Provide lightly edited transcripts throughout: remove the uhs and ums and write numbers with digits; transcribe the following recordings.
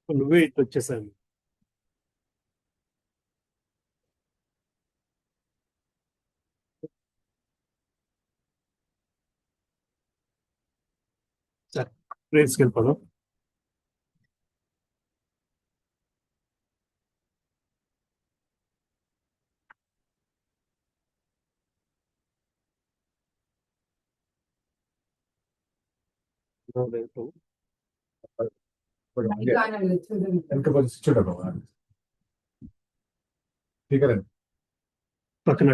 నువ్వే ఇటు వచ్చేసాను. సరే, ప్రేయర్స్కి వెళ్ళిపోదాం. వెనక కొంచెం చూడరు పక్కన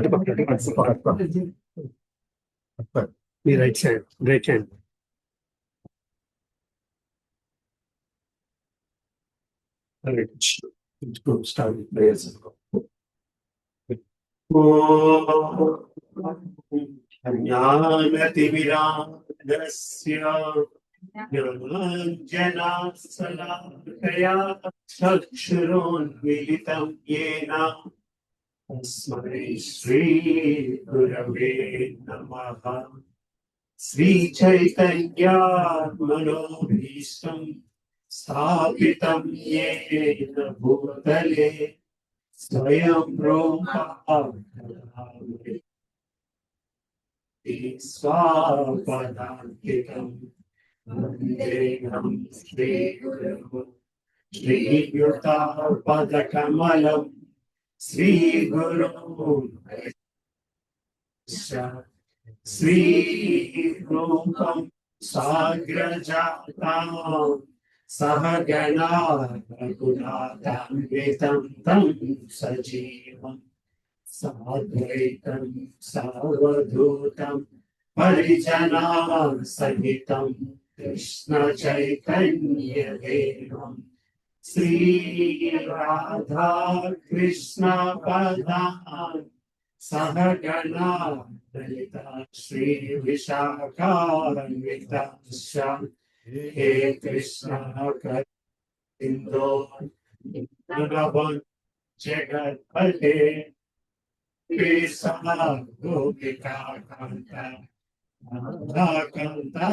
మీ right side, right hand. Start prayers. జ్ఞానతిమిరాంధస్య జ్ఞానాంజనాశలాకయా చక్షురోన్మిలితం యేన తస్మై శ్రీ గురవే నమః. శ్రీచైతన్యాత్మనోభీష్టం స్థాపితం యేన భూతలే స్వయం రూపా స్వాపదాంతికం వందేహం శ్రీగురు శ్రీయుతాపదకమలం శ్రీగురు శ్రీరూపం సాగ్రజాతాం సహగణా రఘునాథాన్వితం తం సజీవం సాద్వైతం సావధూతం పరిజనాం సహితం కృష్ణ చైతన్య దేవం శ్రీ రాధా కృష్ణ పదాన్ సహగణా లలితా శ్రీ విశాఖాన్విత హే కృష్ణ కృష్ణో జగత్పతే గోపికా కాంత కాంతా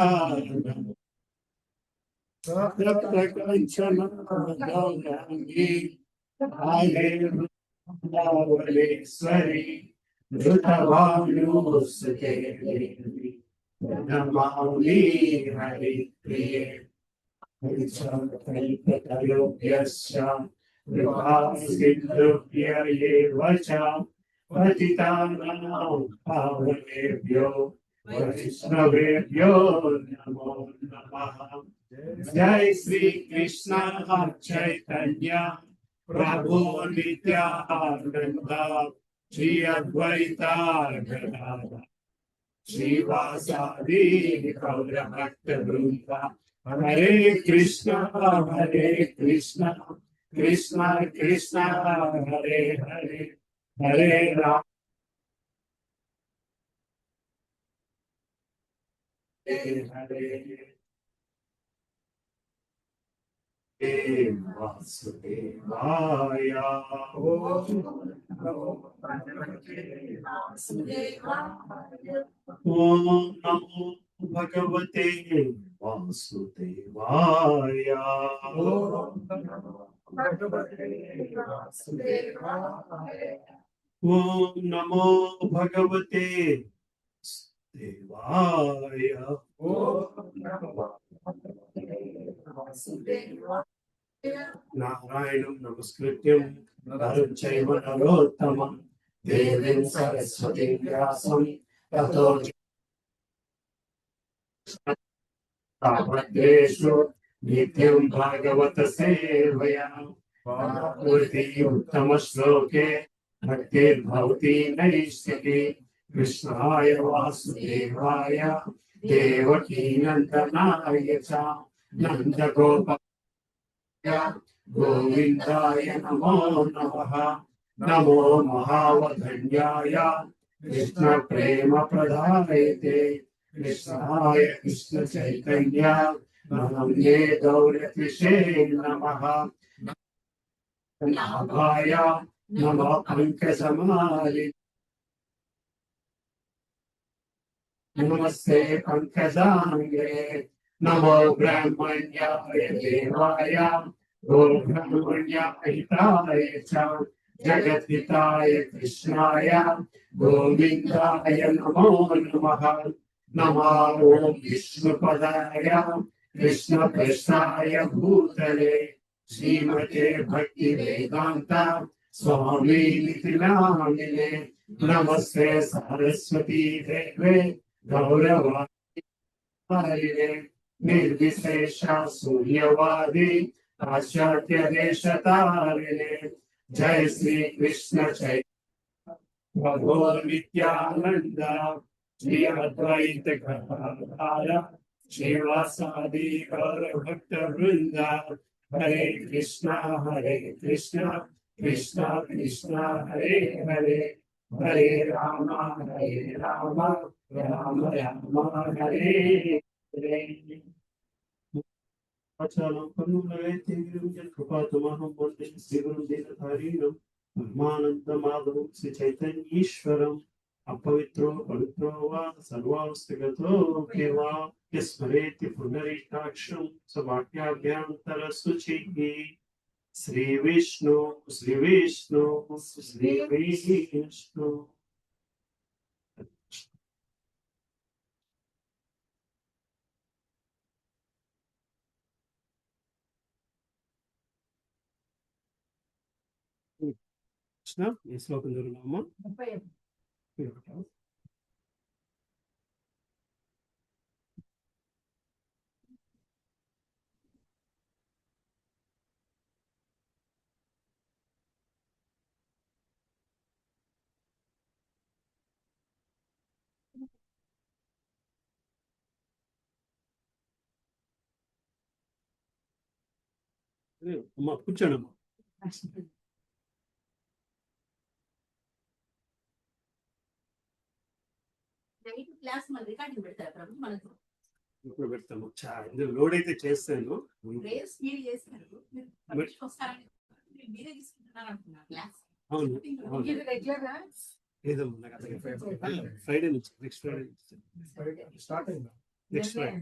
శ్వరి ధృతవానుసుతే నమామి హరి ప్రియ కల్పతరుభ్యశ్చ కృపాసింధుభ్య ఏవ చ పతితానాం పావనేభ్యో వైష్ణవేభ్యో నమో నమః. జై శ్రీ కృష్ణ చైతన్య ప్రభు నిత్యానంద శ్రీ అద్వైత గదాధర శ్రీవాసాది గౌర భక్త బృంద. హరే కృష్ణ కృష్ణ కృష్ణ హరే హరే హరే రామ హరే వాసుదేవాయ. ఓం నమో భగవతే వాసుదేవాయ. ఓం నమో భగవతే దేవాయ. నారాయణం నమస్కృత్యం నరం చైవ నరోత్తమం దేవీం సరస్వతీం వ్యాసం తతో జయముద్రేషు నిత్యం భాగవత సేవయా. ఉత్తమ శ్లోకే భక్తిర్భవతి నైష్టికి. కృష్ణాయ వాసుదేవాయ దేవకీ నందనాయ చ నందగోపాయ గోవిందాయ నమో నమః. నమో మహావధన్యాయ కృష్ణ ప్రేమ ప్రదాయతే. కృష్ణాయ కృష్ణ చైతన్య నమోన్యే గౌరకృషే నమః. నాభాయ నమో పంకజమాలి नमस्ते पंकजांगे नमो ब्रह्मण्याय देवाय गो ब्रह्मण्याय हिताय च जगद्हिताय कृष्णाय गोविंदाय नमो नमः नमो ओम विष्णुपदाय कृष्ण कृष्णाय भूतले श्रीमते भक्ति वेदांत स्वामी निति नामिने नमस्ते सरस्वती देवे गौरवारिणे निर्विशेष शून्यवादी पाश्चात्य देशतारिणे जय श्री कृष्ण चैतन्य प्रभु नित्यानंद श्री अद्वैत गदाधर श्रीवासादि गौर भक्त वृंद हरे कृष्णा कृष्णा कृष्णा हरे हरे हरे राम राम राम हरे हरे अचलं कन्नुलवे तेगिरुंजल कृपातमहं वन्दे श्रीगुरुं दीनधारिणं ब्रह्मानन्दमाधवं श्री चैतन्येश्वरम् अपवित्रो पवित्रो वा सर्वावस्थिगतो केवा यस्मरेति पुनरीकाक्षं सवाक्याभ्यन्तरशुचिः श्री विष्णु श्री विष्णु श्री विष्णु कृष्ण ये श्लोकं चदुदामा అమ్మ కూర్చోండమ్మా ఇప్పుడు పెడతాము ఇందులో లోడ్ అయితే చేస్తాను అవును ఏదో ఫ్రైడే నుంచి నెక్స్ట్ ఫ్రైడే స్టార్ట్ అయిందా నెక్స్ట్ ఫ్రైడే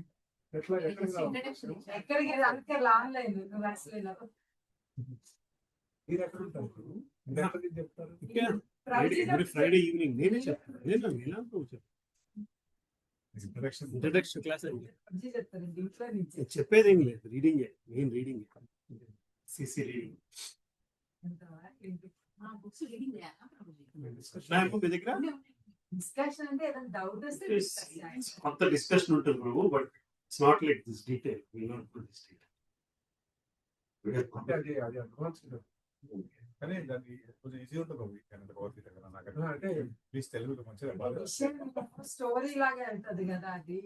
మీరు ఎక్కడ ఉంటారు చెప్తారు ఫ్రైడే ఈవినింగ్ నేనే చెప్తాను ఇంట్రడక్షన్ క్లాస్ చెప్పేది ఏం లేదు reading main reading CC reading మీ దగ్గర కొంత డిస్కషన్ ఉంటుంది ప్రభు but it's not like this detail will not put this detail అది అడ్వాన్స్ కానీ దాన్ని కొంచెం ఈజీ ఉంటుంది భగవద్గీత కదా నాకు అంటే ప్లీజ్ తెలుగులో మంచిగా స్టోరీ లాగా ఉంటుంది కదా అది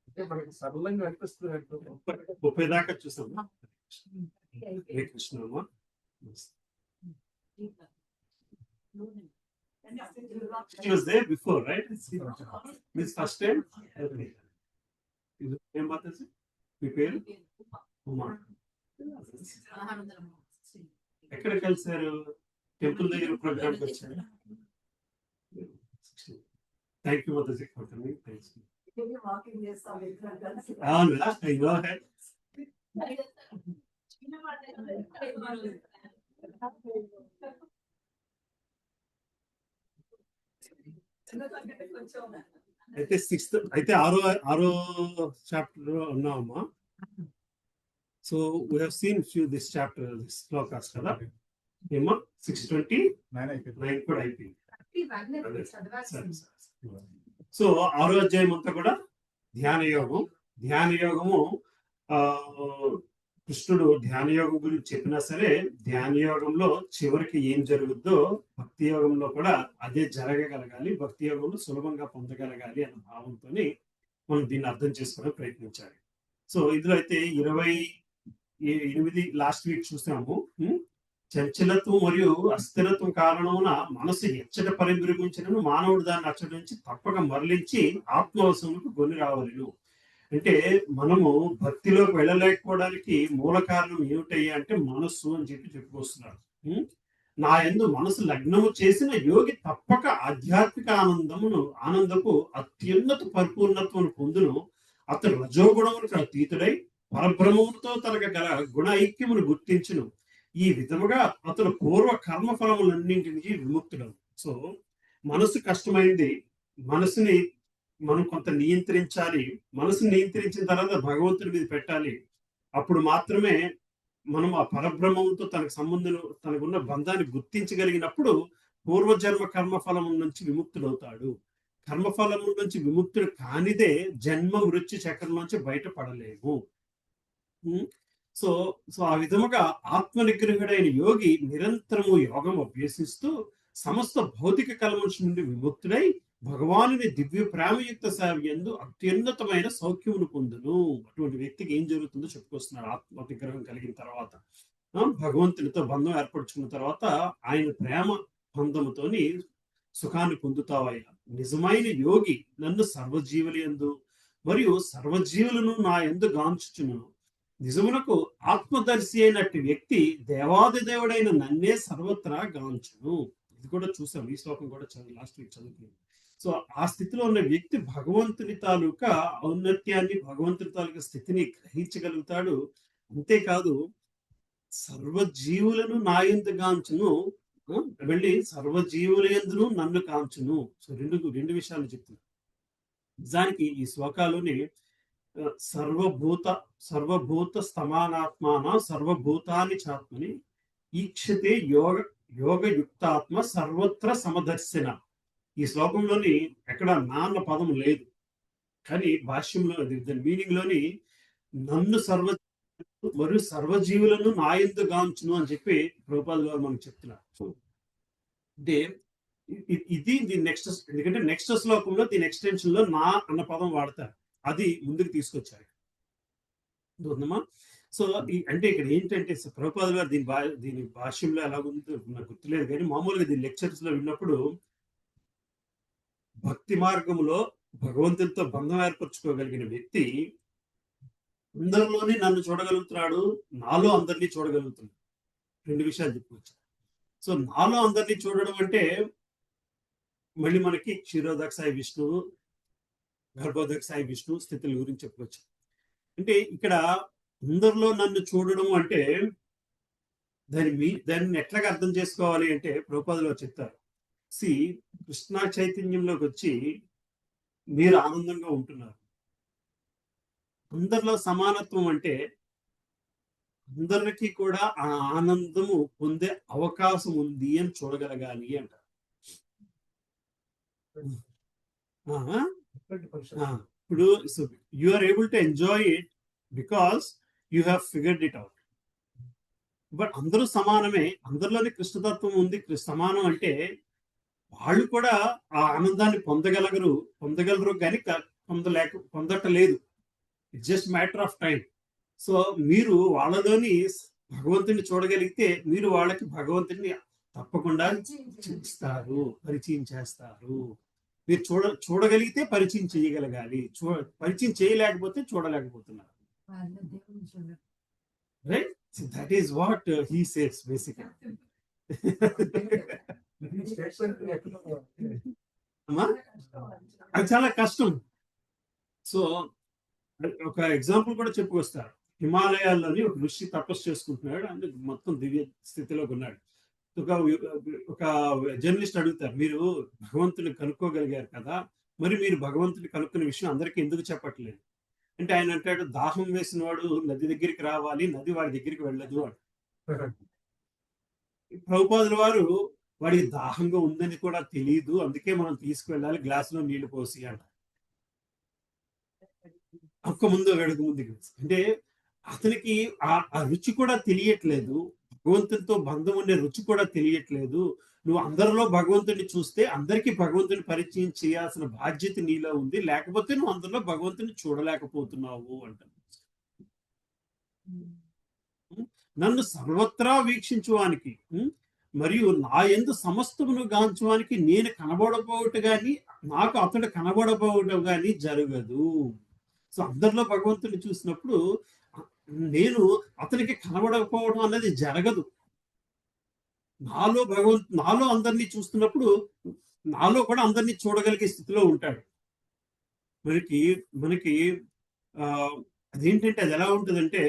అంటే మనకి సరళంగా అనిపిస్తుంది 30 దాకా చూసాం Hare Krishna She was there before, right? This first time. ఏం బాతసి మీ పేరు ఉమా ఎక్కడ కలిసారు టెంపుల్ దగ్గర ప్రోగ్రామ్ వచ్చారు థ్యాంక్ యూ మాతాజీ ఫర్ కమింగ్ థ్యాంక్స్ అవునా ఐ నో హెడ్ అయితే అయితే ఆరో చాప్టర్ ఉన్నామమ్మా so we have seen few this chapter this శ్లోకాస్ కదా ఏమో 629 కూడా అయిపోయింది సో ఆరో అధ్యాయం అంతా కూడా ధ్యాన యోగము కృష్ణుడు ధ్యాన యోగం గురించి చెప్పినా సరే ధ్యాన యోగంలో చివరికి ఏం జరుగుద్దో భక్తి యోగంలో కూడా అదే జరగగలగాలి, భక్తి యోగంలో సులభంగా పొందగలగాలి అన్న భావంతో మనం దీన్ని అర్థం చేసుకోవడానికి ప్రయత్నించాలి. సో ఇందులో అయితే 28 లాస్ట్ వీక్ చూసాము. చంచలత్వం మరియు అస్థిరత్వం కారణమున మనసు ఎచ్చట పరిభ్రమించినను మానవుడు దాన్ని అచ్చటి నుంచి తప్పక మరలించి ఆత్మవశములకు కొని రావాలను. అంటే మనము భక్తిలోకి వెళ్ళలేకపోవడానికి మూల కారణం ఏమిటయ్యా అంటే మనస్సు అని చెప్పుకొస్తున్నాడు. నా యందు మనసు లగ్నము చేసిన యోగి తప్పక ఆధ్యాత్మిక ఆనందపు అత్యున్నత పరిపూర్ణత్వం పొందును. అతడు రజోగుణములకు అతీతుడై పరబ్రహ్మముతో తనకు గల గుణ ఐక్యమును గుర్తించును. ఈ విధముగా అతడు పూర్వ కర్మ ఫలములన్నింటి నుంచి విముక్తుడను. సో మనసు కష్టమైంది. మనసుని మనం కొంత నియంత్రించాలి. మనసుని నియంత్రించిన తర్వాత భగవంతుడి మీద పెట్టాలి. అప్పుడు మాత్రమే మనం ఆ పరబ్రహ్మంతో తనకున్న బంధాన్ని గుర్తించగలిగినప్పుడు పూర్వజన్మ కర్మఫలం నుంచి విముక్తుడవుతాడు. కర్మఫలం నుంచి విముక్తుడు కానిదే జన్మ వృత్తి చక్రం నుంచి బయటపడలేము. సో సో ఆ విధముగా ఆత్మనిగ్రహుడైన యోగి నిరంతరము యోగం అభ్యసిస్తూ సమస్త భౌతిక కల్మష నుండి విముక్తుడై భగవానుని దివ్య ప్రేమయుక్త సేవయందు అత్యున్నతమైన సౌఖ్యమును పొందును. అటువంటి వ్యక్తికి ఏం జరుగుతుందో చెప్పుకొస్తున్నాడు. ఆత్మ నిగ్రహం కలిగిన తర్వాత, భగవంతునితో బంధం ఏర్పరచుకున్న తర్వాత ఆయన ప్రేమ బంధముతోని సుఖాన్ని పొందుతావయ్యా. నిజమైన యోగి నన్ను సర్వజీవులందు మరియు సర్వజీవులను నా యందు గాంచుచును. నిజమునకు ఆత్మదర్శి అయినట్టు వ్యక్తి దేవాది దేవుడైన నన్నే సర్వత్రా గాంచును. ఇది కూడా చూసాం, ఈ శ్లోకం కూడా లాస్ట్ వీక్ చదువుకున్నాం. సో ఆ స్థితిలో ఉన్న వ్యక్తి భగవంతుని తాలూకా ఔన్నత్యాన్ని, భగవంతుని తాలూకా స్థితిని గ్రహించగలుగుతాడు. అంతేకాదు సర్వజీవులను నా యందు గాంచును, వెళ్ళి సర్వజీవుల యందును నన్ను కాంచును. సో రెండు విషయాలు చెప్తున్నాను. నిజానికి ఈ శ్లోకాలోని సర్వభూత స్తమానాత్మాన సర్వభూతాన్ని చాత్మని ఈక్షతే యోగయుక్తాత్మ సర్వత్ర సమదర్శన. ఈ శ్లోకంలోని ఎక్కడ నాన్న పదం లేదు, కానీ భాష్యంలో దాని మీనింగ్ లోని నన్ను మరియు సర్వజీవులను నా యందు గాంచును అని చెప్పి ప్రభుపాదుల వారు మనకు చెప్తున్నారు. అంటే ఇది దీని నెక్స్ట్, ఎందుకంటే నెక్స్ట్ శ్లోకంలో దీని ఎక్స్టెన్షన్ లో నా అన్న పదం వాడతారు. అది ముందుకు తీసుకొచ్చారు. సో అంటే ఇక్కడ ఏంటంటే ప్రభుపాదుల వారు దీని భాష్యంలో ఎలా ఉందో నాకు గుర్తులేదు, కానీ మామూలుగా దీని లెక్చర్స్ లో విన్నప్పుడు భక్తి మార్గంలో భగవంతునితో బంధం ఏర్పరచుకోగలిగిన వ్యక్తి అందరిలోనే నన్ను చూడగలుగుతున్నాడు, నాలో అందరినీ చూడగలుగుతున్నాడు. రెండు విషయాలు చెప్పుకోవచ్చు. సో నాలో అందరినీ చూడడం అంటే మళ్ళీ మనకి క్షీరోదక సాయి విష్ణువు, గర్భోదక సాయి విష్ణు స్థితుల గురించి చెప్పుకోవచ్చు. అంటే ఇక్కడ అందరిలో నన్ను చూడడం అంటే దాన్ని ఎట్లాగా అర్థం చేసుకోవాలి అంటే ప్రభుపాదులు చెప్తారు. కృష్ణా చైతన్యంలోకి వచ్చి మీరు ఆనందంగా ఉంటున్నారు. అందరిలో సమానత్వం అంటే అందరికీ కూడా ఆ ఆనందము పొందే అవకాశం ఉంది అని చూడగలగాలి అంటారు. ఇప్పుడు you are able to enjoy it because you have figured it out. But అందరూ సమానమే, అందరిలోనే కృష్ణతత్వం ఉంది. సమానం అంటే వాళ్ళు కూడా ఆ ఆనందాన్ని పొందగలరు కానీ పొందటలేదు. It's just matter of time. So మీరు వాళ్ళలోని భగవంతుని చూడగలిగితే మీరు వాళ్ళకి భగవంతుని తప్పకుండా పరిచయం చేస్తారు. మీరు చూడగలిగితే పరిచయం చేయగలగాలి, పరిచయం చేయలేకపోతే చూడలేకపోతున్నారు. Right? That is what he says basically. అది చాలా కష్టం. సో ఒక ఎగ్జాంపుల్ కూడా చెప్పుకొస్తారు. హిమాలయాల్లోని ఒక ఋషి తపస్సు చేసుకుంటున్నాడు, అందుకు మొత్తం దివ్య స్థితిలోకి ఉన్నాడు. ఒక జర్నలిస్ట్ అడుగుతారు, మీరు భగవంతుని కనుక్కోగలిగారు కదా, మరి మీరు భగవంతుని కనుక్కునే విషయం అందరికీ ఎందుకు చెప్పట్లేదు అంటే ఆయన అంటాడు, దాహం వేసిన వాడు నది దగ్గరికి రావాలి, నది వాడి దగ్గరికి వెళ్ళదు అని. ప్రభుపాదుల వారు వాడికి దాహంగా ఉందని కూడా తెలియదు, అందుకే మనం తీసుకువెళ్ళాలి గ్లాసులో నీళ్లు పోసి అంట. ఒక్క ముందు అడుగు ముందుకు. అంటే అతనికి ఆ రుచి కూడా తెలియట్లేదు, భగవంతునితో బంధం ఉండే రుచి కూడా తెలియట్లేదు. నువ్వు అందరిలో భగవంతుని చూస్తే అందరికీ భగవంతుని పరిచయం చేయాల్సిన బాధ్యత నీలో ఉంది, లేకపోతే నువ్వు అందరిలో భగవంతుని చూడలేకపోతున్నావు అంట. నన్ను సర్వత్రా వీక్షించువానికి మరియు నా యందు సమస్తమును గాంచువానికి నేను కనబడపోవటం గాని నాకు అతడు కనబడపోవటం గాని జరగదు. సో అందరిలో భగవంతుని చూసినప్పుడు నేను అతనికి కనబడకపోవడం అనేది జరగదు. నాలో అందరినీ చూస్తున్నప్పుడు నాలో కూడా అందరినీ చూడగలిగే స్థితిలో ఉంటాడు. మనకి మనకి ఆ అదేంటంటే అది ఎలా ఉంటుందంటే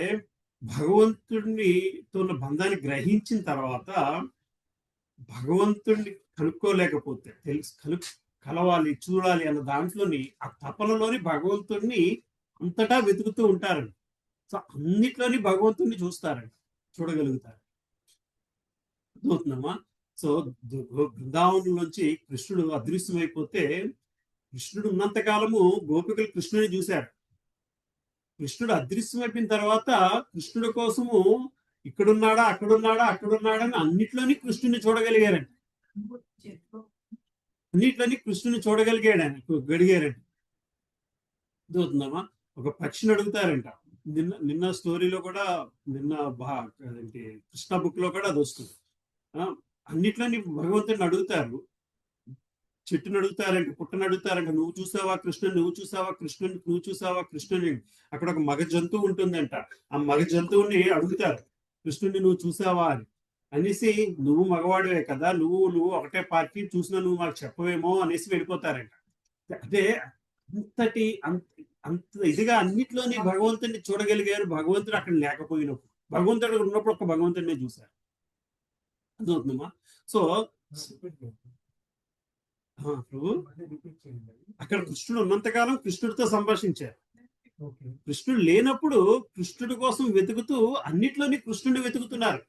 భగవంతుడితో ఉన్న బంధాన్ని గ్రహించిన తర్వాత భగవంతుడిని కనుక్కోలేకపోతే కలవాలి చూడాలి అన్న దాంట్లోని ఆ తపనలోని భగవంతుడిని అంతటా వెతుకుతూ ఉంటారండి. సో అన్నిట్లోని భగవంతుడిని చూస్తారండి, చూడగలుగుతారు. అర్థమవుతుందమ్మా? సో బృందావనం నుంచి కృష్ణుడు అదృశ్యమైపోతే కృష్ణుడు ఉన్నంత కాలము గోపికలు కృష్ణుని చూశారు. కృష్ణుడు అదృశ్యమైపోయిన తర్వాత కృష్ణుడి కోసము ఇక్కడున్నాడా అక్కడున్నాడా అని అన్నిట్లోని కృష్ణుని చూడగలిగారండి. అన్నిట్లోని కృష్ణుని గడిగారండి. అర్థమవుతుందమ్మా? ఒక పక్షిని అడుగుతారంట. నిన్న స్టోరీలో కూడా అదేంటి కృష్ణ బుక్ లో కూడా అది వస్తుంది. అన్నిట్లోని భగవంతుడిని అడుగుతారు. చెట్టుని అడుగుతారంట, పుట్టని అడుగుతారంట, నువ్వు చూసావా కృష్ణుని. అక్కడ ఒక మగ జంతువు ఉంటుందంట. ఆ మగ జంతువుని అడుగుతారు, కృష్ణుడిని నువ్వు చూసావా అని. అనేసి నువ్వు మగవాడివే కదా, నువ్వు ఒకటే పార్టీ చూసినా నువ్వు మాకు చెప్పవేమో అనేసి వెళ్ళిపోతారంట. అదే అంత ఇదిగా అన్నిట్లోని భగవంతుడిని చూడగలిగారు. భగవంతుడు అక్కడ లేకపోయినప్పుడు, భగవంతుడు ఉన్నప్పుడు ఒక భగవంతుడినే చూశారు. అర్థమవుతుందమ్మా? సో ప్రభు అక్కడ కృష్ణుడు ఉన్నంతకాలం కృష్ణుడితో సంభాషించారు. కృష్ణుడు లేనప్పుడు కృష్ణుడి కోసం వెతుకుతూ అన్నిట్లోని కృష్ణుడిని వెతుకుతున్నారు.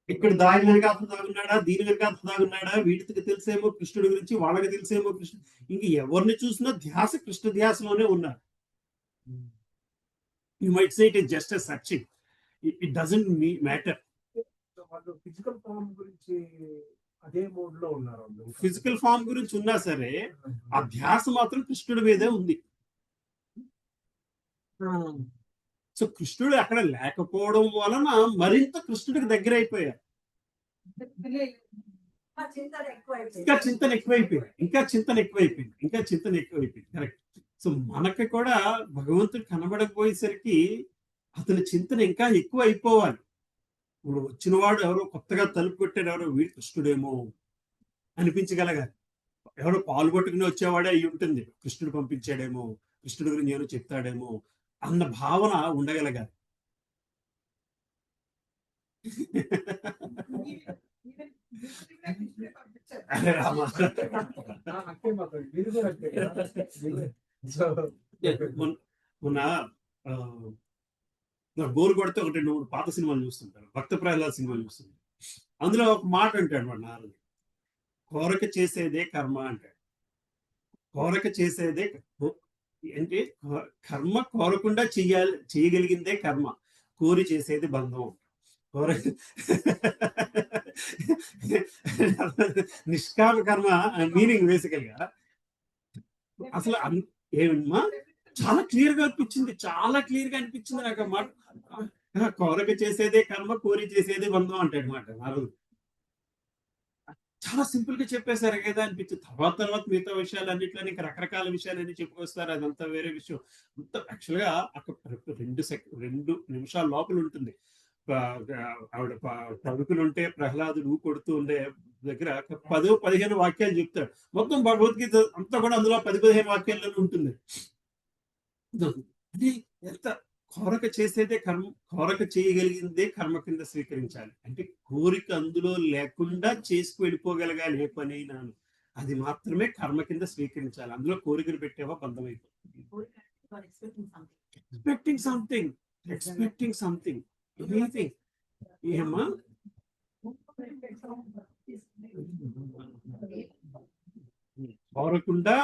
ఇక్కడ దాని వెనక అతను దాగున్నాడా, దీని వెనక అతను దాగున్నాడా, వీటికి తెలిసేమో కృష్ణుడి గురించి, వాళ్ళకి తెలిసేమో కృష్ణ. ఇంక ఎవరిని చూసినా ధ్యాస కృష్ణ ధ్యాసలోనే ఉన్నారు. You might say it is just a searching, it doesn't matter. Physical form గురించి అదే మోడ్ లో ఉన్నారు. ఫిజికల్ ఫామ్ గురించి ఉన్నా సరే ఆ ధ్యాస మాత్రం కృష్ణుడి మీదే ఉంది. సో కృష్ణుడు అక్కడ లేకపోవడం వలన మరింత కృష్ణుడికి దగ్గర అయిపోయారు. ఇంకా చింతన ఎక్కువైపోయింది. కరెక్ట్. సో మనకి కూడా భగవంతుడు కనబడకపోయేసరికి అతని చింతన ఇంకా ఎక్కువ అయిపోవాలి. ఇప్పుడు వచ్చిన వాడు ఎవరో కొత్తగా తలుపు కొట్టాడు, ఎవరో వీడు కృష్ణుడేమో అనిపించగలగాలి. ఎవరో పాలు పట్టుకుని వచ్చేవాడే అయి ఉంటుంది, కృష్ణుడు పంపించాడేమో, కృష్ణుడి గురించి ఏమో చెప్తాడేమో అన్న భావన ఉండగలగాలి. మొన్న బోర్ కొడితే ఒకటి 2 పాత సినిమాలు చూస్తుంటారు, భక్త ప్రహ్లాద్ సినిమాలు చూస్తుంటారు. అందులో ఒక మాట అంటాడు వాడు నారదుడు, కోరక చేసేదే కర్మ అంటాడు. కోరక చేసేదే అంటే కర్మ కోరకుండా చేయగలిగిందే కర్మ, కోరి చేసేది బంధం. నిష్కామ కర్మ మీనింగ్ బేసికల్ గా అసలు ఏమమ్మా చాలా క్లియర్ గా అనిపించింది నాకు ఆ మాట. కోరక చేసేదే కర్మ, కోరి చేసేదే బంధం అంటాడు మాట నారదుడు. చాలా సింపుల్ గా చెప్పేశారు కదా అనిపించింది. తర్వాత మిగతా విషయాలు అన్నిట్లోని రకరకాల విషయాలన్నీ చెప్పుకొస్తారు, అదంతా వేరే విషయం. అంత యాక్చువల్ గా అక్కడ 2 నిమిషాల లోపల ఉంటుంది. ఆవిడ పలుకులు ఉంటే ప్రహ్లాదుడు కొడుతూ ఉండే దగ్గర 10-15 వాక్యాలు చెప్తాడు. మొత్తం భగవద్గీత అంతా కూడా అందులో 10-15 వాక్యాల్లోనే ఉంటుంది. అది ఎంత కోరక చేసేదే కర్మ, కోరక చేయగలిగిందే కర్మ కింద స్వీకరించాలి. అంటే కోరిక అందులో లేకుండా చేసుకు వెళ్ళిపోగలగాలి ఏ పని అయినా, అది మాత్రమే కర్మ కింద స్వీకరించాలి. అందులో కోరికలు పెట్టేవా బంధం అయిపోతుంది. ఎక్స్పెక్టింగ్ సంథింగ్ ఏమా కోరకుండా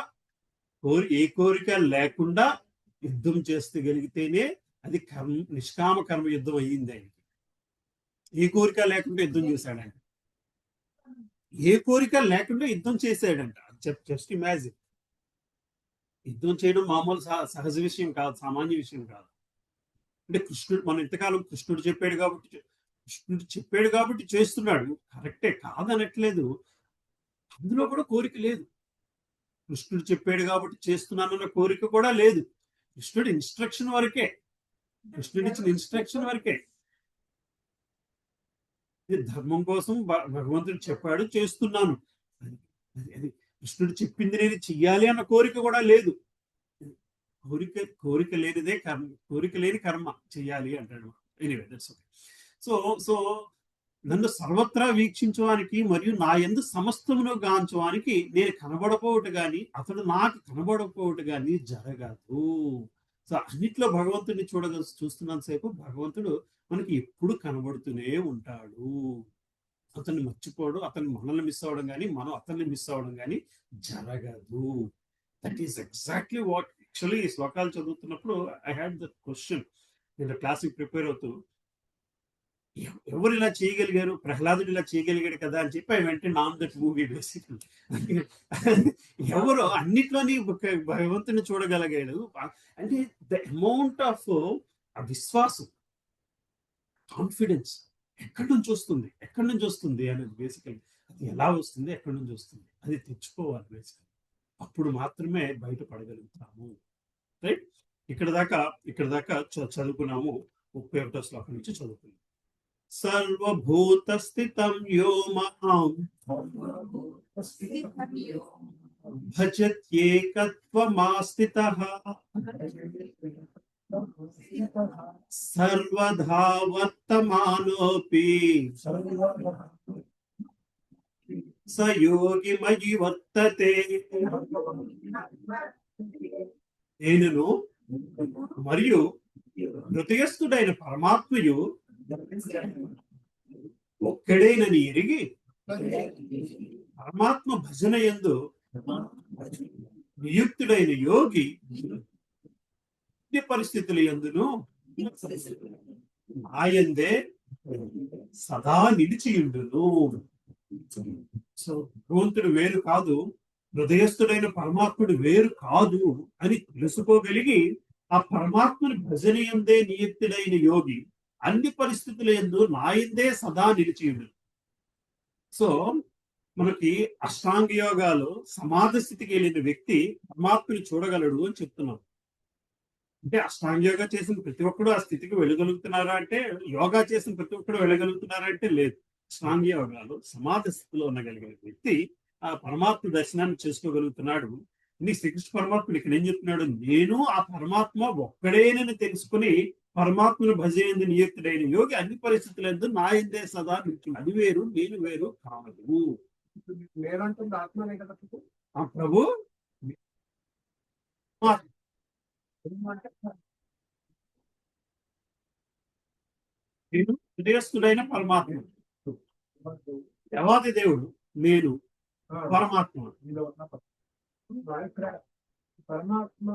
ఏ కోరిక లేకుండా యుద్ధం చేస్తగలిగితేనే అది నిష్కామ కర్మ యుద్ధం అయ్యింది. ఆయనకి ఏ కోరిక లేకుండా యుద్ధం చేశాడంట. ఏ కోరిక లేకుండా యుద్ధం చేశాడంట. Just imagine. యుద్ధం చేయడం మామూలు సహజ విషయం కాదు, సామాన్య విషయం కాదు. అంటే కృష్ణుడు మనం ఇంతకాలం కృష్ణుడు చెప్పాడు కాబట్టి చేస్తున్నాడు, కరెక్టే, కాదనట్లేదు. అందులో కూడా కోరిక లేదు. కృష్ణుడు చెప్పాడు కాబట్టి చేస్తున్నానన్న కోరిక కూడా లేదు. కృష్ణుడి ఇన్స్ట్రక్షన్ వరకే, కృష్ణుడి ఇచ్చిన ఇన్స్ట్రక్షన్ వరకే. ఇది ధర్మం కోసం భగవంతుడు చెప్పాడు, చేస్తున్నాను. అది కృష్ణుడు చెప్పింది నేను చెయ్యాలి అన్న కోరిక కూడా లేదు. కోరిక లేనిదే కర్మ, కోరిక లేని కర్మ చెయ్యాలి అంటాడు. Anyway that's okay. So so నన్ను సర్వత్రా వీక్షించడానికి మరియు నా యందు సమస్తమును గాంచడానికి నేను కనబడపోవట గాని, అతడు నాకు కనబడకపోవట గాని జరగదు. సో అన్నిట్లో భగవంతుడిని చూస్తున్నంత సేపు భగవంతుడు మనకి ఎప్పుడు కనబడుతూనే ఉంటాడు. అతన్ని మర్చిపోవడం, అతన్ని మనల్ని మిస్ అవ్వడం కానీ, మనం అతన్ని మిస్ అవ్వడం కానీ జరగదు. That is exactly what actually ఈ శ్లోకాలు చదువుతున్నప్పుడు ఐ హ్యాడ్ దట్ క్వశ్చన్. నేను క్లాస్కి ప్రిపేర్ అవుతూ ఎవరు ఇలా చేయగలిగారు, ప్రహ్లాదుడు ఇలా చేయగలిగాడు కదా అని చెప్పి I went non that movie basically. ఎవరు అన్నిట్లోని భగవంతుని చూడగలిగాడు అంటే ద అమౌంట్ ఆఫ్ విశ్వాసం, కాన్ఫిడెన్స్ ఎక్కడి నుంచి వస్తుంది అనేది బేసికల్. అది ఎలా వస్తుంది, ఎక్కడి నుంచి వస్తుంది, అది తెచ్చుకోవాలి బేసికల్. అప్పుడు మాత్రమే బయటపడగలుగుతాము. రైట్, ఇక్కడ దాకా చదువుకున్నాము. 31వ శ్లోకం నుంచి చదువుకున్నాము. సర్వభూత స్థితం యో మాం భజత్యేకత్వమాస్థితః సర్వధా వర్తమానోపి స యోగి మయి వర్తతే. నేనును మరియు హృదయస్థుడైన పరమాత్మయు ఒక్కడేనని ఎరిగి పరమాత్మ భజన యందు నియుక్తుడైన యోగి పరిస్థితుల యందును ఆయందే సదా నిలిచియుండును. సో భగవంతుడు వేరు కాదు, హృదయస్థుడైన పరమాత్ముడు వేరు కాదు అని తెలుసుకోగలిగి ఆ పరమాత్మని భజన యందే నియుక్తుడైన యోగి అన్ని పరిస్థితుల యందు నాయందే సదా నిలిచియుండు. సో మనకి అష్టాంగ యోగాలు సమాధి స్థితికి వెళ్ళిన వ్యక్తి పరమాత్మని చూడగలడు అని చెప్తున్నాం. అంటే అష్టాంగ యోగా చేసిన ప్రతి ఒక్కడు ఆ స్థితికి వెళ్ళగలుగుతున్నారా అంటే, యోగా చేసిన ప్రతి ఒక్కడు వెళ్ళగలుగుతున్నారా అంటే లేదు. అష్టాంగ యోగాలు సమాధి స్థితిలో ఉండగలిగిన వ్యక్తి ఆ పరమాత్మ దర్శనాన్ని చేసుకోగలుగుతున్నాడు. నీ శ్రీకృష్ణ పరమాత్ముడు ఇక్కడ ఏం చెప్తున్నాడు, నేను ఆ పరమాత్మ ఒక్కడేనని తెలుసుకుని పరమాత్మను భజేందు నియుక్తుడైన యోగి అన్ని పరిస్థితులందు నా ఎందే సదా నిత్యం. అది వేరు, నేను వేరు కాదు. నేనంటుంది ఆత్మనే కదా ఆ ప్రభు నేను హృదయస్థుడైన పరమాత్మ, దేవాది దేవుడు నేను పరమాత్మ. పరమాత్మ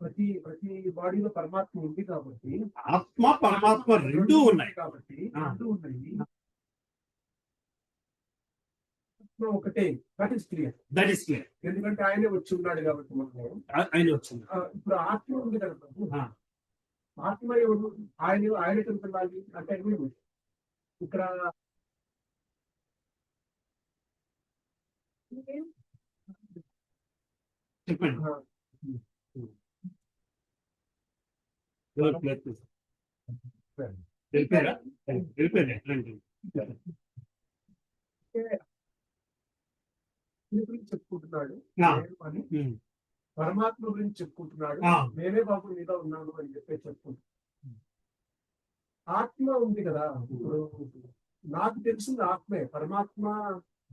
ప్రతి బాడీలో పరమాత్మ ఉంది కాబట్టి, ఆత్మ పరమాత్మ రెండూ ఉన్నాయి కాబట్టి రెండు ఉన్నాయి. ఒకటే, దట్ ఈస్ క్లియర్. ఎందుకంటే ఆయనే వచ్చి ఉన్నాడు కాబట్టి మనము ఆయన వచ్చింది. ఇప్పుడు ఆత్మ ఉంది కదా, ఆత్మ ఎవరు, ఆయన కనుక అంటే ఇక్కడ చెప్పండి. గురించి చెప్పుకుంటున్నాడు అని, పరమాత్మ గురించి చెప్పుకుంటున్నాడు. నేనే బాబు మీద ఉన్నాను అని చెప్పి చెప్పుకుంటున్నాడు. ఆత్మ ఉంది కదా, ఇప్పుడు నాకు తెలిసింది ఆత్మే, పరమాత్మ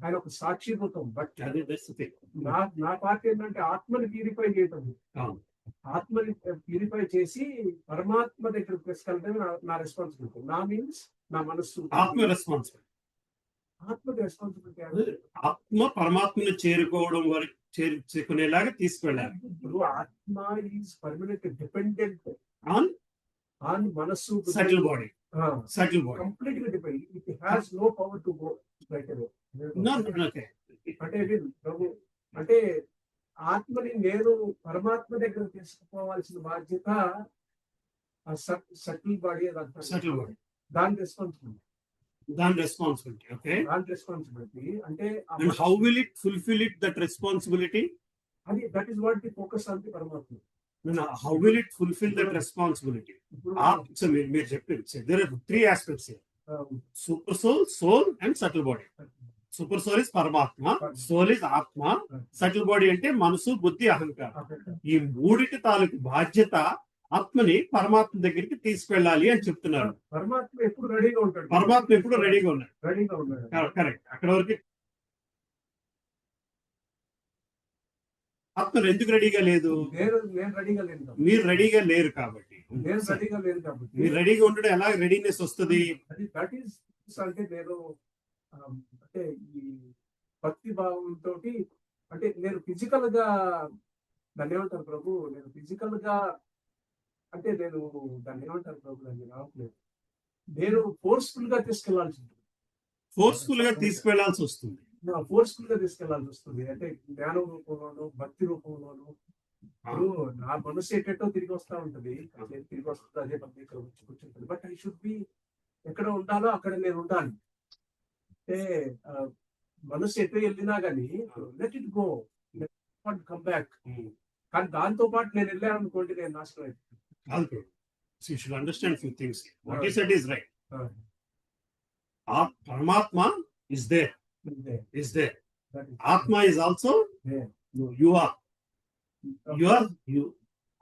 ఆయన ఒక సాక్షిభూతం. బట్ నా పార్టీ ఏంటంటే ఆత్మని ప్యూరిఫై చేయటం, ఆత్మని ప్యూరిఫై చేసి పరమాత్మ దగ్గరికి తీసుకెళ్ళడం నా రెస్పాన్సిబిలిటీ. నా మీన్స్ నా మనస్సు ఆత్మ రెస్పాన్సిబిలిటీ. ఆత్మకి రెస్పాన్సిబిలిటీ ఆత్మ పరమాత్మను చేరుకోవడం వరకు చేరుకునేలాగా తీసుకెళ్ళాలి. ఇప్పుడు ఆత్మ ఈజ్ పర్మనెంట్ డిపెండెంట్ ఆన్ మనస్సు, సటిల్ బాడీ కంప్లీట్ గా depend. It has no power to go right away. అంటే ఆత్మని నేను పరమాత్మ దగ్గర తీసుకుపోవాల్సిన బాధ్యత సటిల్ బాడీ, దాని రెస్పాన్సిబిలిటీ. ఓకే, దాని రెస్పాన్సిబిలిటీ అంటే how will it fulfil it that responsibility? అది that is what the focus on the పరమాత్మ. How will it fulfil that responsibility? మీరు చెప్పింది there are 3 aspects here. Super soul, soul and subtle body. Super soul is పరమాత్మ, soul is ఆత్మ, subtle body అంటే మనసు, బుద్ధి, అహంకారం. ఈ మూడిటి తాలూకు బాధ్యత ఆత్మని పరమాత్మ దగ్గరికి తీసుకెళ్ళాలి అని చెప్తున్నారు. పరమాత్మ ఎప్పుడు రెడీగా ఉంటాడు. పరమాత్మ ఎప్పుడు రెడీగా ఉన్నాడు. రెడీగా ఉన్నాడు. కరెక్ట్. అక్కడ వరకు ఆత్మ ఎందుకు రెడీగా లేదు? నేను రెడీగా లేను. మీరు రెడీగా లేరు కాబట్టి. నేను రెడీగా లేను కాబట్టి. మీరు రెడీగా ఉండడం ఎలా రెడీనెస్ వస్తుంది? అది దట్ ఈస్ అంటే నేను అంటే ఈ భక్తి భావంతో అంటే నేను ఫిజికల్ గా దాన్ని ఏమంటారు ప్రభు, నేను ఫిజికల్ గా అంటే నేను దాన్ని ఏమంటారు ప్రభు, దాన్ని రావట్లేదు. నేను ఫోర్స్ఫుల్ గా తీసుకెళ్లాల్సి ఉంటుంది. ఫోర్స్ఫుల్ గా తీసుకెళ్లాల్సి వస్తుంది. ఫోర్స్ఫుల్ గా తీసుకెళ్లాల్సి వస్తుంది. అంటే జ్ఞానం రూపంలోను, భక్తి రూపంలోను. ఇప్పుడు నా మనసు ఎట్టో తిరిగి వస్తా ఉంటది, తిరిగి వస్తుంది, అదే భక్తి ఇక్కడ వచ్చి కూర్చుంటుంది. బట్ ఐ షుడ్ బి ఎక్కడ ఉండాలో అక్కడ నేను ఉండాలి. అంటే మనసు ఎటు వెళ్ళినా గానీ let it go, come back. కానీ దాంతో పాటు నేను వెళ్ళాను అనుకోండి, నేను నాశనం అయిపోయింది. You should understand few things. What you said is right. Paramatma is there. Is there. Atma is also there. No, you are. You.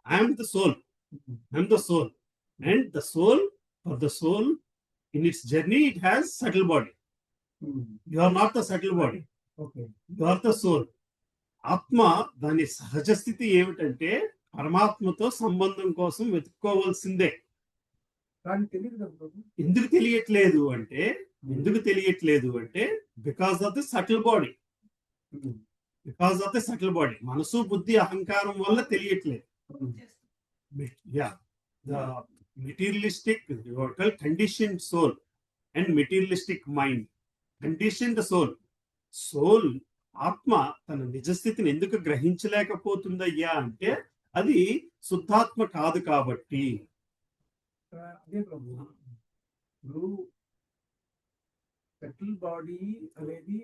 I am the soul. I am the soul. And the soul, for the soul, in its journey, it has subtle body. You are not the subtle body. Okay. You are the soul. ఆత్మ దాని సహజ స్థితి ఏమిటంటే పరమాత్మతో సంబంధం కోసం వెతుక్కోవాల్సిందే. ఎందుకు తెలియట్లేదు అంటే because of the subtle body. మనసు, బుద్ధి, అహంకారం వల్ల తెలియట్లేదు. Materialistic conditioned soul and materialistic mind. Conditioned soul ఆత్మ తన నిజస్థితిని ఎందుకు గ్రహించలేకపోతుందయ్యా అంటే అది శుద్ధాత్మ కాదు కాబట్టి. అదే ప్రభు, ఇప్పుడు సెటిల్ బాడీ అనేది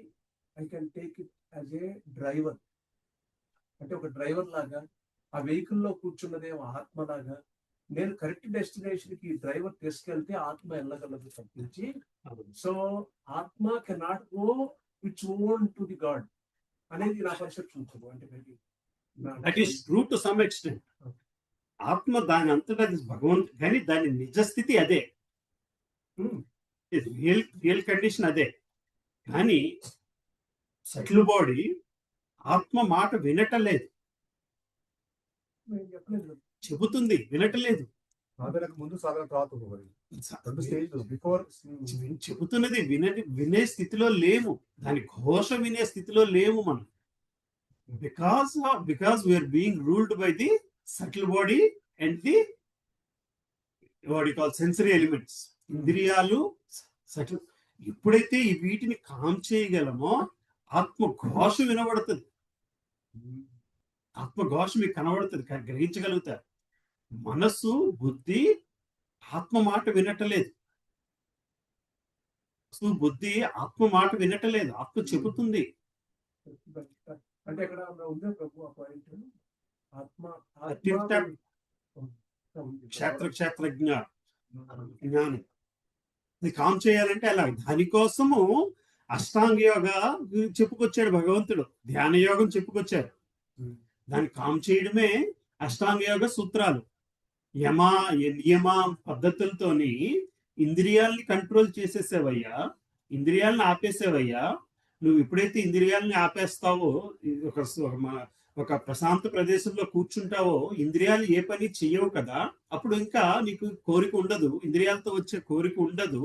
I can take it as a driver. అంటే ఒక డ్రైవర్ లాగా ఆ వెహికల్ లో కూర్చున్నదేమో ఆత్మ లాగా, నేను కరెక్ట్ డెస్టినేషన్ కి డ్రైవర్ తీసుకెళ్తే ఆత్మ వెళ్ళగలదు తప్పించి. సో ఆత్మ cannot go its own to the God అనేది నా పర్సెప్షన్. అంటే that is true to some extent. ఆత్మ దాని అంతటా భగవంతు, కానీ దాని నిజస్థితి అదే, రియల్ కండిషన్ అదే. కానీ సటిల్ బాడీ ఆత్మ మాట వినటలేదు, చెబుతుంది, వినటలేదు. ముందు సాధన తర్వాత చెబుతున్నది వినే స్థితిలో లేము, దాని ఘోష వినే స్థితిలో లేము మనం. Because we're being ruled by the subtle body and the what you call sensory elements. ఇంద్రియాలు సటిల్. ఎప్పుడైతే ఈ వీటిని కామ్ చేయగలమో ఆత్మ ఘోష వినబడుతుంది, ఆత్మ ఘోష మీకు కనబడుతుంది, గ్రహించగలుగుతారు. మనస్సు, బుద్ధి ఆత్మ మాట వినటలేదు. బుద్ధి ఆత్మ మాట వినటలేదు, ఆత్మ చెబుతుంది. అంటే ఇక్కడ ఉందే ప్రభు ఆ పాయింట్. ఆత్మ క్షేత్ర జ్ఞానం ఇది కామ్ చేయాలంటే అలా. దానికోసము అష్టాంగ యోగ చెప్పుకొచ్చాడు భగవంతుడు, ధ్యాన యోగం చెప్పుకొచ్చారు. దాన్ని కామ్ చేయడమే అష్టాంగ యోగ సూత్రాలు. నియమ పద్ధతులతోని ఇంద్రియాలని కంట్రోల్ చేసేసావయ్యా, ఇంద్రియాలను ఆపేసావయ్యా. నువ్వు ఎప్పుడైతే ఇంద్రియాలని ఆపేస్తావో, ఒక ప్రశాంత ప్రదేశంలో కూర్చుంటావో, ఇంద్రియాలు ఏ పని చెయ్యవు కదా, అప్పుడు ఇంకా నీకు కోరిక ఉండదు, ఇంద్రియాలతో వచ్చే కోరిక ఉండదు.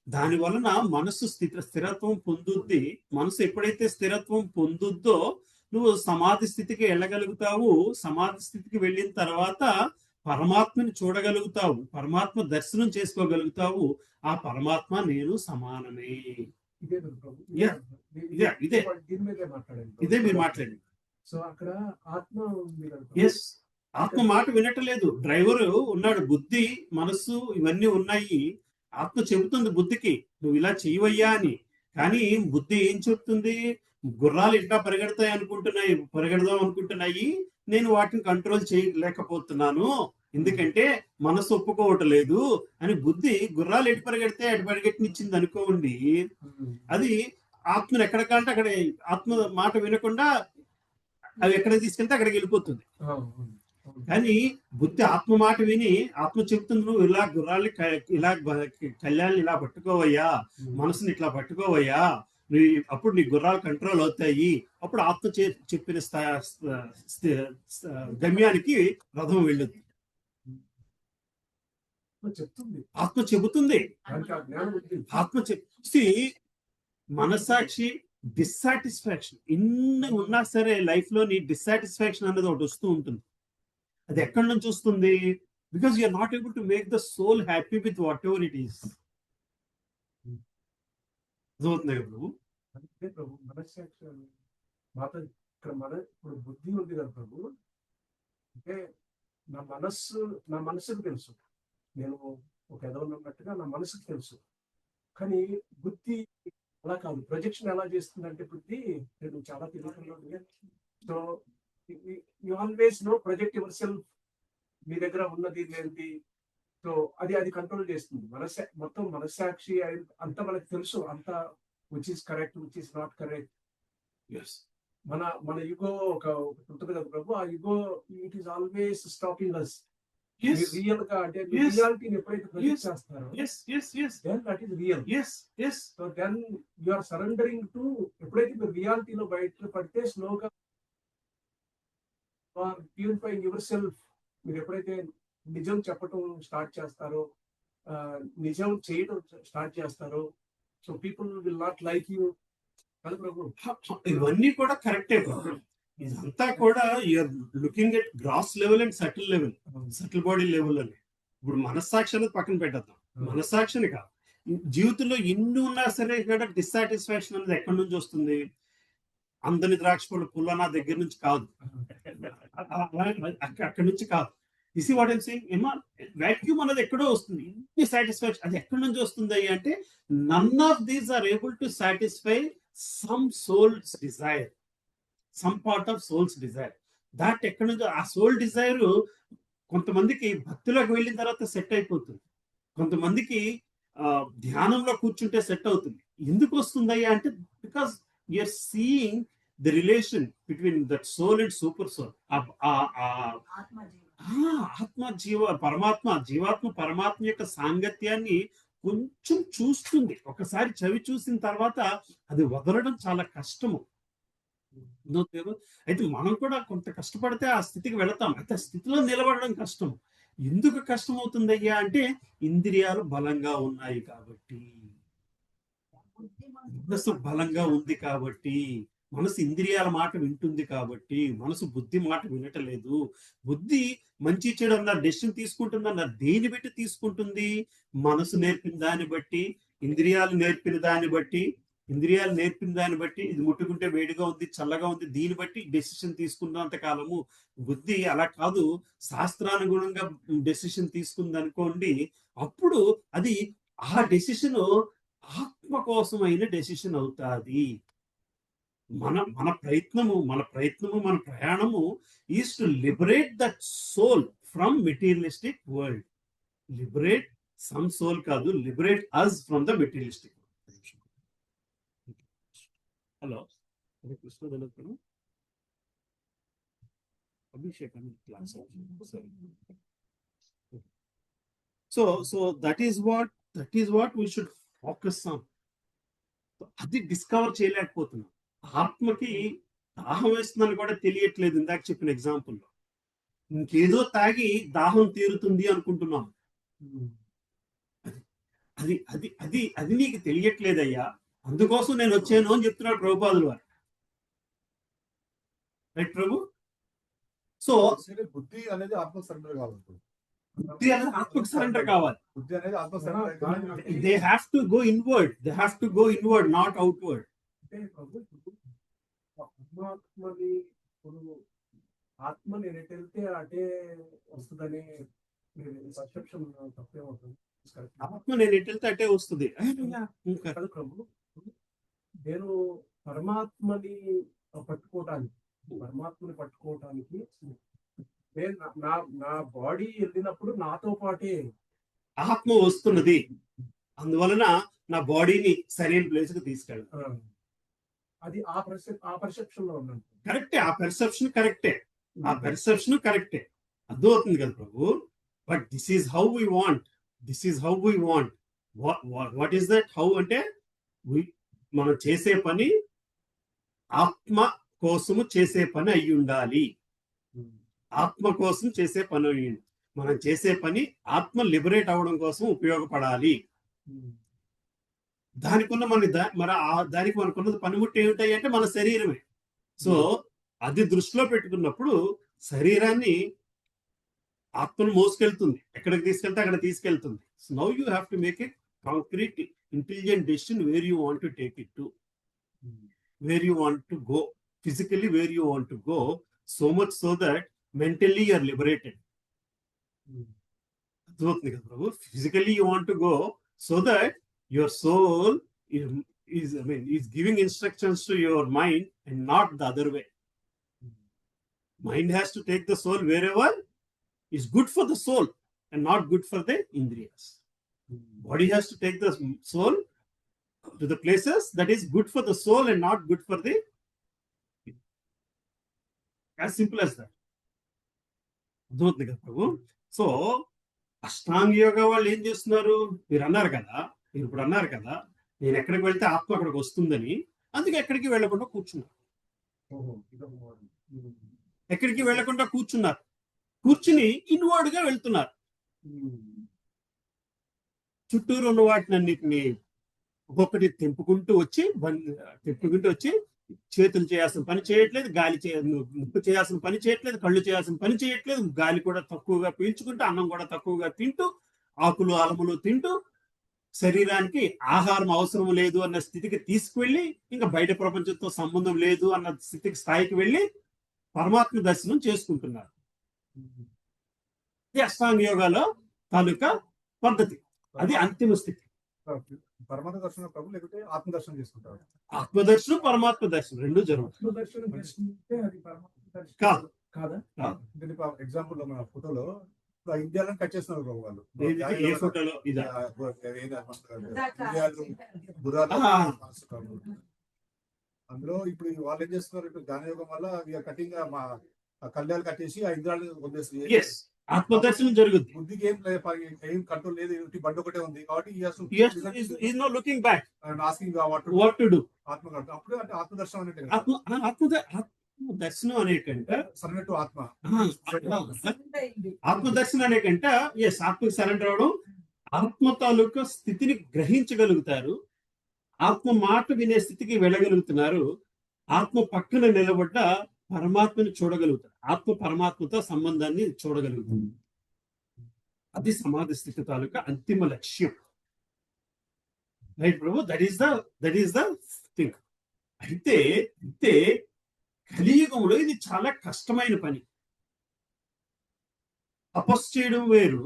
దాని వలన మనసు స్థిరత్వం పొందుద్ది. మనసు ఎప్పుడైతే స్థిరత్వం పొందుద్దో నువ్వు సమాధి స్థితికి వెళ్ళగలుగుతావు. సమాధి స్థితికి వెళ్ళిన తర్వాత పరమాత్మని చూడగలుగుతావు, పరమాత్మ దర్శనం చేసుకోగలుగుతావు. ఆ పరమాత్మ నేను సమానమే. ఇదే మీరు మాట్లాడండి. సో అక్కడ ఆత్మ ఆత్మ మాట వినటలేదు. డ్రైవర్ ఉన్నాడు, బుద్ధి, మనస్సు ఇవన్నీ ఉన్నాయి. ఆత్మ చెబుతుంది బుద్ధికి నువ్వు ఇలా చెయ్యవయ్యా అని. కానీ బుద్ధి ఏం చెప్తుంది? గుర్రాలు ఇట్లా పరిగెడతాం అనుకుంటున్నాయి, నేను వాటిని కంట్రోల్ చేయలేకపోతున్నాను ఎందుకంటే మనసు ఒప్పుకోవటం లేదు అని బుద్ధి గుర్రాలు ఎటు పరిగెడితే అటు పరిగెట్టినిచ్చింది అనుకోండి. అది ఆత్మను ఎక్కడ కాలంటే అక్కడ ఆత్మ మాట వినకుండా అవి ఎక్కడ తీసుకెళ్తే అక్కడికి వెళ్ళిపోతుంది. కానీ బుద్ధి ఆత్మ మాట విని ఆత్మ చెప్తుంది, నువ్వు ఇలా గుర్రాన్ని ఇలా కళ్యాణ్ ఇలా పట్టుకోవయ్యా, మనసుని ఇట్లా పట్టుకోవయ్యా, అప్పుడు నీ గుర్రాలు కంట్రోల్ అవుతాయి. అప్పుడు ఆత్మ చెప్పిన గమ్యానికి రథం వెళ్ళుద్ది. చెప్తుంది, ఆత్మ చెబుతుంది. ఆత్మ చెప్పి మనసాక్షి డిస్సాటిస్ఫాక్షన్ ఇన్ని ఉన్నా సరే లైఫ్ లోని డిస్సాటిస్ఫాక్షన్ అనేది ఒకటి వస్తూ ఉంటుంది. అది ఎక్కడి నుంచి వస్తుంది? Because you're not able to make the soul happy with whatever it is. అర్థమవుతుంది కదా ప్రభు? అంటే ప్రభు మనస్సాక్షి మాతో ఇక్కడ ఇప్పుడు బుద్ధి ఉంది కదా ప్రభు, అంటే నా మనసుకు తెలుసు, నేను ఒక ఎదవను ఉన్నట్టుగా నా మనసుకు తెలుసు. కానీ బుద్ధి అలా కాదు. ప్రొజెక్షన్ ఎలా చేస్తుందంటే బుద్ధి, నేను చాలా తెలియకుండా, so you always know project your self, మీ దగ్గర ఉన్నది ఏంటి, సో అది కంట్రోల్ చేస్తుంది. మొత్తం మనస్సాక్షి అంత మనకు తెలుసు, అంత which is correct, which is not correct. మన యుగో ఒక ఉంటుంది కదా ప్రభు, ఆ ego it is always stopping us. Real గా అంటే రియాలిటీని ఎప్పుడైతే ప్రొజెక్ట్ చేస్తారో then that is real. So then you are surrendering to, ఎప్పుడైతే మీరు రియాలిటీలో బయట పడితే స్లోగా ప్యూరిఫైయింగ్ యువర్ సెల్ఫ్. మీరు ఎప్పుడైతే నిజం చెప్పటం స్టార్ట్ చేస్తారో, నిజం చేయడం స్టార్ట్ చేస్తారో, so people will not like you. ఇవన్నీ కూడా కరెక్టే. ఇదంతా కూడా you're looking at gross level and subtle level, subtle body level అని. ఇప్పుడు మనస్సాక్షి అనేది పక్కన పెట్టేద్దాం, మనస్సాక్షిని కాదు. జీవితంలో ఎన్ని ఉన్నా సరే ఇక్కడ డిస్సాటిస్ఫాక్షన్ అనేది ఎక్కడి నుంచి వస్తుంది? అందని ద్రాక్ష పళ్ళు పుల్ల నా దగ్గర నుంచి కాదు, అక్కడి నుంచి కాదు. ఇసి వాట్ ఐమ్ సేయింగ్, ఏమో వాక్యూమ్ అనేది ఎక్కడో వస్తుంది. ఇన్ని సాటిస్ఫాక్షన్ అది ఎక్కడి నుంచి వస్తుంది అంటే none of these are able to satisfy some soul's desire, some part of soul's desire. That ఎక్కడి నుంచి ఆ సోల్ డిజైర్ కొంతమందికి భక్తిలోకి వెళ్ళిన తర్వాత సెట్ అయిపోతుంది, కొంతమందికి ధ్యానంలో కూర్చుంటే సెట్ అవుతుంది. ఎందుకు వస్తుందయ్యా అంటే because you're seeing the relation between that soul and super soul. ఆత్మ జీవాత్మ పరమాత్మ యొక్క సాంగత్యాన్ని కొంచెం చూస్తుంది. ఒకసారి చవి చూసిన తర్వాత అది వదలడం చాలా కష్టము. అయితే మనం కూడా కొంత కష్టపడితే ఆ స్థితికి వెళతాం. అయితే ఆ స్థితిలో నిలబడడం కష్టం. ఎందుకు కష్టం అవుతుందయ్యా అంటే ఇంద్రియాలు బలంగా ఉన్నాయి కాబట్టి, మనసు బలంగా ఉంది కాబట్టి, మనసు ఇంద్రియాల మాట వింటుంది కాబట్టి. మనసు బుద్ధి మాట వినటలేదు. బుద్ధి మంచి చెడు అన్న డెసిషన్ తీసుకుంటుందన్న దేని బట్టి తీసుకుంటుంది? మనసు నేర్పిన దాన్ని బట్టి, ఇంద్రియాలు నేర్పిన దాన్ని బట్టి, ఇది ముట్టుకుంటే వేడిగా ఉంది, చల్లగా ఉంది, దీన్ని బట్టి డెసిషన్ తీసుకున్నంత కాలము. బుద్ధి అలా కాదు, శాస్త్రానుగుణంగా డెసిషన్ తీసుకుంది అనుకోండి, అప్పుడు అది ఆ డెసిషన్ ఆత్మ కోసమైన డెసిషన్ అవుతాది. మన ప్రయత్నము మన ప్రయాణము is to liberate that soul from materialistic world. Liberate some soul కాదు, liberate us from the materialistic. Hello, Krishna Abhishek class. So that is what we should focus on. అది డిస్కవర్ చేయలేకపోతున్నాం. ఆత్మకి దాహం వేస్తుందని కూడా తెలియట్లేదు. ఇందాక చెప్పిన ఎగ్జాంపుల్లో ఇంకేదో తాగి దాహం తీరుతుంది అనుకుంటున్నాం. అది అది అది అది నీకు తెలియట్లేదయ్యా, అందుకోసం నేను వచ్చాను అని చెప్తున్నాడు ప్రభుపాదులు వారు. రైట్ ప్రభు? సో బుద్ధి అనేది ఆత్మ సరెండర్ కావాలి. బుద్ధి అనేది ఆత్మకు సరెండర్ కావాలి. బుద్ధి అనేది ఆత్మ surrender. They have to go inward, not outward. ఆత్మ నేను ఎటు వెళ్తే అటే వస్తుందని పర్సెప్షన్ తప్పేమవుతుంది. ఆత్మ నేను ఎటు వెళ్తే అటే వస్తుంది. నేను పరమాత్మని పట్టుకోవటానికి నేను నా బాడీ వెళ్ళినప్పుడు నాతో పాటే ఆత్మ వస్తున్నది, అందువలన నా బాడీని సరైన ప్లేస్ కి తీసుకెళ్ళాలి. అది ఆ పర్సెప్షన్ లో ఉన్నాను. కరెక్టే, ఆ పెర్సెప్షన్ కరెక్టే, ఆ పెర్సెప్షన్ కరెక్టే, అర్థమవుతుంది కదా ప్రభు. But this is how we want, this is how we want. What is that how అంటే మనం చేసే పని ఆత్మ కోసము చేసే పని అయి ఉండాలి. ఆత్మ కోసం చేసే పని అయి ఉండాలి. మనం చేసే పని ఆత్మ లిబరేట్ అవ్వడం కోసం ఉపయోగపడాలి. దానికి ఉన్న దానికి మనకున్నది పనిముట్టు ఏమిటాయి అంటే మన శరీరమే. సో అది దృష్టిలో పెట్టుకున్నప్పుడు శరీరాన్ని ఆత్మను మోసుకెళ్తుంది, ఎక్కడికి తీసుకెళ్తే అక్కడ తీసుకెళ్తుంది. So now you have to make a concrete intelligent decision where you want to take it to, where you want to go, physically where you want to go, so much so that mentally you are liberated. అర్థమవుతుంది కదా ప్రభు. Physically you want to go so that your soul is giving instructions to your mind and not the other way. Mind has to take the soul wherever is good for the soul and not good for the indriyas. Body has to take the soul to the places that is good for the soul and not good for the, as simple as that. అర్థమవుతుంది కదా ప్రభు. So అష్టాంగ యోగా వాళ్ళు ఏం చేస్తున్నారు, మీరు అన్నారు కదా, మీరు ఇప్పుడు అన్నారు కదా, నేను ఎక్కడికి వెళ్తే ఆత్మ అక్కడికి వస్తుందని, అందుకే ఎక్కడికి వెళ్లకుండా కూర్చున్నారు. ఎక్కడికి వెళ్లకుండా కూర్చున్నారు, కూర్చుని ఇన్వర్డ్ గా వెళ్తున్నారు. చుట్టూరు ఉన్న వాటిని అన్నిటిని ఒక్కొక్కటి తెంపుకుంటూ వచ్చి చేతులు చేయాల్సిన పని చేయట్లేదు, ముక్కు చేయాల్సిన పని చేయట్లేదు, కళ్ళు చేయాల్సిన పని చేయట్లేదు, గాలి కూడా తక్కువగా పీల్చుకుంటూ, అన్నం కూడా తక్కువగా తింటూ, ఆకులు అలములు తింటూ, శరీరానికి ఆహారం అవసరం లేదు అన్న స్థితికి తీసుకువెళ్ళి, ఇంకా బయట ప్రపంచంతో సంబంధం లేదు అన్న స్థాయికి వెళ్ళి పరమాత్మ దర్శనం చేసుకుంటున్నారు. ఇది అష్టాంగ యోగాలో తాలూకా పద్ధతి, అది అంతిమ స్థితి. పరమాత్మ దర్శనం ప్రభు లేకపోతే ఆత్మదర్శనం చేసుకుంటారు. ఆత్మదర్శనం పరమాత్మ దర్శనం రెండు జరుగుతుంది. కాదు కాదా? ఎగ్జాంపుల్ మన ఫోటోలో ఇండియాలో కట్ చేస్తున్నారు ప్రభు వాళ్ళు. ఏ ఫోటోలో? ఇదా? అందులో ఇప్పుడు వాళ్ళు ఏం చేస్తున్నారు, ఇప్పుడు జ్ఞానయోగం వల్ల కటింగ్ మా కళ్యాణాలు కట్టేసి ఆ ఇంద్రాలు వదిలేసి ఆత్మదర్శనం జరుగుతుంది. బుద్ధికి ఏం కంట్రోల్ లేదు, బండి ఒకటే ఉంది కాబట్టి looking back asking what to do. అప్పుడు అంటే ఆత్మదర్శనం అంటే ఆత్మదర్శనం అనేకంటే సరెండర్ టు ఆత్మ. ఆత్మదర్శనం అనేకంట ఆత్మకి సరెండర్ అవడం, ఆత్మ తాలూకా స్థితిని గ్రహించగలుగుతారు, ఆత్మ మాట వినే స్థితికి వెళ్ళగలుగుతున్నారు, ఆత్మ పక్కన నిలబడ్డ పరమాత్మని చూడగలుగుతారు, ఆత్మ పరమాత్మతో సంబంధాన్ని చూడగలుగుతుంది. అది సమాధి స్థితి తాలూకా అంతిమ లక్ష్యం. Right Prabhu, that is the thing. అయితే కలియుగంలో ఇది చాలా కష్టమైన పని. తపస్సు చేయడం వేరు,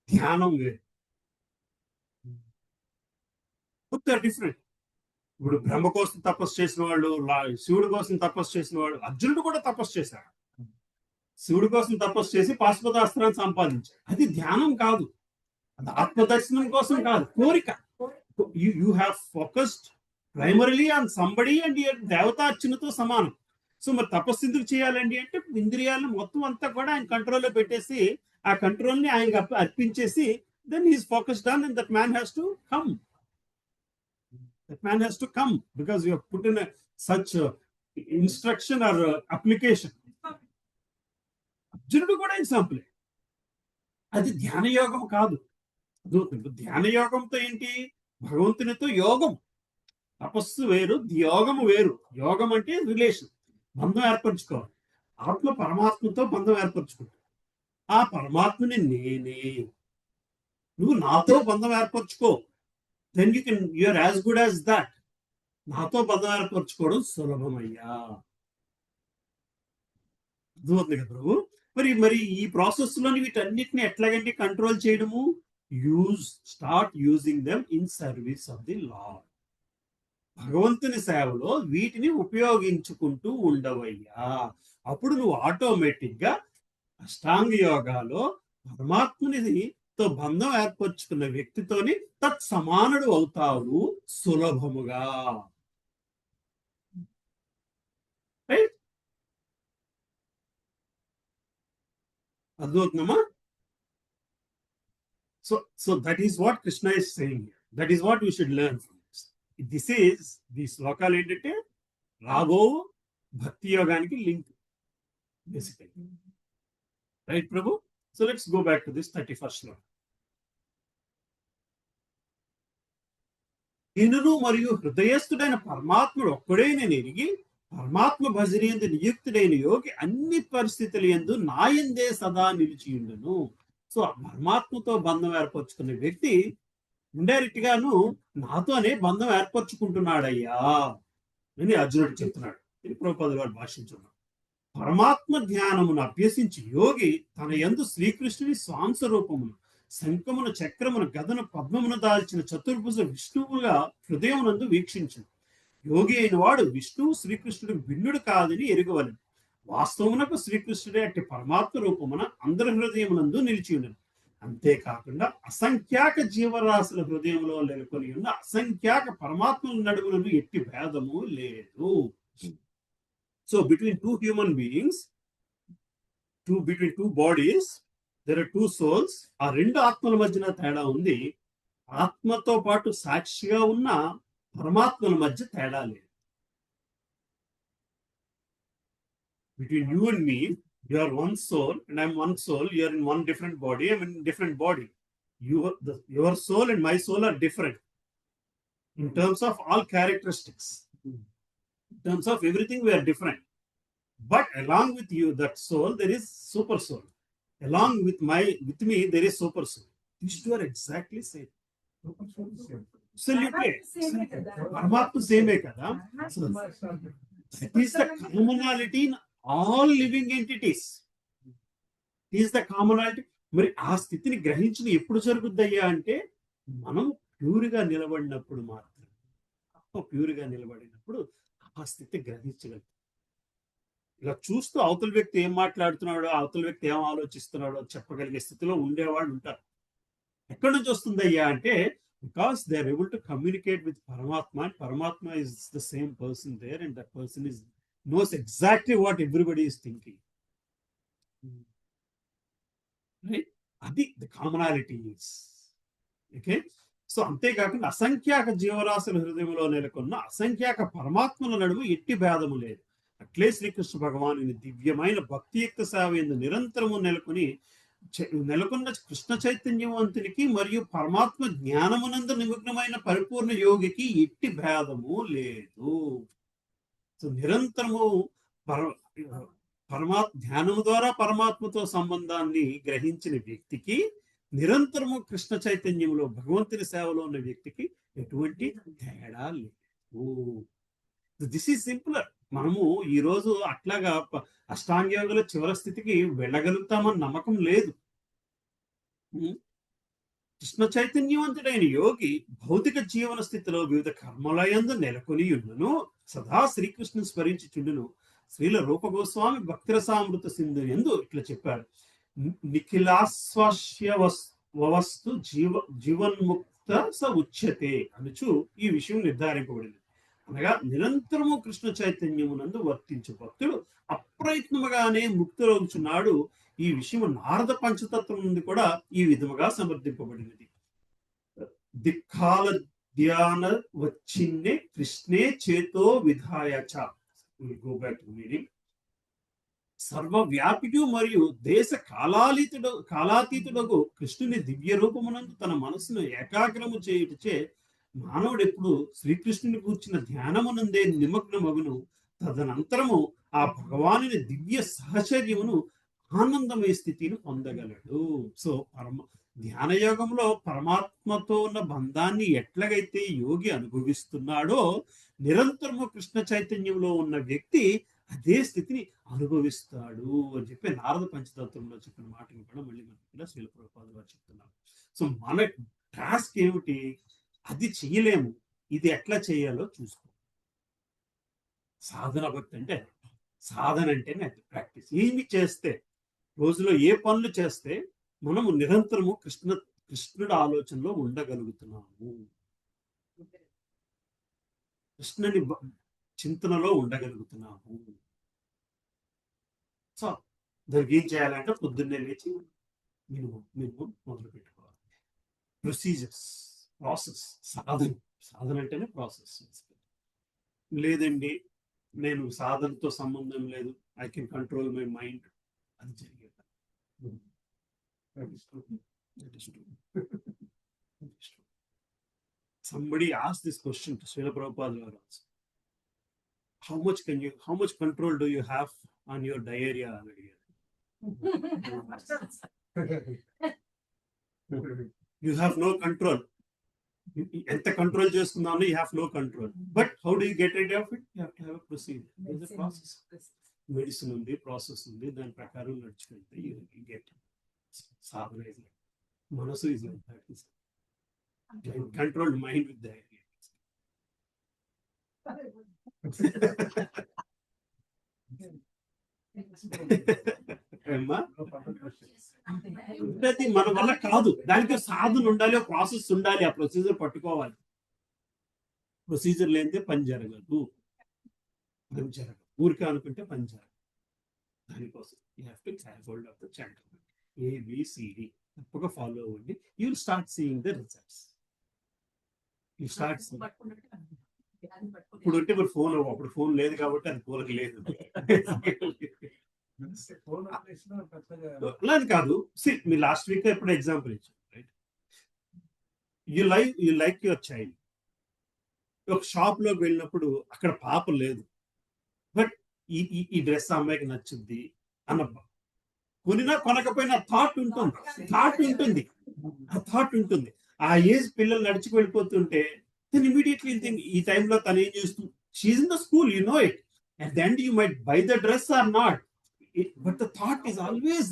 ధ్యానం వేరు, డిఫరెంట్. ఇప్పుడు బ్రహ్మ కోసం తపస్సు చేసిన వాళ్ళు, శివుడి కోసం తపస్సు చేసిన వాళ్ళు, అర్జునుడు కూడా తపస్సు చేశాడు. శివుడి కోసం తపస్సు చేసి పాశుపతాస్త్రాన్ని సంపాదించాడు. అది ధ్యానం కాదు, అది ఆత్మదర్శనం కోసం కాదు, కోరిక. You have focused primarily on somebody and దేవతార్చనతో సమానం. సో మరి తపస్సు ఎందుకు చేయాలండి అంటే, ఇంద్రియాలను మొత్తం అంతా కూడా ఆయన కంట్రోల్లో పెట్టేసి, ఆ కంట్రోల్ని ఆయనకి అర్పించేసి, then he's focused on and that man has to come. That man has to come because you have put in such instruction or application. అర్జునుడు కూడా ఎగ్జాంపుల్. అది ధ్యాన యోగం కాదు. ధ్యాన యోగంతో ఏంటి, భగవంతునితో యోగం. తపస్సు వేరు, యోగము వేరు. యోగం అంటే రిలేషన్, బంధం ఏర్పరచుకోవాలి. ఆత్మ పరమాత్మతో బంధం ఏర్పరచుకుంటావు. ఆ పరమాత్మని నేనే, నువ్వు నాతో బంధం ఏర్పరచుకో. then you are as good as that. నాతో బంధం ఏర్పరచుకోవడం సులభమయ్యా. అర్థమవుతుంది కదా ప్రభు. మరి ఈ ప్రాసెస్ లోని వీటన్నిటిని ఎట్లాగంటే కంట్రోల్ చేయడము, start using them in service of the lord. భగవంతుని సేవలో వీటిని ఉపయోగించుకుంటూ ఉండవయ్యా. అప్పుడు నువ్వు ఆటోమేటిక్ గా అష్టాంగ యోగాలో పరమాత్మునితో బంధం ఏర్పరచుకున్న వ్యక్తితోని తత్సమానుడు అవుతావు సులభముగా. Right? అర్థమవుతుందమ్మా? So that is what Krishna is saying here. That is what we should learn from this. This శ్లోకాలు ఏంటంటే రాఘో భక్తి యోగానికి లింక్ బేసికలీ. రైట్ ప్రభు? So let's go back to this 31st శ్లోకం. దీనును మరియు హృదయస్థుడైన పరమాత్ముడు ఒక్కడే నేను ఎరిగి పరమాత్మ భజని యందు నియుక్తుడైన యోగి అన్ని పరిస్థితుల యందు నాయందే సదా నిలిచియుండును. సో పరమాత్మతో బంధం ఏర్పరచుకునే వ్యక్తి ఇండైరెక్ట్ గాను నాతోనే బంధం ఏర్పరచుకుంటున్నాడయ్యా అని అర్జునుడు చెప్తున్నాడు. ఇది ప్రభుపాదుల వారు భాషించున్నాడు. పరమాత్మ ధ్యానమును అభ్యసించి యోగి తన యందు శ్రీకృష్ణుని స్వాంస రూపమును శంఖమును చక్రమును గదను పద్మమును దాల్చిన చతుర్భుజ విష్ణువుగా హృదయమునందు వీక్షించను. యోగి అయిన వాడు విష్ణువు శ్రీకృష్ణుడు భిన్నుడు కాదని ఎరుగవలెను. వాస్తవమునకు శ్రీకృష్ణుడే అట్టి పరమాత్మ రూపమున అందరి హృదయమునందు నిలిచి ఉండను. అంతేకాకుండా అసంఖ్యాక జీవరాశుల హృదయంలో నెలకొని ఉన్న అసంఖ్యాక పరమాత్మల నడుములను ఎట్టి భేదము లేదు. So between two human beings, between two bodies, there are two souls. ఆ రెండు ఆత్మల మధ్యన తేడా ఉంది. ఆత్మతో పాటు సాక్షిగా ఉన్న పరమాత్మల మధ్య తేడా లేదు. Between you and me, you are one soul and I'm one soul. You are in one different body, I'm in different body. Your soul and my soul are different in terms of all characteristics. In terms of everything, we are different. But along with you, that soul, there is super soul. Along with me, there is super soul. These two are exactly same. Absolutely. Paramatma same kada. So that is the commonality in all living entities. It is the commonality. మరి ఆ స్థితిని గ్రహించిన ఎప్పుడు జరుగుద్దయ్యా అంటే మనం ప్యూర్గా నిలబడినప్పుడు మాత్రం. ప్యూర్గా నిలబడినప్పుడు ఆ స్థితి గ్రహించగలుగుతాం. ఇలా చూస్తూ అవతల వ్యక్తి ఏం మాట్లాడుతున్నాడో, అవతల వ్యక్తి ఏం ఆలోచిస్తున్నాడో చెప్పగలిగే స్థితిలో ఉండేవాళ్ళు ఉంటారు. ఎక్కడి నుంచి వస్తుందయ్యా అంటే because they are able to communicate with పరమాత్మ, అండ్ పరమాత్మ is the same person there, and that person is knows exactly what everybody is thinking. Right? Adi the commonality is. Okay? So అంతేకాకుండా అసంఖ్యాక జీవరాశుల హృదయంలో నెలకొన్న అసంఖ్యాక పరమాత్మల నడుము ఎట్టి భేదము లేదు. అట్లే శ్రీకృష్ణ భగవానుని దివ్యమైన భక్తియుక్త సేవ ఎందు నిరంతరము నెలకొన్న కృష్ణ చైతన్యవంతునికి మరియు పరమాత్మ జ్ఞానమునందు నిమగ్నమైన పరిపూర్ణ యోగికి ఎట్టి భేదము లేదు. సో నిరంతరము ధ్యానము ద్వారా పరమాత్మతో సంబంధాన్ని గ్రహించిన వ్యక్తికి, నిరంతరము కృష్ణ చైతన్యంలో భగవంతుని సేవలో ఉన్న వ్యక్తికి ఎటువంటి తేడా లేదు. This is simpler. మనము ఈరోజు అట్లాగా అష్టాంగయోగల చివరి స్థితికి వెళ్ళగలుగుతామని నమ్మకం లేదు. కృష్ణ చైతన్యవంతుడైన యోగి భౌతిక జీవన స్థితిలో వివిధ కర్మలయందు నెలకొని ఉన్నను సదా శ్రీకృష్ణుని స్మరించుచుండును. శ్రీల రూప గోస్వామి భక్తిరసామృత సింధు యందు ఇట్లా చెప్పాడు. నిఖిలాస్వాస్య వస్తు జీవన్ముక్త స ఉచ్యతే అనుచు ఈ విషయం నిర్ధారింపబడింది. అనగా నిరంతరము కృష్ణ చైతన్యమునందు వర్తించు భక్తుడు అప్రయత్నముగానే ముక్తులవుచున్నాడు. ఈ విషయం నారద పంచతత్వం నుండి కూడా ఈ విధముగా సమర్థింపబడినది. దిక్కాల ధ్యాన వచ్చిన్నే కృష్ణే చేతో విధాయచ. Go back to meaning. సర్వవ్యాపిడు మరియు దేశ కాలాతీతుడకు కృష్ణుని దివ్య రూపమునందు తన మనసును ఏకాగ్రము చేయుటచే మానవుడు ఎప్పుడు శ్రీకృష్ణుని కూర్చిన ధ్యానమునందే నిమగ్నమగును. తదనంతరము ఆ భగవానుని దివ్య సహచర్యమును ఆనందమయ స్థితిని పొందగలడు. సో ధ్యాన యోగంలో పరమాత్మతో ఉన్న బంధాన్ని ఎట్లాగైతే యోగి అనుభవిస్తున్నాడో, నిరంతరము కృష్ణ చైతన్యంలో ఉన్న వ్యక్తి అదే స్థితిని అనుభవిస్తాడు అని చెప్పి నారద పంచతత్వంలో చెప్పిన మాటలు కూడా మళ్ళీ మనకి కూడా శ్రీల ప్రభుపాదుల వారు చెప్తున్నారు. సో మన టాస్క్ ఏమిటి? అది చెయ్యలేము, ఇది ఎట్లా చేయాలో చూసుకో. సాధన భక్తి అంటే సాధన అంటేనే ప్రాక్టీస్. ఏమి చేస్తే రోజులో ఏ పనులు చేస్తే మనము నిరంతరము కృష్ణుడి ఆలోచనలో ఉండగలుగుతున్నాము, కృష్ణుని చింతనలో ఉండగలుగుతున్నాము. సో దానికి ఏం చేయాలంటే పొద్దున్నే లేచి మినిమం మొదలు పెట్టుకోవాలి. ప్రొసీజర్స్, ప్రాసెస్, సాధన అంటేనే ప్రాసెస్. లేదండి నేను సాధనతో సంబంధం లేదు, I can control my mind, అది జరిగేది. Somebody asked this question to Srila Prabhupada also. How much control do you have on your diarrhea? You have no control. ఎంత కంట్రోల్ చేసుకున్నాను, you have no control. But how do you get rid of it? You have to have a procedure. There's a process. Medicine ఉంది, process ఉంది, దాని ప్రకారం నడుచుకుంటే you get సాధన. మనసు is like that. Controlled mind with diarrhea. అది మన వల్ల కాదు, దానికి సాధన ఉండాలి, ప్రాసెస్ ఉండాలి, ఆ ప్రొసీజర్ పట్టుకోవాలి. ప్రొసీజర్ లేనిదే పని జరగదు. ఊరికే అనుకుంటే పని జరగదు. దానికోసం you have to grab hold of the chapter ABCD తప్పక ఫాలో అవ్వండి. You will start seeing the results. You start ఇప్పుడు ఉంటే మరి ఫోన్, అప్పుడు ఫోన్ లేదు కాబట్టి అది కూలకి లేదు. అలా కాదు. మీ లాస్ట్ వీక్ ఎప్పుడు ఎగ్జాంపుల్ ఇచ్చాను, right? You like your child. ఒక షాప్ లోకి వెళ్ళినప్పుడు అక్కడ పాప లేదు, బట్ ఈ డ్రెస్ అమ్మాయికి నచ్చుద్ది అన్న, కొనినా కొనకపోయినా థాట్ ఉంటుంది. ఆ ఏజ్ పిల్లలు నడిచి వెళ్ళిపోతుంటే ఇమీడియట్లీ ఈ టైంలో తను ఏం చేస్తుంది, she's in the school, you know it. At the end you might buy the dress or not, but the thought is always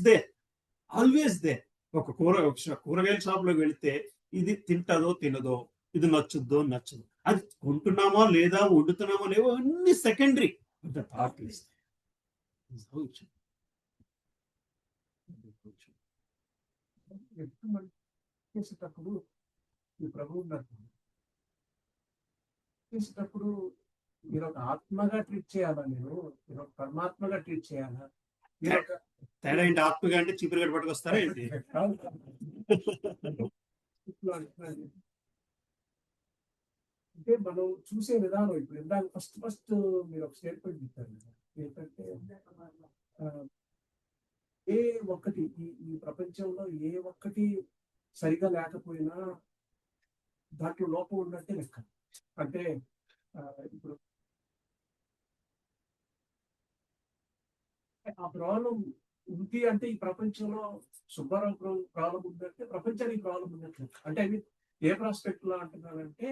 there. ఒక కూరగాయల షాప్ లోకి వెళితే ఇది తింటదో తినదో, ఇది నచ్చదు, అది కొంటున్నామా లేదా, వండుతున్నామా లేవో అన్ని సెకండరీ. ద థాట్ ఈస్ చేసేటప్పుడు ఈ ప్రభువు చేసేటప్పుడు మీరు ఒక ఆత్మగా ట్రీట్ చేయాలా, మీరు ఒక పరమాత్మగా ట్రీట్ చేయాలా? తేడా ఏంటి? ఆత్మగా అంటే చీపురు పట్టుకొస్తారా ఏంటి? అంటే మనం చూసే విధానం. ఇప్పుడు ఇందాక ఫస్ట్ మీరు ఒక స్టేట్మెంట్ ఇచ్చారు, ఏంటంటే ఏ ఒక్కటి ఈ ప్రపంచంలో ఏ ఒక్కటి సరిగా లేకపోయినా దాంట్లో లోపం ఉన్నట్టే లెక్క. అంటే ఇప్పుడు ఆ ప్రాబ్లం ఉంది అంటే ఈ ప్రపంచంలో సుబ్బారావు ప్రాబ్లం ఉందంటే ప్రపంచానికి ప్రాబ్లం ఉన్నట్లు. అంటే అది ఏ ప్రాస్పెక్ట్ లో అంటున్నానంటే,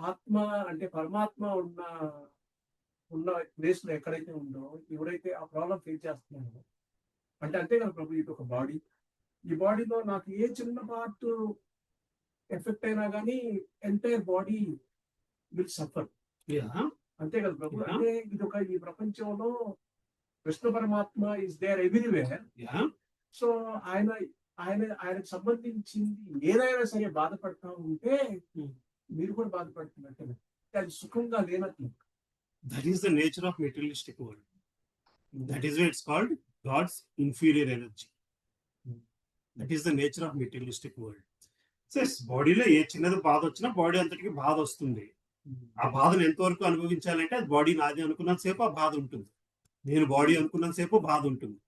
ఆత్మ అంటే పరమాత్మ ఉన్న ప్లేస్ లో ఎక్కడైతే ఉందో, ఎవరైతే ఆ ప్రాబ్లం ఫేస్ చేస్తున్నారో, అంటే అంతే కదా ప్రభు, ఇది ఒక బాడీ. ఈ బాడీలో నాకు ఏ చిన్న పార్ట్ ఎఫెక్ట్ అయినా కానీ ఎంటైర్ బాడీ విల్ సఫర్. అంతే కదా ప్రభు. అంటే ఇది ఒక ఈ ప్రపంచంలో కృష్ణ పరమాత్మ ఇస్ దేర్ ఎవ్రీవేర్. సో ఆయనకు సంబంధించింది ఏదైనా సరే బాధపడతా ఉంటే మీరు కూడా బాధపడుతున్నట్టే, అది సుఖంగా లేనట్లు. That is the nature of materialistic world. That is why it's called God's inferior energy. That is the nature of materialistic world. బాడీలో ఏ చిన్నది బాధ వచ్చినా బాడీ అంతటికి బాధ వస్తుంది. ఆ బాధను ఎంతవరకు అనుభవించాలంటే, అది బాడీ నాది అనుకున్నంత సేపు ఆ బాధ ఉంటుంది, నేను బాడీ అనుకున్నంత సేపు బాధ ఉంటుంది.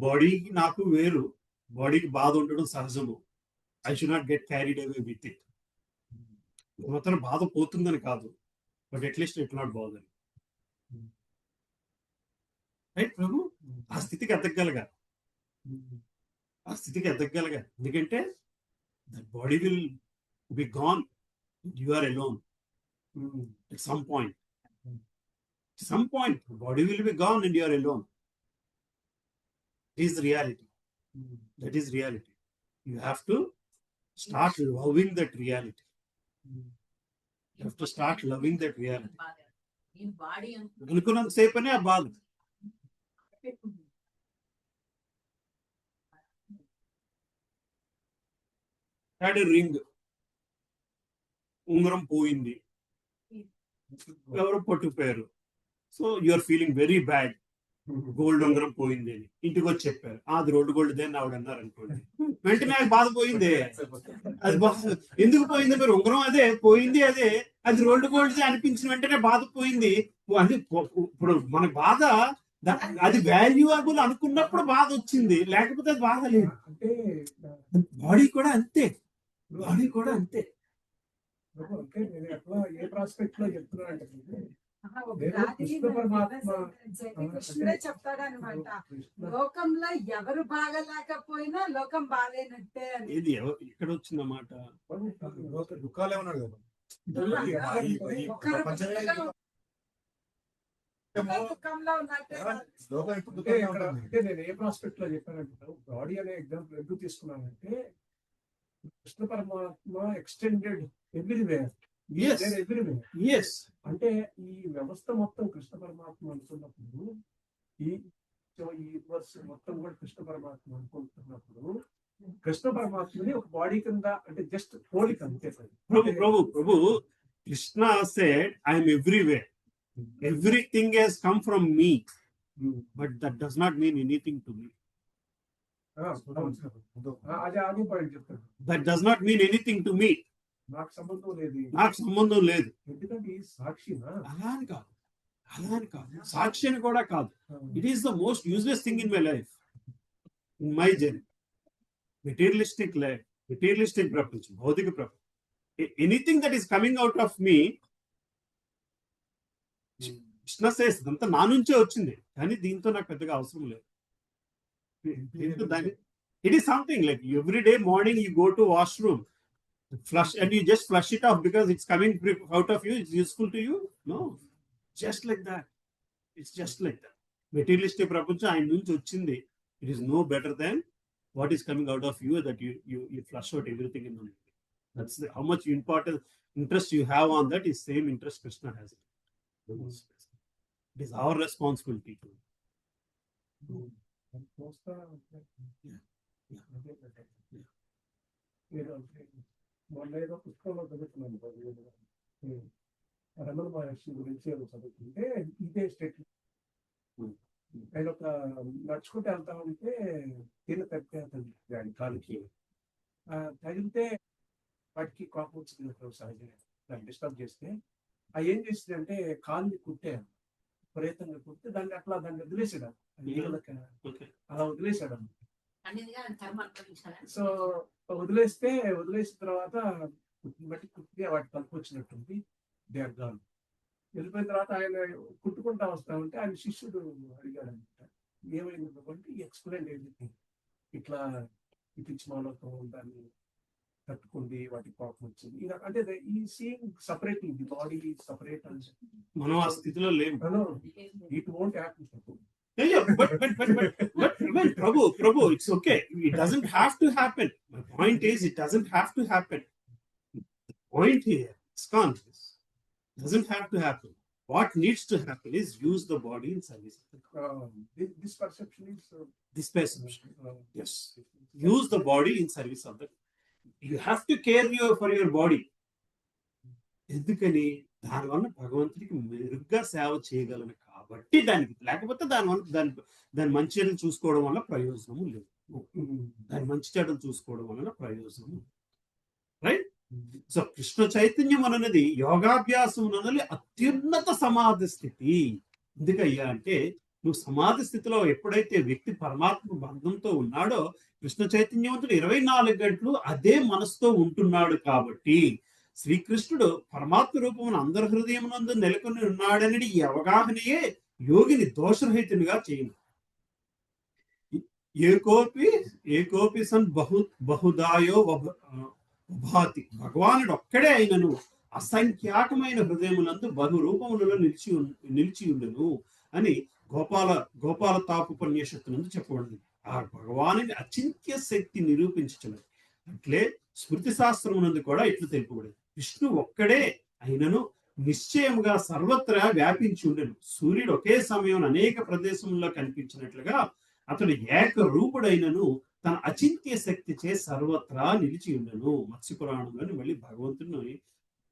బాడీకి నాకు వేరు, బాడీకి బాధ ఉండడం సహజము. I should not get carried away with it. మొత్తం బాధ పోతుందని కాదు, but at least it not bother. Right ప్రభు? ఆ స్థితికి ఎదగలగా, ఎందుకంటే that body will be gone, you are alone at some point. Body will be gone and you are alone. It is reality. That is reality. You have to start loving that reality. You have to start loving that reality. ఈ body అనుకున్నంత సేపనే ఆ బాధ. Had a ring, ఉంగరం పోయింది, ఎవరో పట్టుకుపోయారు. So you are feeling very bad, gold ఉంగరం పోయింది అని ఇంటికి వచ్చి చెప్పారు. అది రోడ్డు గోల్డ్ దే అని ఆవిడ అన్నారు అనుకోండి, వెంటనే నాకు బాధ పోయింది. అది ఎందుకు పోయింది? మీరు ఉంగరం అదే పోయింది, అదే అది రోడ్డు గోల్డ్ అనిపించిన వెంటనే బాధ పోయింది. అది ఇప్పుడు మన బాధ అది వాల్యుయబుల్ అనుకున్నప్పుడు బాధ వచ్చింది, లేకపోతే అది బాధ లేదు. అంటే బాడీ కూడా అంతే, బాడీ కూడా అంతే. అంటే నేను ఎట్లా ఏ ప్రాస్పెక్ట్ లో చెప్తున్నా అంటే కృష్ణుడే చెప్తాడనమాట, లోకంలో ఎవరు బాగలేకపోయినా లోకం బాగాలేనట్టే అని. ఇది ఇక్కడ వచ్చిందన్నమాట. దుఃఖాలే ఉన్నాడు కదా. దుఃఖంలో ఉన్నట్టే. లోకం ఇప్పుడు అంటే దుఃఖంగా ఇక్కడ ఉంటుంది. అంటే నేను ఏ ప్రాస్పెక్ట్ లో చెప్పానంటే బాడీ అనే ఎగ్జాంపుల్ ఎందుకు తీసుకున్నానంటే కృష్ణ పరమాత్మ extended everywhere, Yes. Everywhere. Yes. అంటే ఈ వ్యవస్థ మొత్తం కృష్ణ పరమాత్మ అనుకున్నప్పుడు ఈ యూనివర్స్ మొత్తం కూడా కృష్ణ పరమాత్మ అనుకుంటున్నప్పుడు కృష్ణ పరమాత్మని ఒక బాడీ కింద అంటే జస్ట్ పోలిక అంతే. ప్రభు Krishna said, I am everywhere. Everything has come from me, but that does not mean anything to me. అదే అదే పాయింట్ చెప్తాను. That does not mean anything to me. నాకు సంబంధం లేదు, నాకు సంబంధం లేదు. ఎందుకంటే ఈ సాక్షినా అలా అని కాదు, సాక్షి అని కూడా కాదు. It is the most useless thing in my life, in my journey. Materialistic life, materialistic ప్రపంచం, భౌతిక ప్రపంచం. Anything that is coming out of me, Krishna says ఇదంతా నా నుంచే వచ్చింది, కానీ దీంతో నాకు పెద్దగా అవసరం లేదు. It is something like every day morning you go to washroom, flush, and you just flush it off because it's coming out of you, it's useful to you. No, just like that. It's just like that. Materialistic ప్రపంచం ఆయన నుంచి వచ్చింది. It is no better than what is coming out of you, that you flush out everything in the mind. That's how much important interest you have on that is same interest Krishna has. It is our responsibility to. మొన్న ఏదో పుస్తకంలో చదువుతున్నాను, రమణ మహర్షి గురించి ఏదో చదువుతుంటే ఇదే state ఆయన ఒక నడుచుకుంటే వెళ్తా ఉంటే తిన్న తగ్గితే దాని కాలుకి తగిలితే వాటికి కోపం వచ్చింది సహజంగా, దాన్ని డిస్టర్బ్ చేస్తే అవి ఏం చేస్తుంది అంటే కాలుని కుట్టే విపరీతంగా కుడితే దాన్ని వదిలేసాడు, అలా వదిలేసాడు. సో వదిలేసిన తర్వాత బట్టి కుట్టి వాటి తలుపు వచ్చినట్టుంది, దే ఆర్ గాన్. వెళ్ళిపోయిన తర్వాత ఆయన కుట్టుకుంటా వస్తా ఉంటే ఆయన శిష్యుడు అడిగాడు అనమాట, ఏమైంది అంటే ఎక్స్ప్లెయిన్ ఎవ్రీథింగ్, ఇట్లా పిచ్చి మానవత్వం దాన్ని తట్టుకుంది, వాటి కోపం వచ్చింది. అంటే ఈ seeing separating the body separate అని మనం ఆ స్థితిలో లేము. It won't happen. But Prabhu, it's okay. It doesn't have to happen. My point is, it doesn't have to happen. The point here is conscious. It doesn't have to happen. What needs to happen is use the body in service of the God. This perception is This perception. Yes. Use the body in service of the God. You have to care for your body. ఎందుకని దానివల్ల భగవంతుడికి మెరుగ్గా సేవ చేయగలను కాబట్టి, దానికి లేకపోతే దాని మంచి చెడులు చూసుకోవడం వల్ల ప్రయోజనము లేదు. దాని మంచి చెడులు చూసుకోవడం వలన ప్రయోజనము, రైట్? సో కృష్ణ చైతన్యం అనేది యోగాభ్యాసం అనేది అత్యున్నత సమాధి స్థితి. ఎందుకయ్యా అంటే నువ్వు సమాధి స్థితిలో ఎప్పుడైతే వ్యక్తి పరమాత్మ బంధంతో ఉన్నాడో, కృష్ణ చైతన్యవంతుడు 24 గంటలు అదే మనసుతో ఉంటున్నాడు. కాబట్టి శ్రీకృష్ణుడు పరమాత్మ రూపమును అందరి హృదయమునందు నెలకొని ఉన్నాడని ఈ అవగాహనయే యోగిని దోషరహితునిగా చేయను. ఏకోపి సన్ బహుదాయో భాతి, భగవానుడు ఒక్కడే అయినను అసంఖ్యాకమైన హృదయమునందు బహు రూపములలో నిలిచి ఉండును అని గోపాల తాపోపన్యషత్తునందు చెప్పబడింది. ఆ భగవానుని అచింత్య శక్తి నిరూపించుచున్నది. అట్లే స్మృతి శాస్త్రమునందు కూడా ఇట్లు తెలుపబడింది, విష్ణు ఒక్కడే అయినను నిశ్చయముగా సర్వత్రా వ్యాపించి ఉండెను. సూర్యుడు ఒకే సమయం అనేక ప్రదేశంలో కనిపించినట్లుగా అతడు ఏకరూపుడైనను తన అచింత్య శక్తిచే సర్వత్రా నిలిచి ఉండెను. మత్స్య పురాణంలోని మళ్ళీ భగవంతుని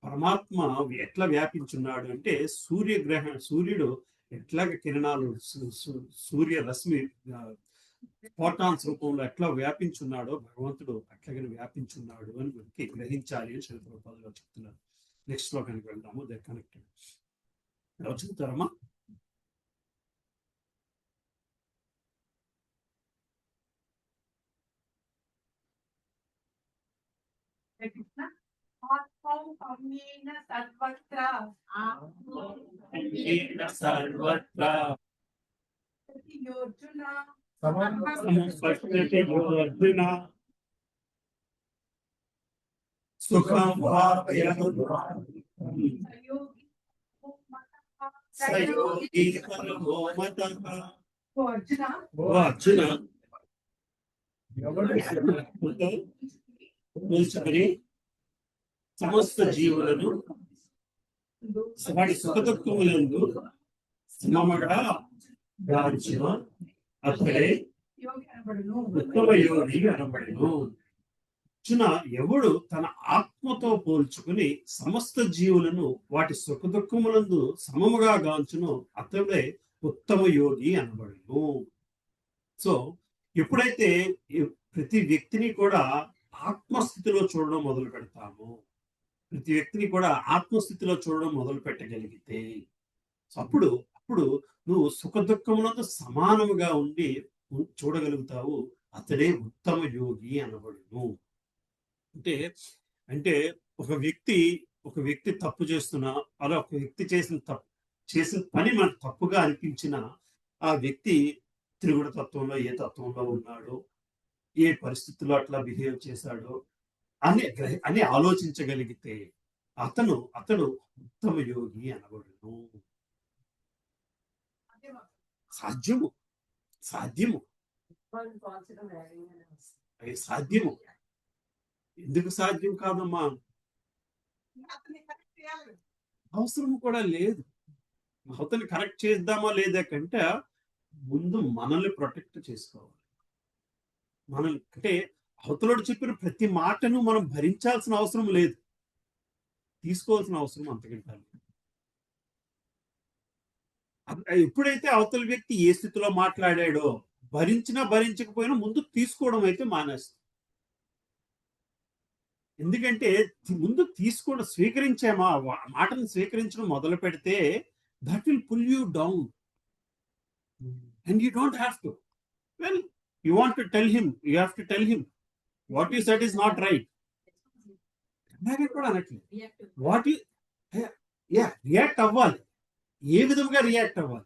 పరమాత్మ ఎట్లా వ్యాపించున్నాడు అంటే సూర్యుడు ఎట్లాగ కిరణాలు సూర్య రశ్మి ఫోటాన్స్ రూపంలో ఎట్లా వ్యాపించున్నాడో భగవంతుడు అట్లాగే వ్యాపించున్నాడు అని మనకి గ్రహించాలి అని శ్రీ ప్రభుపాదులు చెప్తున్నారు. నెక్స్ట్ శ్లోకానికి వెళ్దాము. They connected. ఎవరు చెప్తారమ్మా? సుఖం అర్జున నిల్చుకుని సమస్త జీవులను వాడి సుఖదుఖములందు సమముగా గాంచిన అతడే ఉత్తమ యోగి అనబడును. అర్జున, ఎవడు తన ఆత్మతో పోల్చుకుని సమస్త జీవులను వాటి సుఖదుఖములందు సమముగా గాంచును అతడే ఉత్తమ యోగి అనబడును. సో ఎప్పుడైతే ప్రతి వ్యక్తిని కూడా ఆత్మస్థితిలో చూడడం మొదలు పెడతాము, ప్రతి వ్యక్తిని కూడా ఆత్మస్థితిలో చూడడం మొదలు పెట్టగలిగితే అప్పుడు నువ్వు సుఖ దుఃఖములతో సమానముగా ఉండి చూడగలుగుతావు. అతడే ఉత్తమ యోగి అనబడును. అంటే ఒక వ్యక్తి తప్పు చేస్తున్నా, అలా ఒక వ్యక్తి చేసిన పని మనకు తప్పుగా అనిపించిన ఆ వ్యక్తి త్రిగుణ తత్వంలో ఏ తత్వంలో ఉన్నాడో, ఏ పరిస్థితుల్లో అట్లా బిహేవ్ చేశాడో అని ఆలోచించగలిగితే అతడు ఉత్తమ యోగి అనబడును. సాధ్యము ఎందుకు సాధ్యం కాదమ్మా? అవసరం కూడా లేదు. అవతని కరెక్ట్ చేద్దామా లేదా కంటే ముందు మనల్ని ప్రొటెక్ట్ చేసుకోవాలి. అంటే అవతలోడు చెప్పిన ప్రతి మాటను మనం భరించాల్సిన అవసరం లేదు, తీసుకోవాల్సిన అవసరం అంతకంటే. ఎప్పుడైతే అవతల వ్యక్తి ఏ స్థితిలో మాట్లాడాడో భరించినా భరించకపోయినా ముందు తీసుకోవడం అయితే మానేస్తుంది. ఎందుకంటే ముందు తీసుకోవడం స్వీకరించామా, మాటను స్వీకరించడం మొదలు పెడితే that will pull you down and you don't have to. Well, you want to tell him, you have to tell him what you said is not right. React అవ్వాలి. ఏ విధంగా రియాక్ట్ అవ్వాలి?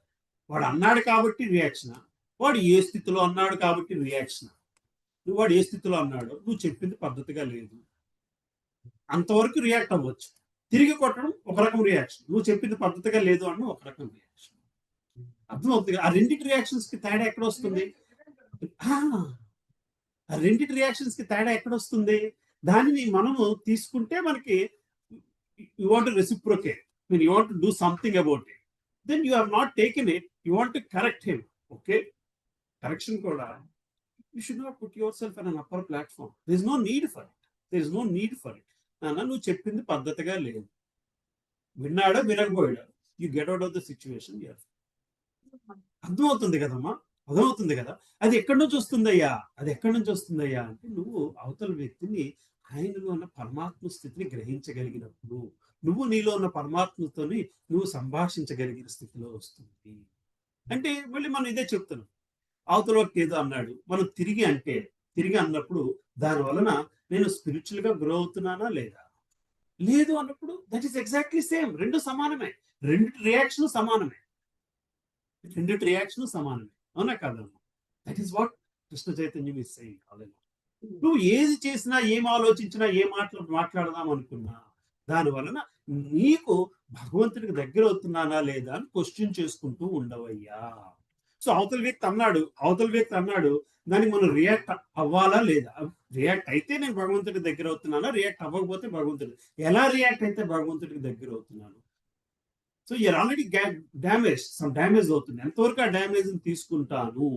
వాడు అన్నాడు కాబట్టి రియాక్షన్, వాడు ఏ స్థితిలో అన్నాడు కాబట్టి రియాక్షన్. వాడు ఏ స్థితిలో అన్నాడో నువ్వు చెప్పింది పద్ధతిగా లేదు, అంతవరకు రియాక్ట్ అవ్వచ్చు. తిరిగి కొట్టడం ఒక రకం రియాక్షన్, నువ్వు చెప్పింది పద్ధతిగా లేదు అన్న ఒక రకం రియాక్షన్. అర్థమవుతుంది. ఆ రెండింటి రియాక్షన్స్ కి తేడా ఎక్కడ వస్తుంది? ఆ రెండింటి రియాక్షన్స్ కి తేడా ఎక్కడొస్తుంది? దానిని మనము తీసుకుంటే మనకి you want to reciprocate, you want to do something about it, then you have not taken it, you want to correct him. Okay, correction కూడా you should not put your self on an upper platform. There is no need for it. నాన్న, నువ్వు చెప్పింది పద్ధతిగా లేదు, విన్నాడో వినకపోయాడో, you get out of the situation. అర్థమవుతుంది కదమ్మా? అర్థమవుతుంది కదా? అది ఎక్కడి నుంచి వస్తుందయ్యా అంటే నువ్వు అవతల వ్యక్తిని ఆయనలో ఉన్న పరమాత్మ స్థితిని గ్రహించగలిగినప్పుడు, నువ్వు నీలో ఉన్న పరమాత్మతోని నువ్వు సంభాషించగలిగిన స్థితిలో వస్తుంది. అంటే మళ్ళీ మనం ఇదే చెప్తున్నాం, అవతల వ్యక్తి ఏదో అన్నాడు, మనం తిరిగి అన్నప్పుడు దాని వలన నేను స్పిరిచువల్ గా గ్రో అవుతున్నానా లేదా? లేదు అన్నప్పుడు దట్ ఈస్ ఎగ్జాక్ట్లీ సేమ్. రెండు సమానమే, రెండిటి రియాక్షన్ సమానమే. అవునా కాదమ్మా? దట్ ఈస్ వాట్ కృష్ణ చైతన్యం ఇస్ సేయింగ్. నువ్వు ఏది చేసినా, ఏం ఆలోచించినా, ఏ మాట్లాడదాం అనుకున్నా, దాని వలన నీకు భగవంతుడికి దగ్గర అవుతున్నానా లేదా అని క్వశ్చన్ చేసుకుంటూ ఉండవయ్యా. సో అవతల వ్యక్తి అన్నాడు దానికి మనం రియాక్ట్ అవ్వాలా లేదా? రియాక్ట్ అయితే నేను భగవంతుడికి దగ్గర అవుతున్నానా, రియాక్ట్ అవ్వకపోతే భగవంతుడు ఎలా రియాక్ట్ అయితే భగవంతుడికి దగ్గర అవుతున్నాను? సో యూఆర్ ఆల్రెడీ డ్యామేజ్ అవుతుంది. ఎంతవరకు ఆ డ్యామేజ్ తీసుకుంటాను?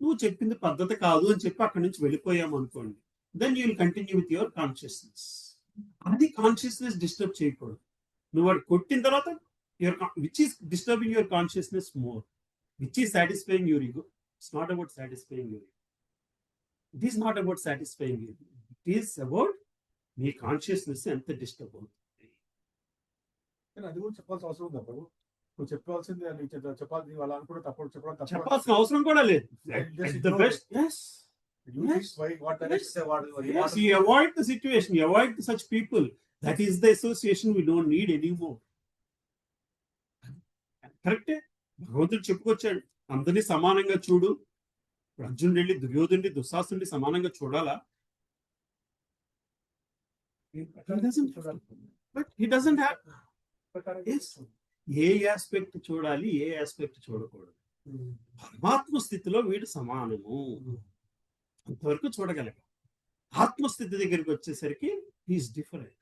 నువ్వు చెప్పింది పద్ధతి కాదు అని చెప్పి అక్కడి నుంచి వెళ్ళిపోయాము అనుకోండి, then you will continue with your consciousness. అది కాన్షియస్నెస్ డిస్టర్బ్ చేయకూడదు. నువ్వు వాడు కొట్టిన తర్వాత which is disturbing your consciousness more, which is satisfying your ego. It's not about satisfying your ego. It is not about satisfying your ego. It is about మీ consciousness ఎంత disturb అవుతుంది. కానీ అది కూడా చెప్పాల్సిన అవసరం ఉందా ప్రభు? నువ్వు చెప్పాల్సింది అని చెప్పాలి, వాళ్ళు అనుకుంటే తప్పుడు చెప్పడం చెప్పాల్సిన అవసరం కూడా లేదు. The best, yes. Yes. What direction say what? Yes, you avoid the situation, you avoid such people. That is the association we don't need anymore. కరెక్టే. భగవంతుడు చెప్పుకొచ్చాడు, అందరినీ సమానంగా చూడు. అర్జునుడి, దుర్యోధనుడి, దుశ్శాసనుడి సమానంగా చూడాలా? But he doesn't have. Yes. A aspect చూడాలి, ఏ ఆస్పెక్ట్ చూడకూడదు. పరమాత్మ స్థితిలో వీడు సమానము, అంతవరకు చూడగలగ. ఆత్మస్థితి దగ్గరికి వచ్చేసరికి హీఈస్ డిఫరెంట్.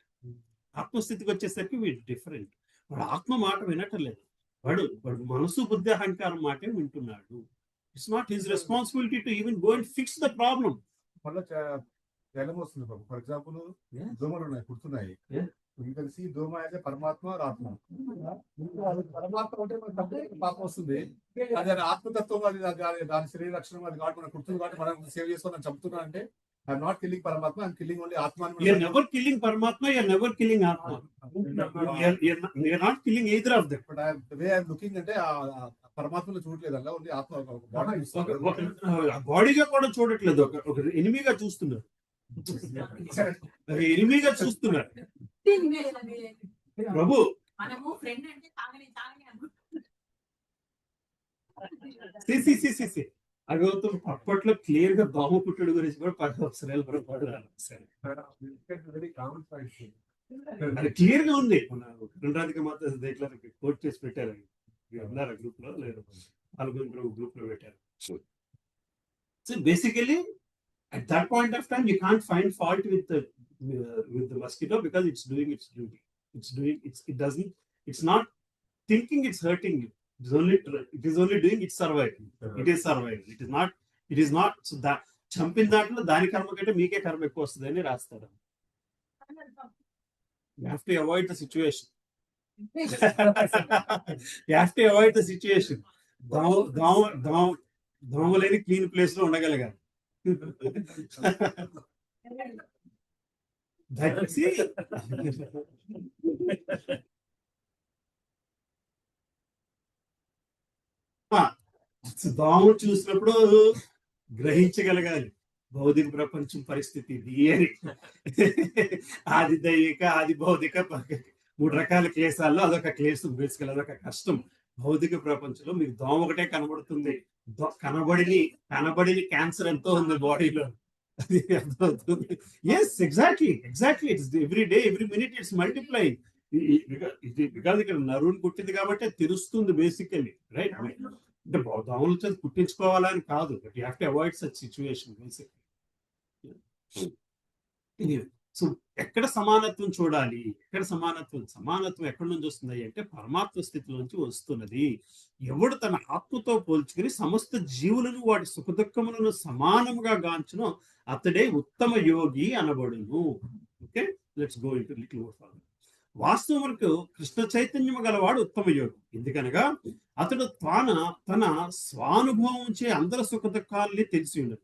ఆత్మస్థితికి వచ్చేసరికి వీడు డిఫరెంట్. వాడు ఆత్మ మాట వినటం లేదు, వాడు మనసు బుద్ధి అహంకారం మాటే వింటున్నాడు. It's not his responsibility to even go and fix the problem. మళ్ళీ జలం వస్తుంది ప్రభు. ఫర్ ఎగ్జాంపుల్ దోమలు ఉన్నాయి, కుడుతున్నాయి. కలిసి దోమ అయితే పరమాత్మ ఆత్మ. పరమాత్మ అంటే పాపం వస్తుంది, అది ఆత్మతత్వం, అది దాని శరీర లక్షణం, అది కాబట్టి మనం కుడుతుంది కాబట్టి మనం సేవ్ చేసుకొని చెప్తున్నా అంటే ఐఎమ్ నాట్ కిల్లింగ్ పరమాత్మ, ఐఎమ్ కిల్లింగ్ ఓన్లీ ఆత్మ. You're never killing Paramatma, you're never killing Atma. You're not killing either of them. But the way I'm looking అంటే పరమాత్మను చూడలేదు, అలా ఓన్లీ ఆత్మ బాడీగా కూడా చూడట్లేదు, ఒక ఎనిమిగా చూస్తున్నారు. ఎనిమిగా చూస్తున్నారు. ప్రభు అగౌతం అప్పట్లో క్లియర్ గా దోమ పుట్టుడు గురించి కూడా 10 అవసరాలు పొరపాటు అది క్లియర్ గా ఉంది. రాధిక మాత్రం ఇట్లా కోట్ చేసి పెట్టారు, ఉన్నారు గ్రూప్ లో, లేదు పాల్గొని గ్రూప్ లో పెట్టారు. So basically at that point of time you can't find fault with the mosquito because it's doing its duty. It's not thinking it's hurting you. It is only doing its survival. It is survival. It is not so that చంపిన దాంట్లో దాని కర్మ కంటే మీకే కర్మ ఎక్కువ వస్తుంది అని రాస్తారు. You have to avoid the situation. You have to avoid the situation. దోమలేని క్లీన్ ప్లేస్ లో ఉండగలగాలి. దోమ చూసినప్పుడు గ్రహించగలగాలి భౌతిక ప్రపంచం పరిస్థితి ఇది అని. ఆది దైవిక, ఆది భౌతిక 3 రకాల క్లేశాల్లో అదొక క్లేశం. బేసికల్ అదొక కష్టం. భౌతిక ప్రపంచంలో మీకు దోమ ఒకటే కనబడుతుంది, కనబడిని క్యాన్సర్ ఎంతో ఉంది బాడీలో. అది అర్థమవుతుంది. Yes, exactly. It's every day, every minute it's multiply. Because ఇక్కడ నరువుని కుట్టింది కాబట్టి తెలుస్తుంది బేసికలీ, రైట్? అంటే దోమలతో కుట్టించుకోవాలని కాదు, but you have to avoid such situation basically. So ఎక్కడ సమానత్వం చూడాలి, సమానత్వం ఎక్కడి నుంచి వస్తుంది అంటే పరమాత్మ స్థితిలోంచి వస్తున్నది. ఎవడు తన ఆత్మతో పోల్చుకుని సమస్త జీవులను వాటి సుఖదుఖములను సమానముగా గాంచును అతడే ఉత్తమ యోగి అనబడును. Okay, let's go into little more further. వాస్తవములకు కృష్ణ చైతన్యము గలవాడు ఉత్తమ యోగి. ఎందుకనగా అతడు తన స్వానుభవంచే అందరి సుఖ దుఃఖాలని తెలిసి ఉండదు.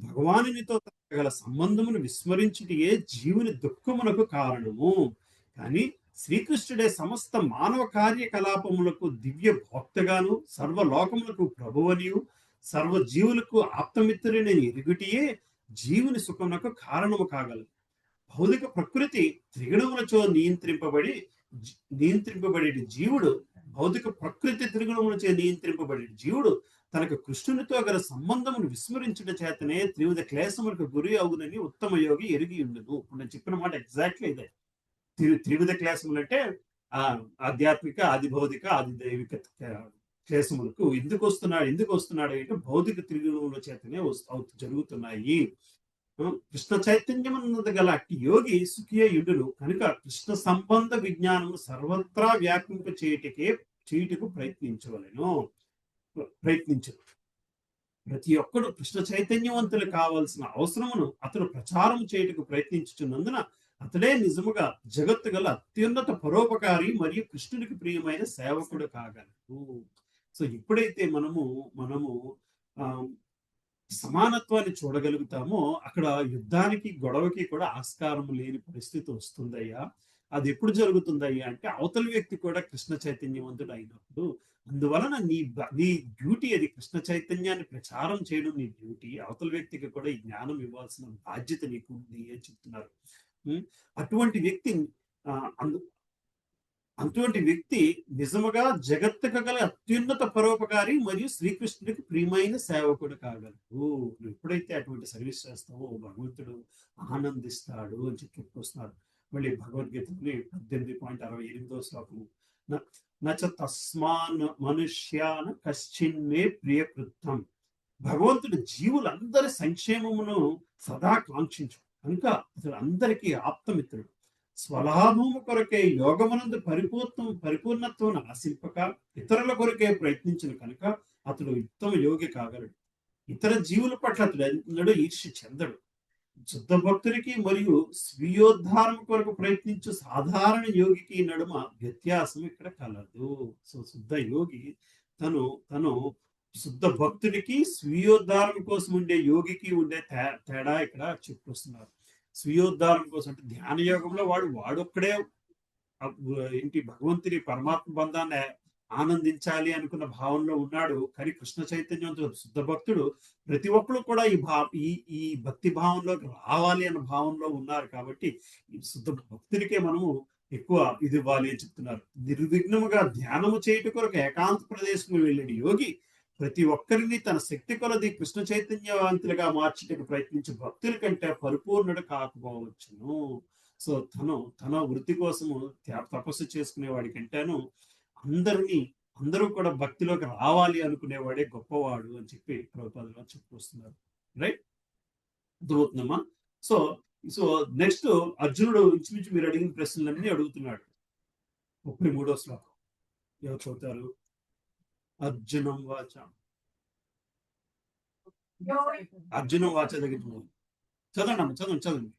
భగవానునితో గల సంబంధమును విస్మరించుటయే జీవుని దుఃఖమునకు కారణము. కానీ శ్రీకృష్ణుడే సమస్త మానవ కార్యకలాపములకు దివ్య భోక్తగాను, సర్వలోకములకు ప్రభువనియు, సర్వ జీవులకు ఆప్తమిత్రుని ఎరుగుటియే జీవుని సుఖమునకు కారణము కాగలదు. భౌతిక ప్రకృతి త్రిగుణములతో నియంత్రింపబడి జీవుడు జీవుడు తనకు కృష్ణునితో గల సంబంధమును విస్మరించుట చేతనే త్రివిధ క్లేశములకు గురి అవునని ఉత్తమ యోగి ఎరిగి ఉండదు. ఇప్పుడు నేను చెప్పిన మాట ఎగ్జాక్ట్లీ ఇదే. త్రివిధ క్లేశములు అంటే ఆధ్యాత్మిక, ఆది భౌతిక, ఆది దైవిక క్లేశములకు ఎందుకు వస్తున్నాడు అంటే భౌతిక త్రిగుణముల చేతనే జరుగుతున్నాయి. కృష్ణ చైతన్యం అన్నది గల అట్టి యోగి సుఖియుడును కనుక కృష్ణ సంబంధ విజ్ఞానము సర్వత్రా వ్యాపింప చేయుటకు ప్రయత్నించు. ప్రతి ఒక్కడు కృష్ణ చైతన్యవంతులు కావాల్సిన అవసరమును అతడు ప్రచారం చేయుటకు ప్రయత్నించుచున్నందున అతడే నిజముగా జగత్తు గల అత్యున్నత పరోపకారి మరియు కృష్ణుడికి ప్రియమైన సేవకుడు కాగలడు. సో ఎప్పుడైతే మనము సమానత్వాన్ని చూడగలుగుతామో అక్కడ యుద్ధానికి గొడవకి కూడా ఆస్కారం లేని పరిస్థితి వస్తుందయ్యా. అది ఎప్పుడు జరుగుతుందయ్యా అంటే అవతల వ్యక్తి కూడా కృష్ణ చైతన్యవంతుడు అయినప్పుడు. అందువలన నీ డ్యూటీ అది, కృష్ణ చైతన్యాన్ని ప్రచారం చేయడం నీ డ్యూటీ. అవతల వ్యక్తికి కూడా ఈ జ్ఞానం ఇవ్వాల్సిన బాధ్యత నీకు ఉంది అని చెప్తున్నారు. అటువంటి వ్యక్తి నిజముగా జగత్తుకు గల అత్యున్నత పరోపకారి మరియు శ్రీకృష్ణుడికి ప్రియమైన సేవకుడు కాగలడు. నువ్వు ఎప్పుడైతే అటువంటి సర్వీస్ చేస్తావో భగవంతుడు ఆనందిస్తాడు అని చెప్పుకొస్తున్నారు. మళ్ళీ భగవద్గీతలోని 18.68 శ్లోకము, నచ తస్మాన్ మనుష్యాన కశ్చిన్మే ప్రియకృతం. భగవంతుడు జీవులందరి సంక్షేమమును సదా కాంక్షించు కనుక అతడు అందరికీ ఆప్తమిత్రుడు. స్వలాభము కొరకే యోగమునందు పరిపూర్ణత్వం ఆశింపక ఇతరుల కొరకే ప్రయత్నించిన కనుక అతడు ఉత్తమ యోగి కాగలడు. ఇతర జీవుల పట్ల అతడు ఎన్నడూ ఈర్ష్య చెందడు. శుద్ధ భక్తునికి మరియు స్వీయోద్ధారం కొరకు ప్రయత్నించు సాధారణ యోగికి నడుమ వ్యత్యాసం ఇక్కడ కలదు. సో శుద్ధ యోగి తను శుద్ధ భక్తుడికి స్వీయోద్ధారం కోసం ఉండే యోగికి ఉండే తేడా ఇక్కడ చెప్పుకొస్తున్నారు. స్వీయోద్ధారం కోసం అంటే ధ్యాన యోగంలో వాడొక్కడే ఏంటి భగవంతుని పరమాత్మ బంధాన్ని ఆనందించాలి అనుకున్న భావంలో ఉన్నాడు. కానీ కృష్ణ చైతన్యంతో శుద్ధ భక్తుడు ప్రతి ఒక్కరు కూడా ఈ భక్తి భావంలోకి రావాలి అన్న భావంలో ఉన్నారు. కాబట్టి ఈ శుద్ధ భక్తుడికే మనము ఎక్కువ ఇది ఇవ్వాలి అని చెప్తున్నారు. నిర్విఘ్నముగా ధ్యానము చేయుట కొరకు ఏకాంత ప్రదేశం వెళ్ళిన యోగి ప్రతి ఒక్కరిని తన శక్తి కొలది కృష్ణ చైతన్యవంతులుగా మార్చడానికి ప్రయత్నించే భక్తుల కంటే పరిపూర్ణుడు కాకపోవచ్చును. సో తన వృత్తి కోసము తపస్సు చేసుకునే వాడి కంటేను అందరూ కూడా భక్తిలోకి రావాలి అనుకునేవాడే గొప్పవాడు అని చెప్పి ప్రభుపాదులు చెప్పుకొస్తున్నారు. రైట్, అర్థమవుతుందమ్మా? సో నెక్స్ట్ అర్జునుడు ఇంచుమించు మీరు అడిగిన ప్రశ్నలన్నీ అడుగుతున్నాడు. 33వ శ్లోకం ఎవరు చదువుతారు? అర్జునం వాచ దగ్గర చదవండి.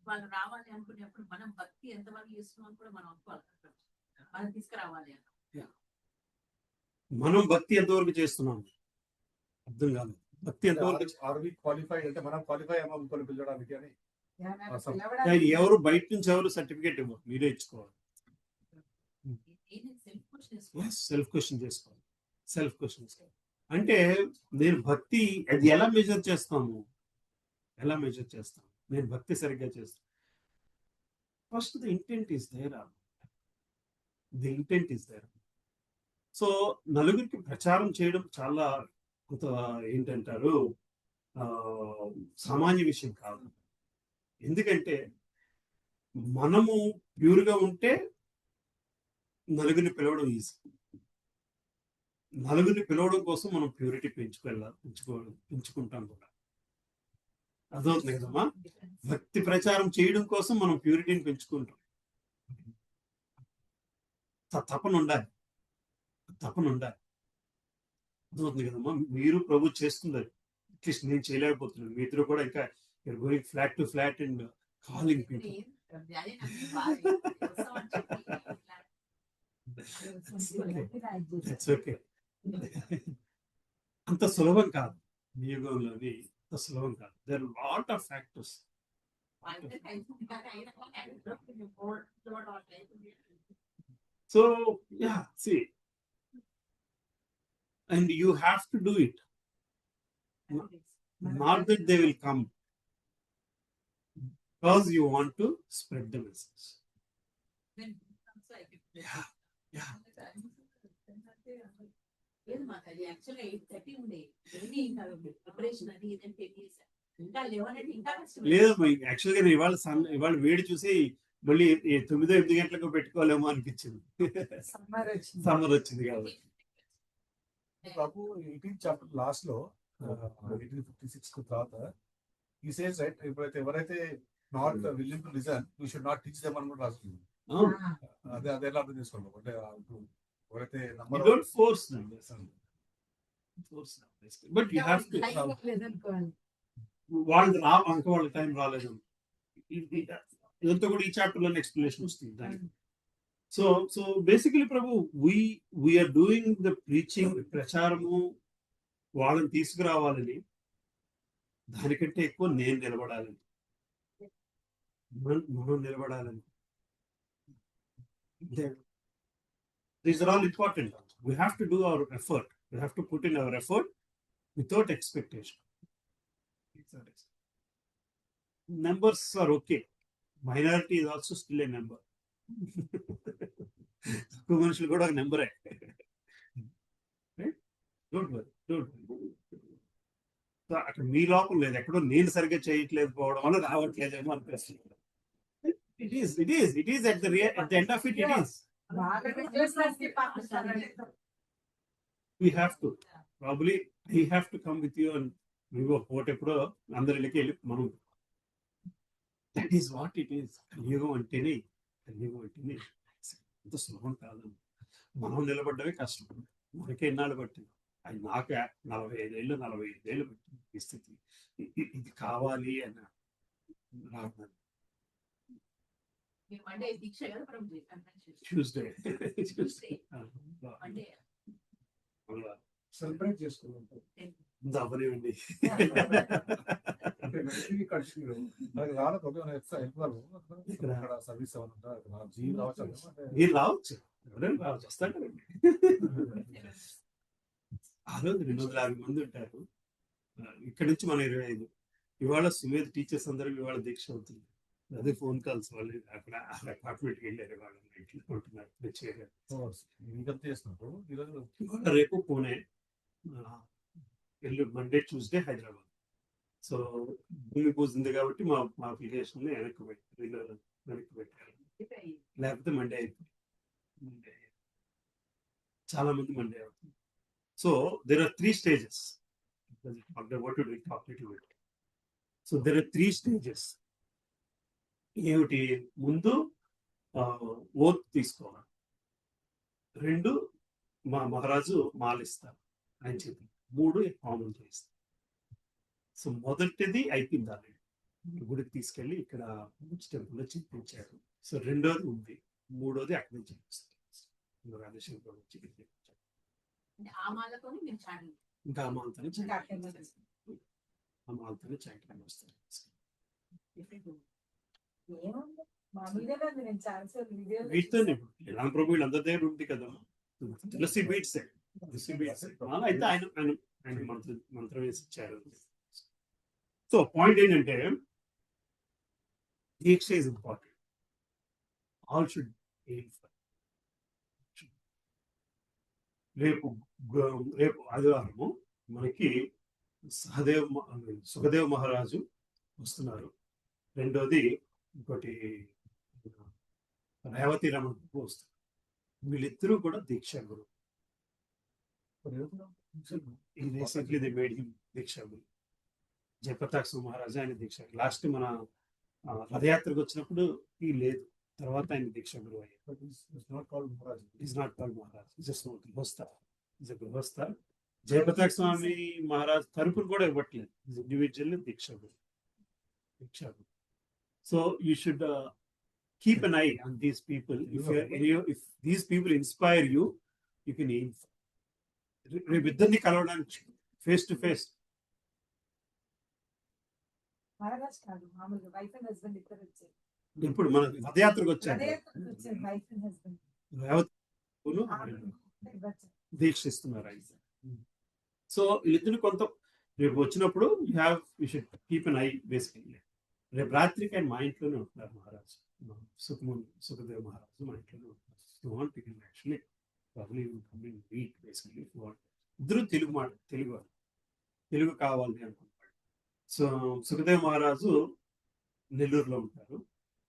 వాళ్ళు రావాలి అనుకునేప్పుడు మనం భక్తి ఎంతవరకు చేస్తున్నాం కూడా మనం మనం తీసుకురావాలి. మనం భక్తి ఎంతవరకు చేస్తున్నాం అర్థం కాదు. భక్తి ఎంతవరకు క్వాలిఫైడ్ అంటే మనం క్వాలిఫై అవ్వాలి పిలవడానికి అని ఎవరు బయట నుంచి ఎవరు సర్టిఫికేట్ ఇవ్వరు, మీరే ఇచ్చుకోవాలి. సెల్ఫ్ క్వశ్చన్ చేసుకోవాలి. అంటే నేను భక్తి అది ఎలా మెజర్ చేస్తాను? నేను భక్తి సరిగ్గా చేస్తాను. First the intent is there. So నలుగురికి ప్రచారం చేయడం చాలా కొంత ఏంటంటారు సామాన్య విషయం కాదు. ఎందుకంటే మనము ప్యూర్గా ఉంటే నలుగురిని పిలవడం ఈజీ. నలుగురిని పిలవడం కోసం మనం ప్యూరిటీ పెంచుకుంటాం కూడా. అర్థమవుతుంది కదమ్మా? భక్తి ప్రచారం చేయడం కోసం మనం ప్యూరిటీని పెంచుకుంటాం. తపన ఉండాలి. అర్థమవుతుంది కదమ్మా? మీరు ప్రభు చేస్తున్నారు, అట్లీస్ట్ నేను చేయలేకపోతున్నాను. మీ ఇద్దరు కూడా ఇంకా going flat to flat and calling people. అంత సులభం కాదు. నియోగంలోని అంత సులభం కాదు. There are lot of factors. So yeah, see, and you have to do it. Not that they will come because you want to spread the message. Yeah. లేదు యాక్చువల్గా ఇవాళ వేడి చూసి మళ్ళీ ఈ 9-8 గంటలకు పెట్టుకోలేమో అనిపించింది. సమ్మర్ వచ్చింది. సమ్మర్ వచ్చింది కాబట్టి. ప్రభు 18 చాప్టర్ లాస్ట్ లో 1856 కు తర్వాత ఈ సేస్ రైట్, ఇప్పుడైతే ఎవరైతే not willing to listen we should not teach them అని కూడా రాస్తుంది. అదే అదే ఎలా అర్థం చేసుకోవాలి అంటే ఎవరైతే You don't force them. But you have to. లేదనుకోండి. వాళ్ళు ఇంకా వాళ్ళ టైం రాలేదు. ఇదంతా కూడా ఈ చాప్టర్ లోనే ఎక్స్ప్లెనేషన్ వస్తుంది దానికి. సో బేసికలీ ప్రభు వీఆర్ డూయింగ్ ద ప్రీచింగ్, ప్రచారము వాళ్ళని తీసుకురావాలని, దానికంటే ఎక్కువ నేను నిలబడాలని, మనం నిలబడాలని. These are all important. We have to do our effort. We have to put in our effort without expectation. Numbers are okay. Minority is also still a number. తక్కువ మనుషులు కూడా ఒక నెంబరే. Don't worry. అక్కడ మీ లోపం లేదు, ఎక్కడో నేను సరిగ్గా చేయట్లేదు పోవడం వల్ల రావట్లేదేమో అనిపిస్తుంది. It is at the end of it is. We have to. Probably I have to come with you and we go పోటెప్పుడో అందరికి వెళ్ళి మనం. That is what it is. కలియుగం అంటేనే అంత సులభం కాదు. మనం నిలబడ్డమే కష్టం. మనకే ఎన్నాళ్ళు పట్టింది. అది నాకు 45 ఏళ్ళు పట్టింది ఈ స్థితి. ఇది కావాలి అన్న రావడం. మండే దీక్ష కదా ప్రభు, ట్యూస్డే మండే సెలబ్రేట్ చేసుకున్నాం. అవనివ్వండి. అంటే మెషిన్ కంటిన్యూ సర్వీస్ జీవి రావచ్చు. మీరు రావచ్చు, ఎవరైనా రావచ్చు, వస్తారు కదండి. ఆ రోజు 250 మంది ఉంటారు. ఇక్కడ నుంచి మన 25. ఇవాళ సుమేధ్ టీచర్స్ అందరూ ఇవాళ దీక్ష అవుతుంది. అదే ఫోన్ కాల్స్ వాళ్ళు అక్కడ అపార్ట్మెంట్కి వెళ్ళారు, వాళ్ళు ఇంట్లో ఉంటున్నారు. రేపు Pune, Monday Tuesday Hyderabad. So భూమి పూజ ఉంది కాబట్టి మా అప్లికేషన్ వెనక్కి పెట్టారు. లేకపోతే మండే అయిపోయింది. చాలా మంది మండే అవుతుంది. So there are 3 stages. So there are 3 stages. ఏమిటి? ముందు ఓత్ తీసుకోవాలి. 2 మహారాజు మాలిస్తారు ఆయన చేతులు. 3 హోమం చేస్తారు. సో మొదటిది అయిపోయింది ఆల్రెడీ, గుడికి తీసుకెళ్ళి ఇక్కడ టెంపుల్లో చేయించారు. సో 2వది ఉంది, 3వది అక్కడే చేయిస్తారు. ఆ మాలతోనే మీరు చాటి ఇంకా అమ్మాలతోనే చాంటింగ్ వస్తారు. వీటితో ఎలా ప్రభు వీళ్ళందరి దగ్గర ఉంది కదా, తులసి బీట్స్ అయితే ఆయన మంత్రం వేసి ఇచ్చారు. సో పాయింట్ ఏంటంటే దీక్ష is important. All should aim for. రేపు ఆదివారము మనకి సుఖదేవ్ మహారాజు వస్తున్నారు. 2వది ఇంకోటి రేవతి రమణ వస్తారు. వీళ్ళిద్దరూ కూడా దీక్షా గురు. రీసెంట్లీ దే మేడ్ హిమ్ దీక్షా గురు. జయప్రతాక్ సింగ్ మహారాజు ఆయన దీక్ష. లాస్ట్ మన రథయాత్రకు వచ్చినప్పుడు ఈ లేదు, తర్వాత ఆయన దీక్షా గురువు అయ్యారు. ఈజ్ నాట్ కాల్డ్ మహారాజ్, గృహస్థ. జయప్రతాక్ స్వామి మహారాజ్ తరపున కూడా ఇవ్వట్లేదు, individual diksha guru. So you should keep an eye on these people. If these people inspire you, you can aim for. ఇద్దరిని కలవడానికి ఫేస్ టు ఫేస్. మహారాజ్ కాదు, మామూలుగా వైఫ్ అండ్ హస్బెండ్ ఇద్దరు వచ్చారు. ఇప్పుడు మన రథయాత్రకు వచ్చారు, వైఫ్ అండ్ హస్బెండ్ దీక్షిస్తున్నారు ఆయన. సో వీళ్ళిద్దరు కొంత రేపు వచ్చినప్పుడు you should keep an I. Basically రేపు రాత్రికి ఆయన మా ఇంట్లోనే ఉంటున్నారు. మహారాజు సుఖదేవ్ మహారాజు మా ఇంట్లోనే ఉంటున్నారు. ఇద్దరు తెలుగు కావాలి అనుకుంటున్నాడు. సో సుఖదేవ్ మహారాజు నెల్లూరులో ఉంటారు,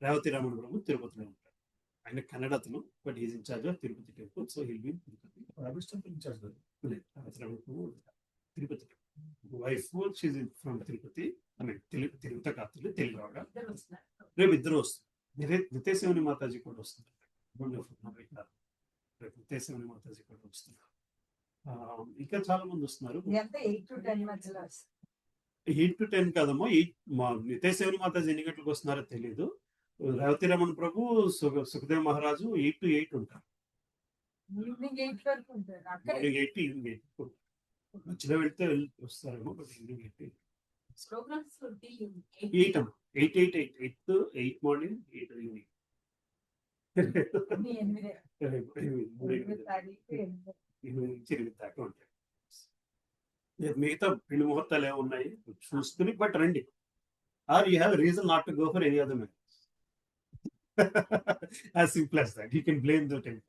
రేవతి రమణ ప్రభు తిరుపతిలో ఉంటారు. ఆయన కన్నడ అతను, but is in charge of Tirupati temple. So hill be Tirupati. Ramesh temple incharge లేదు, Revathi Ramana Prabhu Tirupati wife she's from Tirupati. I mean Tirupati కాదు, తెలుగు ఆవిడ. ఇద్దరు వస్తున్నారు. రేపు ఇద్దరు వస్తారు. నిత్యశివుని మాతాజీ కూడా వస్తుంది. రేపు నిత్యశివుని మాతాజీ కూడా వస్తున్నారు. ఇంకా చాలా మంది వస్తున్నారు. ఇదంతా 8 to 10 మధ్యలో వస్తుంది. 8 to 10 కాదమ్మా. 8 మా నిత్యశివుని మాతాజీ ఎన్ని గంటలకు వస్తున్నారో తెలియదు. రేవతి రమణ ప్రభు, సుఖదేవ్ మహారాజు 8 to 8 ఉంటారు. ఈవినింగ్ 8 వరకు ఉంటారు అక్కడే. Morning 8 to evening 8. మధ్యలో వెళ్తే వస్తారేమో, బట్ ఈవినింగ్ 8 ప్రోగ్రామ్స్ till 8 అమ్మా. 8 మార్నింగ్ 8 ఈవినింగ్. అన్ని 8 తారీఖు 8 దాకా ఉంటాయి. మిగతా పెళ్లి ముహూర్తాలు ఏమున్నాయి చూసుకుని బట్ రండి. Are you have reason not to go for any other man. As simple as that. You can blame the temple.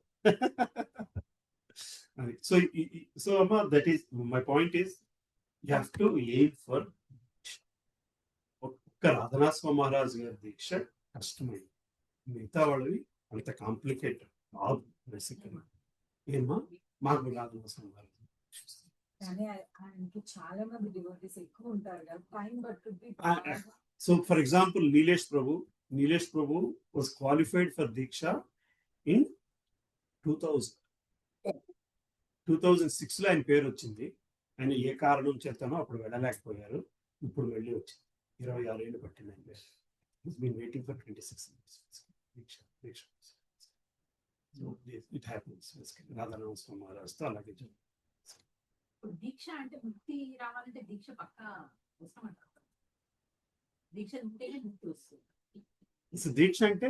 So అమ్మా, that is my point is you have to aim for. ఒక్క రాధనాస్వామి మహారాజు గారి దీక్ష కష్టమైంది, మిగతా వాళ్ళవి అంత complicated all బేసిక్గా. ఏమా మాకు రాధనాస్వామి మహారాజు కానీ ఆయనకి చాలా మంది డివోటీస్ ఎక్కువ ఉంటారు కదా, టైం పట్టుద్ది. So, for example, Nilesh Prabhu was qualified for Diksha in 2000. 2006 లో ఆయన పేరు వచ్చింది. ఆయన ఏ కారణం చేతనో అప్పుడు వెళ్ళలేకపోయారు. ఇప్పుడు వెళ్ళి వచ్చింది. 26 ఏళ్ళు పట్టింది ఆయన పేరు. He's been waiting for 26 years. Diksha. So, it happens. రాధానాస్వామి మహారాజుతో అలాగే జరిగింది. ఇప్పుడు దీక్ష అంటే ముక్తి రావాలంటే దీక్ష పక్క వస్తామంటారు. దీక్ష ఉంటేనే ముక్తి వస్తుంది. అసలు దీక్ష అంటే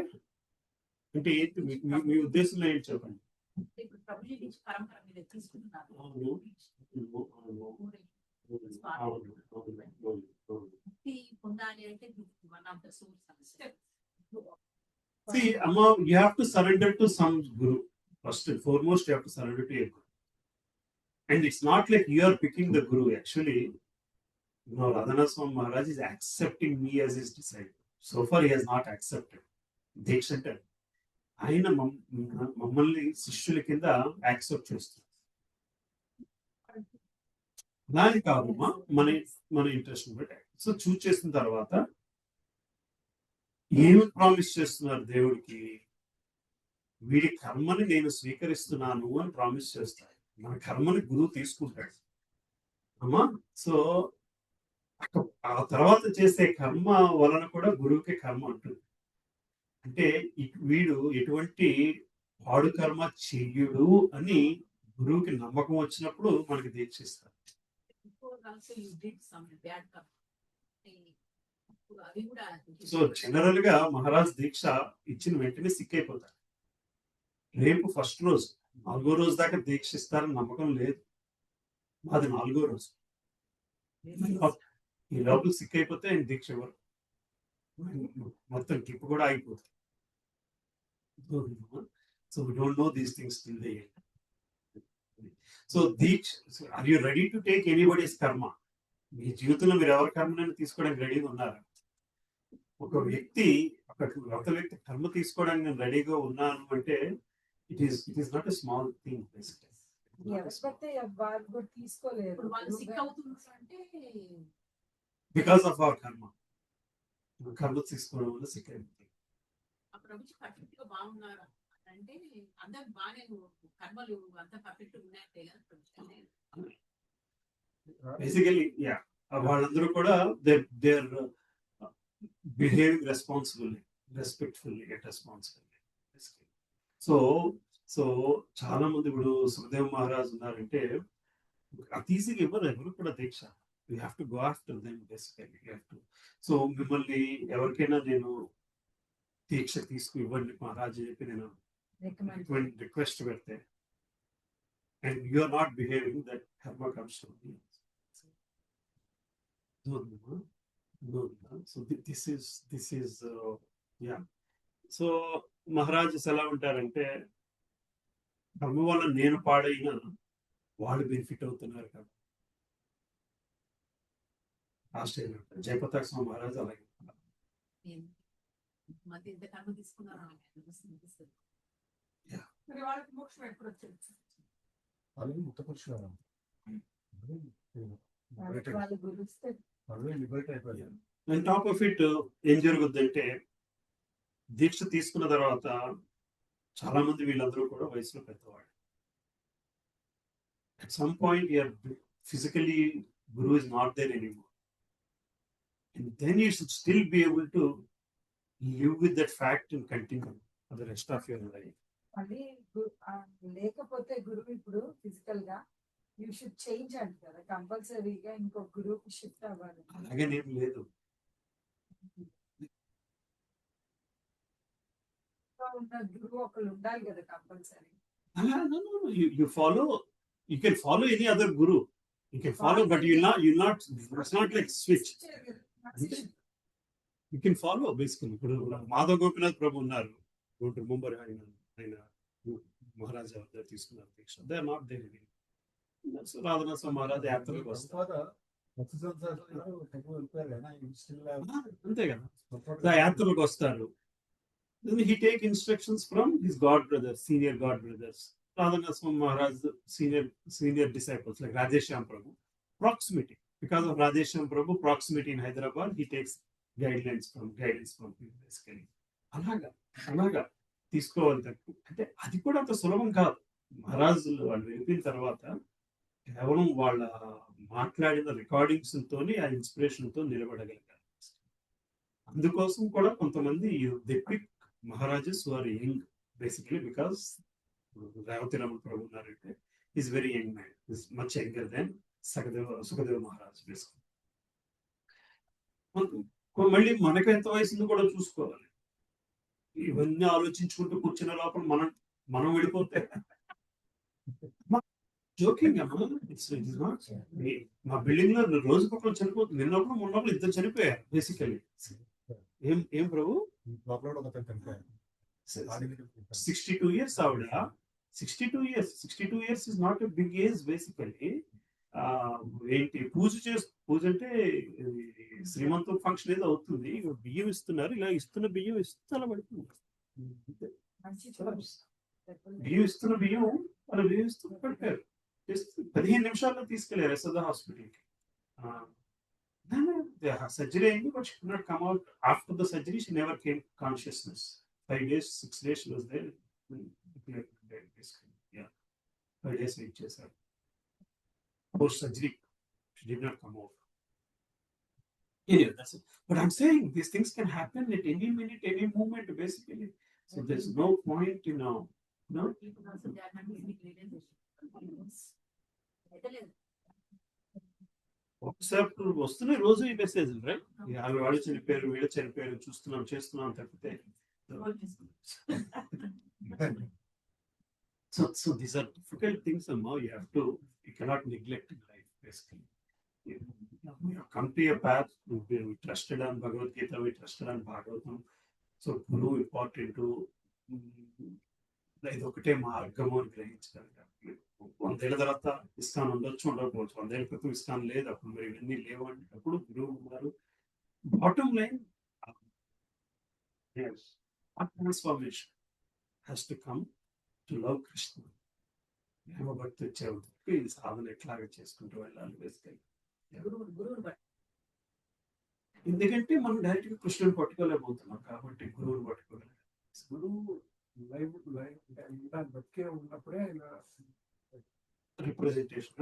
ఏంటి? మీ ఉద్దేశంలో ఏంటి చెప్పండి. ఇప్పుడు ప్రభుజీ దీక్ష పరంపర మీద తీసుకుంటున్నారు. అవును. ముక్తి పొందాలి అంటే one of the source step. See, Amma, you have to surrender to some guru. First and foremost, you have to surrender to a guru. And it's not like you are picking the guru. Actually, Radhanaswami Maharaj is accepting me as his disciple. So far, he has not accepted. Diksha అంటే ఆయన మమ్మల్ని శిష్యుల కింద accept చేస్తారు. దాని కాదమ్మా, మన interest బట్టి. సో చూస్ చేసిన తర్వాత ఏమి ప్రామిస్ చేస్తున్నారు దేవుడికి? వీడి కర్మని నేను స్వీకరిస్తున్నాను అని ప్రామిస్ చేస్తాడు. మన కర్మని గురువు తీసుకుంటాడు అమ్మా. సో ఆ తర్వాత చేసే కర్మ వలన కూడా గురువుకి కర్మ ఉంటుంది. అంటే వీడు ఎటువంటి పాడు కర్మ చెయ్యుడు అని గురువుకి నమ్మకం వచ్చినప్పుడు మనకి దీక్షిస్తారు. సో జనరల్ గా మహారాజ్ దీక్ష ఇచ్చిన వెంటనే సిక్ అయిపోతారు. రేపు ఫస్ట్ రోజు, 4వ రోజు దాకా దీక్షిస్తారని నమ్మకం లేదు. అది 4వ రోజు. ఈ లోపల సిక్ అయిపోతే ఆయన దీక్ష ఇవ్వరు. మొత్తం ట్రిప్ కూడా ఆగిపోతుంది. So we don't know these things till the end. So diksha, are you ready to take anybody's karma? మీ జీవితంలో మీరు ఎవరి కర్మనైనా తీసుకోవడానికి రెడీగా ఉన్నారా? ఒక వ్యక్తి కర్మ తీసుకోవడానికి నేను రెడీగా ఉన్నాను అంటే it is not a small thing. Because of our karma తీసుకోవడం వల్ల సిక్ అయిపోతుంది. బేసికలీ వాళ్ళందరూ కూడా they're behaving responsibly, respectfully, responsibly. So చాలా మంది ఇప్పుడు సుఖదేవ్ మహారాజ్ ఉన్నారంటే అతి ఈజీగా ఎవరు కూడా దీక్ష. You have to go after them basically. You have to. So మిమ్మల్ని ఎవరికైనా నేను దీక్ష ఇవ్వండి మహారాజ్ చెప్పి నేను రిక్వెస్ట్ పెడితే and you are not behaving, that karma comes to me. So this is yeah. So Maharaj ఎలా ఉంటారంటే కర్మ వల్ల నేను పాడైనా వాళ్ళు బెనిఫిట్ అవుతున్నారు కదా. ఆస్ట్రేలియా జయపతాక స్వామి మహారాజ్ అలాగే మధ్య ఇంత కర్మ తీసుకున్నారు అనిపిస్తుంది. మరి వాళ్ళకి మోక్షం ఎప్పుడు వచ్చింది? వాళ్ళు ముక్త పురుషులు వాళ్ళు గురిస్తే లిబరేట్ అయిపోయారు. ఆన్ టాప్ ఆఫ్ ఇట్ ఏం జరుగుద్దంటే దీక్ష తీసుకున్న తర్వాత చాలా మంది వీళ్ళందరూ కూడా వయసులో పెద్దవాళ్ళు. At some point you're physically guru is not there anymore, and then you should still be able to live with that fact and continue for the rest of your life. మళ్ళీ లేకపోతే గురువు ఇప్పుడు ఫిజికల్ గా యూ షుడ్ చేంజ్ అంట కదా, కంపల్సరీగా ఇంకో గురువుకి షిఫ్ట్ అవ్వాలి. అలాగేనేం లేదు. ఉన్న గురువు ఒకళ్ళు ఉండాలి కదా compulsory. You follow, you can follow any other guru, you can follow, but you'll not it's not like switch. You can follow basically. ఇప్పుడు మాధవ్ గోపినాథ్ ప్రభు ఉన్నారు, ముంబై ఆయన మహారాజా వద్ద తీసుకున్నారు దీక్ష. They are not there. Radhanath Maharaj యాత్రలకు వస్తారు, అంతే కదా, యాత్రలకు వస్తారు. Then he take instructions from his god brothers, senior god brothers. Radhanath Maharaj, senior disciples like Radheshyam Prabhu. Proximity, because of Radheshyam Prabhu proximity in Hyderabad, he takes guidance from him basically. అలాగా తీసుకోవాలి. అంటే అది కూడా అంత సులభం కాదు. మహారాజులు వాళ్ళు వెళ్ళిన తర్వాత కేవలం వాళ్ళ మాట్లాడిన రికార్డింగ్స్ తోని ఆ ఇన్స్పిరేషన్ తో నిలబడగలిగారు. అందుకోసం కూడా కొంతమంది they pick Maharajas who are young basically, because Ravati Raman Prabhu narrated is very young man, is much younger than Sukadeva Maharaj basically. మళ్ళీ మనకు ఎంత వయసు కూడా చూసుకోవాలి. ఇవన్నీ ఆలోచించుకుంటూ కూర్చున్న లోపల మనం వెళ్ళిపోతే జోకింగ్ మా బిల్డింగ్ లో రోజుకొకరు చనిపోతుంది. నిన్నప్పుడు మొన్నప్పుడు ఇద్దరు చనిపోయారు బేసికలీ. ఏం ప్రభు 62 years ఆవిడ. 62 years is not a big age basically. ఏంటి పూజ అంటే శ్రీమంతం ఫంక్షన్ ఏదో అవుతుంది, బియ్యం ఇస్తున్నారు, ఇలా ఇస్తున్న బియ్యం ఇస్తూ పడుతుంది. బియ్యం ఇస్తున్న బియ్యం వాళ్ళు బియ్యం ఇస్తూ పడిపోయారు. 15 నిమిషాల్లో తీసుకెళ్లారు యశోద హాస్పిటల్కి. The surgery ended, but she could not come out. After the surgery, she never came consciousness. 5 days, 6 days she was there. Yeah, 5 days wait chesaru. Post surgery, she did not come out. Anyway, that's it. But I'm saying these things can happen at any minute, any moment, basically. So there's no point, no. People also they are not using guidance. WhatsApp వస్తున్నాయి రోజు ఈ మెసేజ్లు, right? వాళ్ళు చనిపోయారు, వీళ్ళు చనిపోయారు, చేస్తున్నాం తప్పితే. So these are difficult things, and now you cannot neglect in life basically. We have come to a path, we trusted on Bhagavad Gita, we trusted on Bhagavatam. So Guru important to ఇది ఒకటే మార్గము అని గ్రహించగలిగారు. 100 ఏళ్ల తర్వాత ISKCON ఉండొచ్చు, ఉండకపోవచ్చు. 100 ఏళ్ల క్రితం ఇస్కాన్ లేదు, అప్పుడు మరి ఇవన్నీ లేవు అంటే అప్పుడు గురువు గారు bottom line transformation has to come to love Krishna. భక్తి వచ్చేందుకు ఇది సాధన ఎట్లాగా చేసుకుంటూ వెళ్ళాలి బేసికలీ. ఎందుకంటే మనం డైరెక్ట్ గా కృష్ణుని పట్టుకోలేకపోతున్నాం కాబట్టి గురువుని పట్టుకోలేదు. గురువు లైవ్ బతికే ఉన్నప్పుడే ఆయన రిప్రజెంటేషన్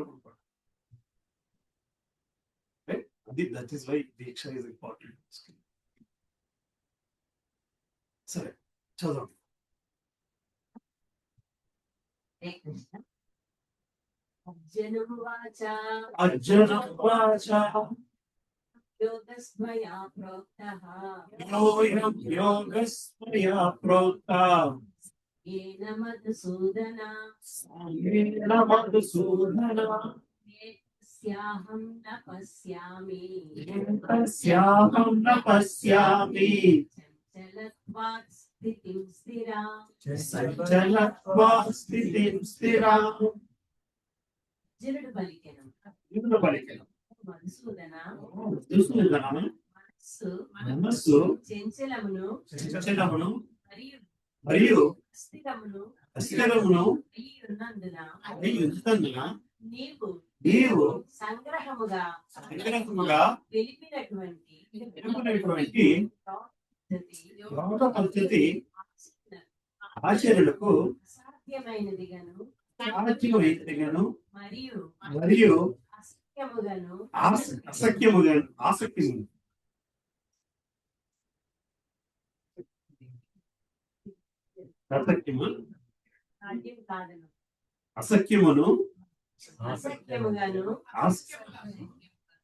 అది. That is why diksha is important. సరే చదవండి. అర్జునువాచ యోగస్మయా ప్రోక్తః येन मधुसूदन स्याहं न पश्यामि चञ्चलत्वात् स्थितिं स्थिराम्. జనుడు పలికెను, మధుసూదన మనస్సు చంచలమును చంచలమును మరియు మరియు అస్థిరమును అస్థిరమును ఉన్నందున అయ్యున్నందున నీవు నీవు సంగ్రహముగా సంగ్రహముగా తెలిపినటువంటి తెలుపునటువంటి యోగ పద్ధతి ఆచరణకు అసాధ్యమైనదిగాను సాధ్యమైనదిగాను మరియు మరియు అసత్యముగాను అసఖ్యముగా ఆసక్తి అసఖ్యము సాధ్యం కాదను అసఖ్యమును అసత్యముగాను ఆసక్తి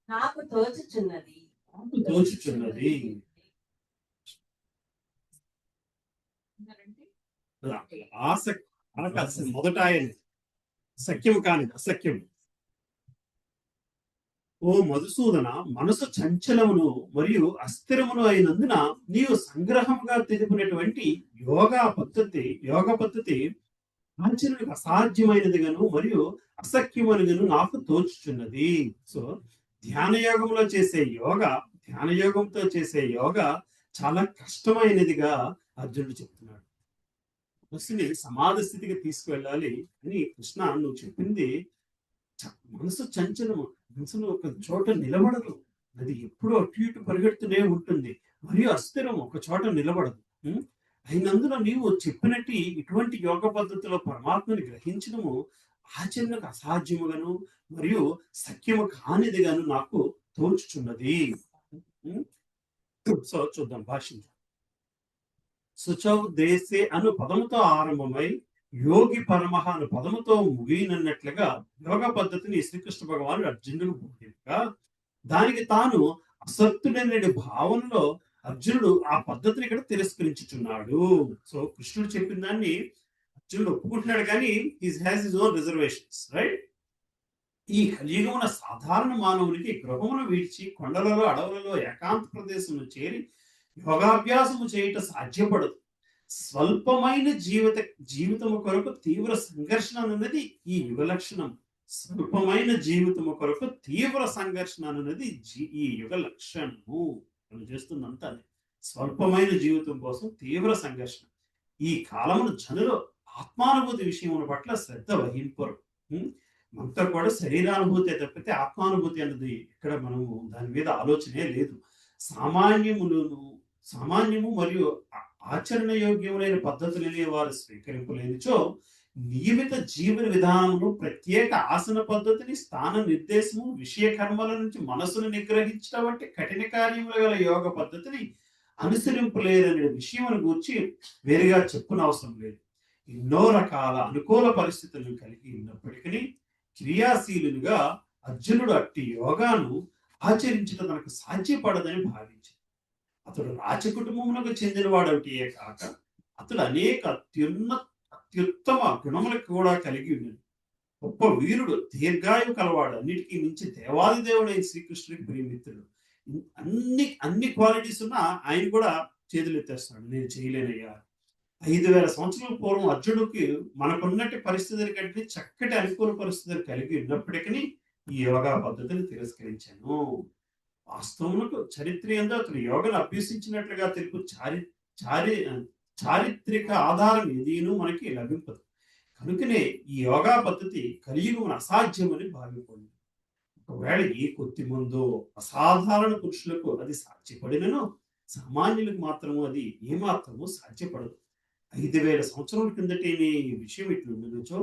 నాకు తోచుచున్నది తోచుచున్నది. ఆసక్తి అనక మొదట ఆయన సఖ్యము కాని అసఖ్యము. ఓ మధుసూదన, మనసు చంచలమును మరియు అస్థిరమును అయినందున నీవు సంగ్రహముగా తెలుపునటువంటి యోగ పద్ధతి ఆచరణకు అసాధ్యమైనదిగాను మరియు అసఖ్యమైనదిగాను నాకు తోచుచున్నది. సో ధ్యాన యోగంతో చేసే యోగ చాలా కష్టమైనదిగా అర్జునుడు చెప్తున్నాడు. మనసుని సమాధి స్థితికి తీసుకువెళ్ళాలి అని కృష్ణ నువ్వు చెప్పింది. మనసు చంచలము, మనసులో ఒక చోట నిలబడదు, అది ఎప్పుడూ అటు ఇటు పరిగెడుతూనే ఉంటుంది. మరియు అస్థిరం, ఒక చోట నిలబడదు. అయినందున నీవు చెప్పినట్టు ఇటువంటి యోగ పద్ధతిలో పరమాత్మని గ్రహించడము ఆచరణకు అసాధ్యముగాను మరియు సఖ్యము కానిదిగాను నాకు తోచుచున్నది. సో చూద్దాం భాష్యం. శుచౌ దేశే అను పదముతో ఆరంభమై యోగి పరమహ అను పదముతో ముగియనన్నట్లుగా యోగ పద్ధతిని శ్రీకృష్ణ భగవానుడు అర్జునుడు బోధించగా దానికి తాను అసక్తుడనే భావనలో అర్జునుడు ఆ పద్ధతిని ఇక్కడ తిరస్కరించుచున్నాడు. సో కృష్ణుడు చెప్పిన దాన్ని అర్జునుడు ఒప్పుకుంటున్నాడు, కానీ has his own reservations, right? ఈ కలియుగమున సాధారణ మానవునికి గృహమును విడిచి కొండలలో అడవులలో ఏకాంత ప్రదేశంలో చేరి యోగాభ్యాసము చేయుట సాధ్యపడదు. స్వల్పమైన జీవితము కొరకు తీవ్ర సంఘర్షణ అన్నది ఈ యుగ లక్షణం. స్వల్పమైన జీవితము కొరకు తీవ్ర సంఘర్షణ అన్నది ఈ యుగ లక్షణము. మనం చేస్తుందంతా స్వల్పమైన జీవితం కోసం తీవ్ర సంఘర్షణ. ఈ కాలమును జనులు ఆత్మానుభూతి విషయముల పట్ల శ్రద్ధ వహింపరు. మనతో కూడా శరీరానుభూతి తప్పితే ఆత్మానుభూతి అన్నది ఇక్కడ మనము దాని మీద ఆలోచనే లేదు. సామాన్యము మరియు ఆచరణ యోగ్యములైన పద్ధతులనే వారు స్వీకరింపలేనిచో నియమిత జీవన విధానమును, ప్రత్యేక ఆసన పద్ధతిని, స్థాన నిర్దేశము, విషయ కర్మల నుంచి మనసును నిగ్రహించడం వంటి కఠిన కార్యముల గల యోగ పద్ధతిని అనుసరింపలేదనే విషయమును గూర్చి వేరుగా చెప్పునవసరం లేదు. ఎన్నో రకాల అనుకూల పరిస్థితులను కలిగి ఉన్నప్పటికీ క్రియాశీలుగా అర్జునుడు అట్టి యోగాను ఆచరించడం తనకు సాధ్యపడదని భావించాడు. అతడు రాజకుటుంబమునకు చెందినవాడవుటే కాక అతడు అనేక అత్యుత్తమ గుణములకు కూడా కలిగి ఉన్నాడు. గొప్ప వీరుడు, దీర్ఘాయువు కలవాడు, అన్నిటికీ మించి దేవాది దేవుడైన శ్రీకృష్ణుడికి ప్రియమిత్రుడు. అన్ని క్వాలిటీస్ ఉన్నా ఆయన కూడా చేతులు ఎత్తేస్తున్నాడు, నేను చేయలేనయ్యా. 5000 సంవత్సరాల పూర్వం అర్జునుడికి మనకున్నట్టు పరిస్థితుల కంటే చక్కటి అనుకూల పరిస్థితులు కలిగి ఉన్నప్పటికీ ఈ యోగా పద్ధతిని తిరస్కరించాను. వాస్తవములకు చరిత్రయంలో అతను యోగను అభ్యసించినట్లుగా తెలుపు చారిత్రక ఆధారం ఏదీనూ మనకి లభింపదు. కనుకనే ఈ యోగా పద్ధతి కలియుగమున అసాధ్యమని భావింపండి. ఒకవేళ ఏ కొద్ది మందో అసాధారణ పురుషులకు అది సాధ్యపడినను సామాన్యులకు మాత్రము అది ఏమాత్రము సాధ్యపడదు. 5000 సంవత్సరాల కిందటే ఈ విషయం ఇట్లుండొచ్చో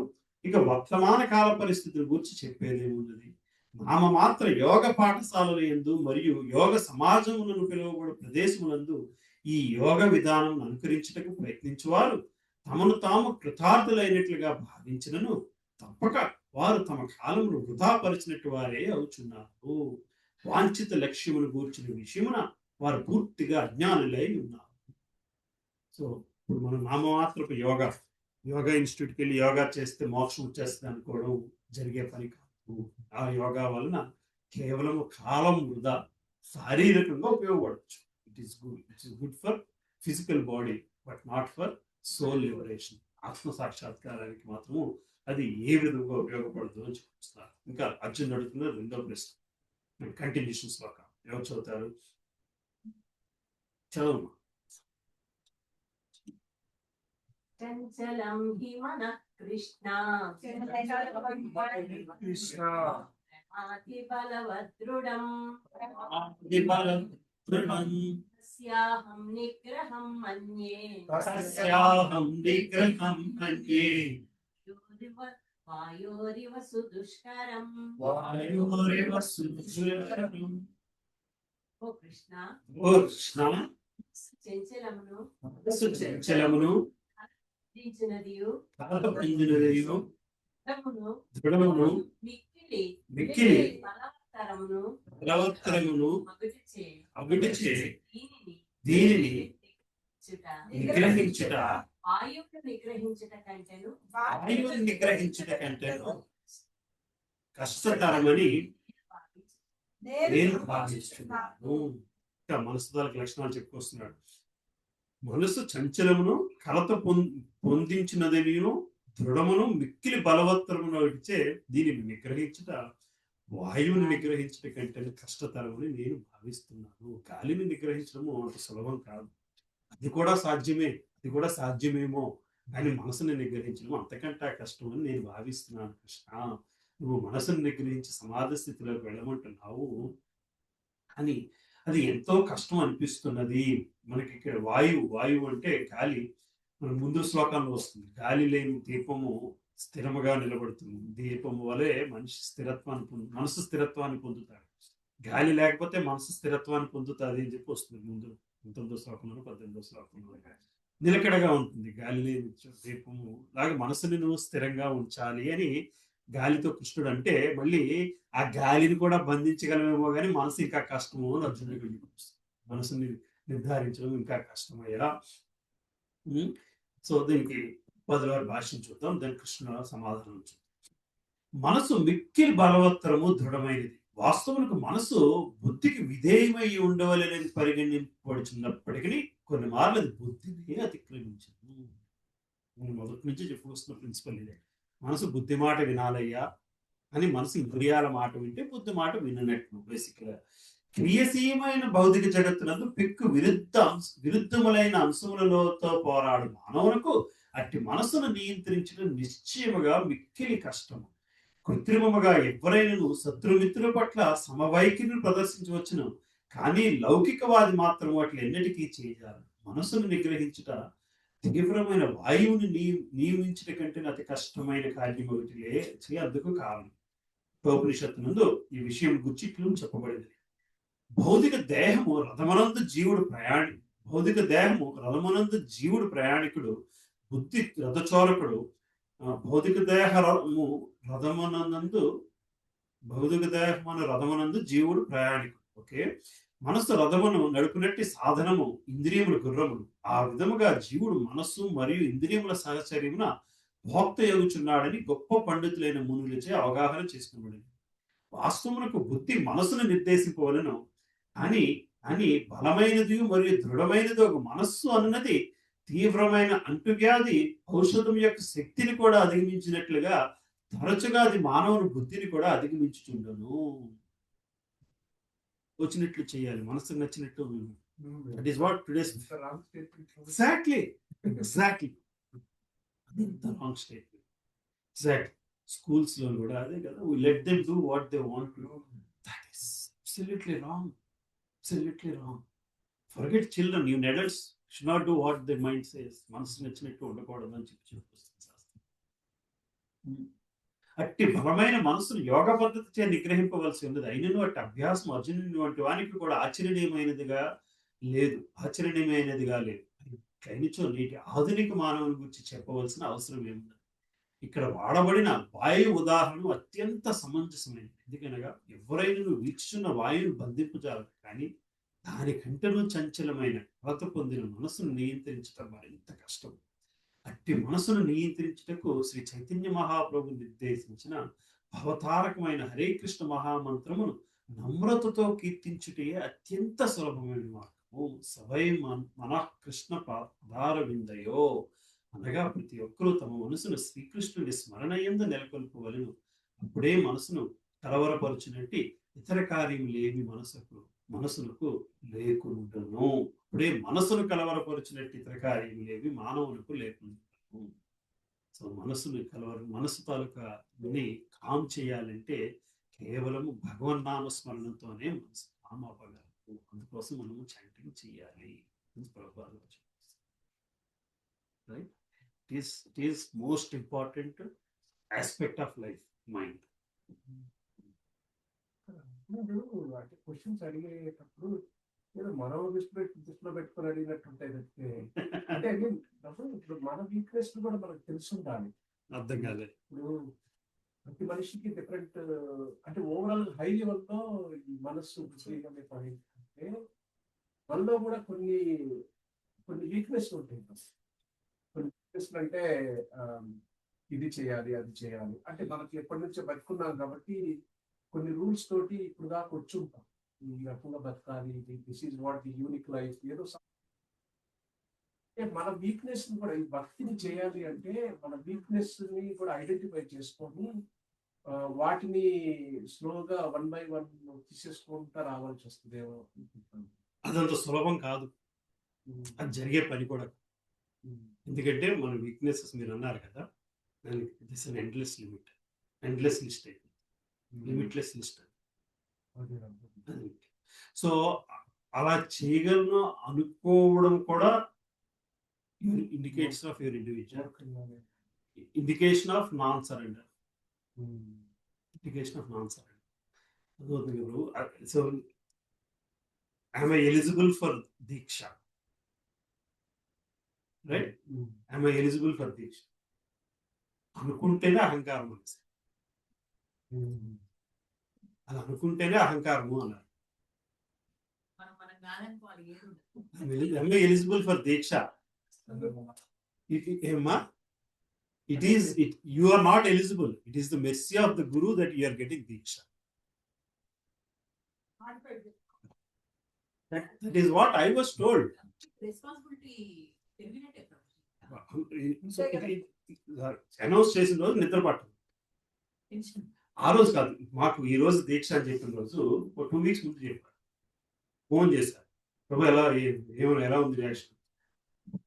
ఇక వర్తమాన కాల పరిస్థితుల గురించి చెప్పేదేమున్నది. నామమాత్ర యోగ పాఠశాలల యందు మరియు యోగ సమాజములను పిలువబడు ప్రదేశములందు ఈ యోగ విధానం అనుకరించుటకు ప్రయత్నించువారు తమను తాము కృతార్థులైనట్లుగా భావించినను తప్పక వారు తమ కాలమును వృధాపరిచినట్టు వారే అవుచున్నారు. వాంఛిత లక్ష్యమును గూర్చిన విషయమున వారు పూర్తిగా అజ్ఞానులై ఉన్నారు. సో ఇప్పుడు మనం నామమాత్రపు యోగా ఇన్స్టిట్యూట్కి వెళ్ళి యోగా చేస్తే మోక్షం వచ్చేస్తుంది అనుకోవడం జరిగే పని కాదు. ఆ యోగా వలన కేవలం కాలం వృధా, శారీరకంగా ఉపయోగపడవచ్చు. It is good for physical body but not for soul liberation. ఆత్మ సాక్షాత్కారానికి మాత్రము అది ఏ విధంగా ఉపయోగపడుతుందో అని చూపిస్తున్నారు. ఇంకా అర్జున్ అడుగుతున్న రెండో ప్రశ్న కంటిన్యూషన్స్ లో ఎవరు చదువుతారు? చదువు. చంచలం హి మనః కృష్ణ కృష్ణ అతి బలవదృఢం తస్యాహం నిగ్రహం మన్యే వాయోరివ సుదుష్కరం. ఓ కృష్ణ, ఓ కృష్ణ, చంచలమును చంచలమును దించినదియు కలతపందినదియు దృఢమును దృఢమును మిక్కిలి మిక్కిలి బలవత్తరమును బలవత్తరమును అగుటిచే దీనిని దీనిని నిగ్రహించుట నిగ్రహించుట వాయువును నిగ్రహించుట కంటేను వాయువుని నిగ్రహించుట కంటేను కష్టతరమని నేను భావిస్తున్నాను. ఇంకా మనసు దానికి లక్షణాలు చెప్పుకొస్తున్నాడు. మనసు చంచలమును కలత పొందించినదిను దృఢమును మిక్కిలి బలవత్తరమును విడిచే దీనిని నిగ్రహించుట వాయువుని నిగ్రహించుట కంటే కష్టతరమని నేను భావిస్తున్నాను. గాలిని నిగ్రహించడము అంత సులభం కాదు. అది కూడా సాధ్యమేమో, కానీ మనసుని నిగ్రహించడం అంతకంటే కష్టం అని నేను భావిస్తున్నాను. కృష్ణ, నువ్వు మనసును నిగ్రహించి సమాధి స్థితిలోకి వెళ్ళమంటున్నావు అని అది ఎంతో కష్టం అనిపిస్తున్నది. మనకి ఇక్కడ వాయువు అంటే గాలి. మన ముందు శ్లోకంలో వస్తుంది, గాలి లేని దీపము స్థిరముగా నిలబడుతుంది. దీపము వలె మనసు స్థిరత్వాన్ని పొందుతాడు. గాలి లేకపోతే మనసు స్థిరత్వాన్ని పొందుతుంది అని చెప్పి వస్తుంది ముందు 19వ శ్లోకంలో 18వ శ్లోకంలో. నిలకడగా ఉంటుంది. గాలి లేని దీపము లాగా మనసుని నువ్వు స్థిరంగా ఉంచాలి అని గాలితో కృష్ణుడు అంటే, మళ్ళీ ఆ గాలిని కూడా బంధించగలమేమో కానీ మనసు ఇంకా కష్టము అని అర్జునుడికి చూపిస్తుంది. మనసుని నిర్ధారించడం ఇంకా కష్టమయ్యా. సో దీనికి 10వ భాష్యం చూద్దాం, దాని కృష్ణుడు సమాధానం చూద్దాం. మనసు మిక్కిలి బలవత్తరము దృఢమైనది. వాస్తవులకు మనసు బుద్ధికి విధేయమై ఉండవలనేది పరిగణింపబడుచున్నప్పటికీ కొన్ని మార్లు అది బుద్ధిని అతిక్రమించదు. నేను మొదటి నుంచి చెప్పుకొస్తున్న ప్రిన్సిపల్ ఇదే. మనసు బుద్ధి మాట వినాలయ్యా అని మనసు ఇంద్రియాల మాట వింటే బుద్ధి మాట విననట్లు. బేసిక్గా క్రియాశీలమైన భౌతిక జగత్తునందు పిక్కు విరుద్ధములైన అంశములతో పోరాడు మానవులకు అట్టి మనసును నియంత్రించడం నిశ్చయముగా మిక్కిలి కష్టము. కృత్రిమముగా ఎవరైనా శత్రుమిత్రుల పట్ల సమవైఖరిని ప్రదర్శించవచ్చును, కానీ లౌకికవాది మాత్రం వాటిని ఎన్నటికీ చేయజారు. మనసును నిగ్రహించుట తీవ్రమైన వాయువుని నియమించట కంటే అతి కష్టమైన కార్యం ఒకటి అందుకు కారణం. ఉపనిషత్తు ఈ విషయం గురించి ఇట్లు చెప్పబడింది. భౌతిక దేహము రథమనందు జీవుడు ప్రయాణికుడు, బుద్ధి రథచోరకుడు. భౌతిక దేహము రథమునందు జీవుడు ప్రయాణికుడు. ఓకే, మనస్సు రథమును నడుపునట్టి సాధనము, ఇంద్రియములు గుర్రములు. ఆ విధముగా జీవుడు మనస్సు మరియు ఇంద్రియముల సహచర్యమున భోక్త యోగుచున్నాడని గొప్ప పండితులైన మునులచే అవగాహన చేసుకున్నాడు. వాస్తవమునకు బుద్ధి మనస్సును నిర్దేశింపవలను అని బలమైనది మరియు దృఢమైనది ఒక మనస్సు అన్నది తీవ్రమైన అంటువ్యాధి ఔషధం యొక్క శక్తిని కూడా అధిగమించినట్లుగా తరచుగా అది మానవుని బుద్ధిని కూడా అధిగమించుచుండను. వచ్చినట్లు చేయాలి, మనసుకు నచ్చినట్టు. That is what today's exactly the wrong statement. Exactly. Schools lo kuda ade kada, we let them do what they want to do. That is absolutely wrong. Forget children, even adults should not do what their mind says. మనసు నచ్చినట్టు ఉండకూడదు అని చెప్పి శాస్త్రం. అట్టి బలమైన మనసును యోగ పద్ధతి చే నిగ్రహింపవలసి ఉన్నది. అయినను అట్టి అభ్యాసం అర్జునుని వంటి వానికి కూడా ఆచరణీయమైనదిగా లేదు. కైనిచో నేటి ఆధునిక మానవుని గురించి చెప్పవలసిన అవసరం ఏముంది? ఇక్కడ వాడబడిన వాయు ఉదాహరణ అత్యంత సమంజసమైనది. ఎందుకనగా ఎవరైనా నువ్వు వీక్షున్న వాయువును బంధింపజాలదు, కానీ దానికంటేనూ చంచలమైన కొలత పొందిన మనసును నియంత్రించడం మరింత కష్టం. అట్టి మనసును నియంత్రించుటకు శ్రీ చైతన్య మహాప్రభు నిర్దేశించిన భవతారకమైన హరే కృష్ణ మహామంత్రమును నమ్రతతో కీర్తించుటే అత్యంత సులభమైన మార్గము. సవై మనః కృష్ణ పాదార విందయో అనగా ప్రతి ఒక్కరూ తమ మనసును శ్రీకృష్ణుడి స్మరణయందు నెలకొల్పవలను. అప్పుడే మనసును కలవరపరుచినట్టు ఇతర కార్యములేమి మనసునకు లేకుండును. అప్పుడే మనసును కలవరపరిచినట్టు ఇతర కార్యములేవి మానవులకు లేకుండా. సో మనసు తాలూకా కామ్ చేయాలంటే కేవలం భగవన్నామ స్మరణతోనే మనసు కామ్ అవ్వగలదు. అందుకోసం మనము చాంటింగ్ చేయాలి అని Prabhupada right. It is most important aspect of life, mind. అంటే క్వశ్చన్స్ అడిగేటప్పుడు ఏదో మనం దృష్టిలో పెట్టుకొని అడిగినట్టుంటాయి తప్పితే, అంటే ఇప్పుడు మన వీక్నెస్ కూడా మనకు తెలుసుండాలి. అర్థం కాలేదు. ఇప్పుడు ప్రతి మనిషికి డిఫరెంట్, అంటే ఓవరాల్ హై లెవెల్లో ఈ మనస్సు అంటే మనలో కూడా కొన్ని వీక్నెస్ ఉంటాయి. కొన్ని వీక్నెస్ అంటే ఇది చేయాలి అది చేయాలి అంటే మనకి ఎప్పటి నుంచో బతుకున్నాం కాబట్టి కొన్ని రూల్స్ తోటి ఇప్పుడు దాకా వచ్చి ఉంటాం. ఈ రకంగా బతకాలి, this is what the unique life ఏదో మన వీక్నెస్ ని కూడా ఈ భక్తిని చేయాలి అంటే మన వీక్నెస్ ని కూడా ఐడెంటిఫై చేసుకొని వాటిని స్లోగా 1 by 1 తీసేసుకుంటా రావాల్సి వస్తుందేమో. అదంత సులభం కాదు, అది జరిగే పని కూడా. ఎందుకంటే మన వీక్నెసెస్ మీరు అన్నారు కదా, దానికి this an endless limit, endless list అయితే లిమిట్లెస్ లిస్ట్. సో అలా చేయగలను అనుకోవడం కూడా indicates of your individual, indication of non surrender, indication of non surrender. So am I eligible for Diksha? Right? Am I eligible for Diksha? అనుకుంటేనే అహంకారం అనేసి, అది అనుకుంటేనే అహంకారము అన్నారు. Am I eligible for Diksha? ఏమ్మా, you are not eligible. It is the mercy of the Guru that you are getting Diksha. That is what I was told. Responsibility terminated. Announce చేసిన రోజు నిద్ర పట్టదు. ఆ రోజు కాదు, మాకు ఈ రోజు దీక్ష అని చెప్పిన రోజు 2 weeks ముందు చెప్పారు. ఫోన్ చేశారు, ప్రభు ఎలా ఉంది రియాక్షన్.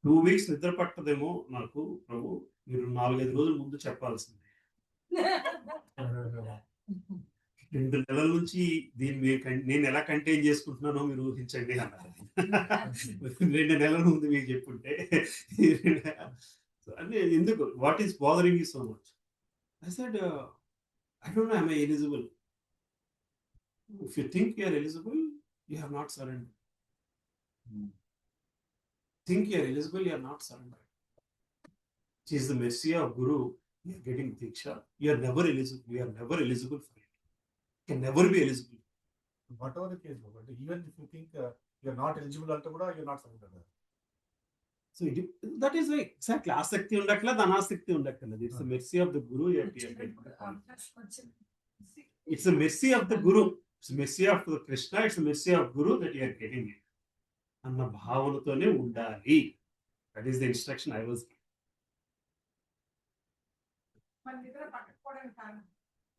2 weeks నిద్ర పట్టదేమో నాకు ప్రభు, మీరు 4-5 రోజుల ముందు చెప్పాల్సింది. 2 నెలల నుంచి దీన్ని నేను ఎలా కంటైన్ చేసుకుంటున్నానో మీరు ఊహించండి అన్నారు. 2 నెలల ముందు మీకు చెప్పుంటే అంటే ఎందుకు, what is bothering you so much? I said I don't know, am I eligible? If you think you are eligible, you have not surrendered. Think you are eligible, you are not surrendered. It is the mercy of Guru, you are getting Diksha. You are never eligible. You are never eligible for it. You can never be eligible. Whatever the case, but even if you think you are not eligible, you are not surrendered. So that is like exactly asakti undakala, dhanasakti undakala. It's the mercy of the Guru. It's the mercy of the Guru. It's the mercy of the Krishna. It's the mercy of Guru that you are getting it. Anna bhavanatone undali. That is the instruction I was given.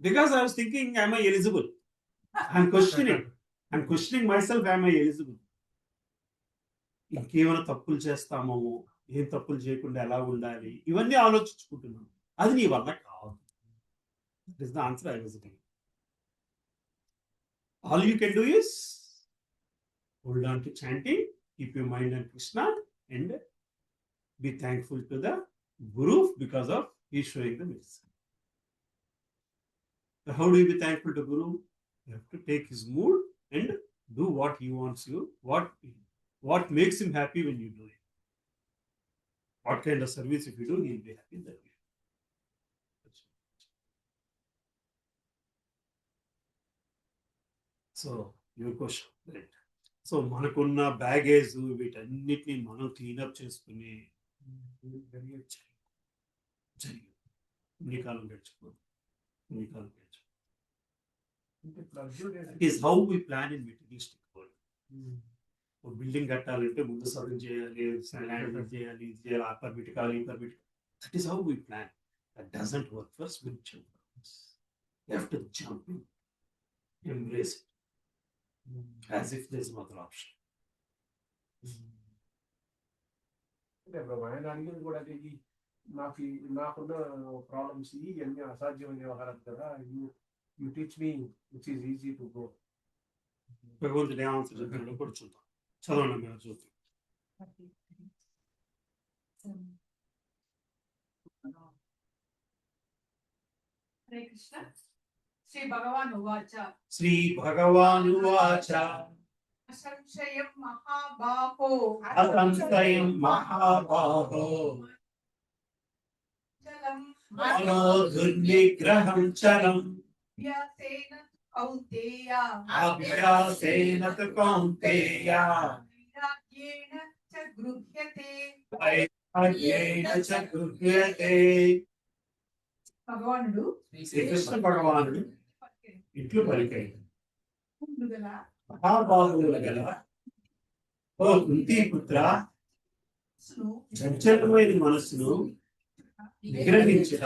Because I was thinking, am I eligible? I'm questioning myself, am I eligible? ఇంకేమైనా తప్పులు చేస్తామో, ఏం తప్పులు చేయకుండా ఎలా ఉండాలి, ఇవన్నీ ఆలోచించుకుంటున్నాను. అది నీ వల్ల కాదు. That is the answer I was giving. All you can do is hold on to chanting, keep your mind on Krishna and be thankful to the Guru because of he is showing the mercy. So how do you be thankful to Guru? You have to take his mood and do what he wants you, what makes him happy when you do it. What kind of service if you do, he'll be happy that way. So, your question, right? So, manakunna baggage వీటన్నిటిని మనం cleanup చేసుకుని కాలం గడిచిపోదు. It is how we plan in materialistic world. Building కట్టాలంటే ముందు serve చేయాలి, land చేయాలి, ఇది చేయాలి, ఆ పర్మిట్ కావాలి, ఈ permit. That is how we plan. That doesn't work for spiritual purpose. You have to jump in, embrace it as if there is no other option. అంటే ప్రభు ఆయన అడిగింది కూడా అదే, నాకున్న ప్రాబ్లమ్స్ ఇవన్నీ అసాధ్యమైన వ్యవహారాలు కదా, you teach me which is easy to go. భగవంతుడు ఏ ఆన్సర్ చెప్పాడో కూడా చూద్దాం. చదవండి మీరు చూద్దాం. హరే కృష్ణ. శ్రీ భగవాన్ ఉవాచ. శ్రీ భగవానువాచ అసంశయం మహాబాహో. అసంశయం మహాబాహో చలం మనోదుర్నిగ్రహం చలం అభ్యాసేన కౌంతేయ. అభ్యాసేన తు కౌంతేయ వైరాగ్యేణ చ గృహ్యతే. వైరాగ్యేన చ గృహ్యతే. భగవానుడు శ్రీకృష్ణ భగవానుడు ఇట్లు పలికాయి. ముందుగల మహాబాహువుల గల ఓ కుంతీ పుత్ర, చంచలమైన మనస్సును నిగ్రహించుట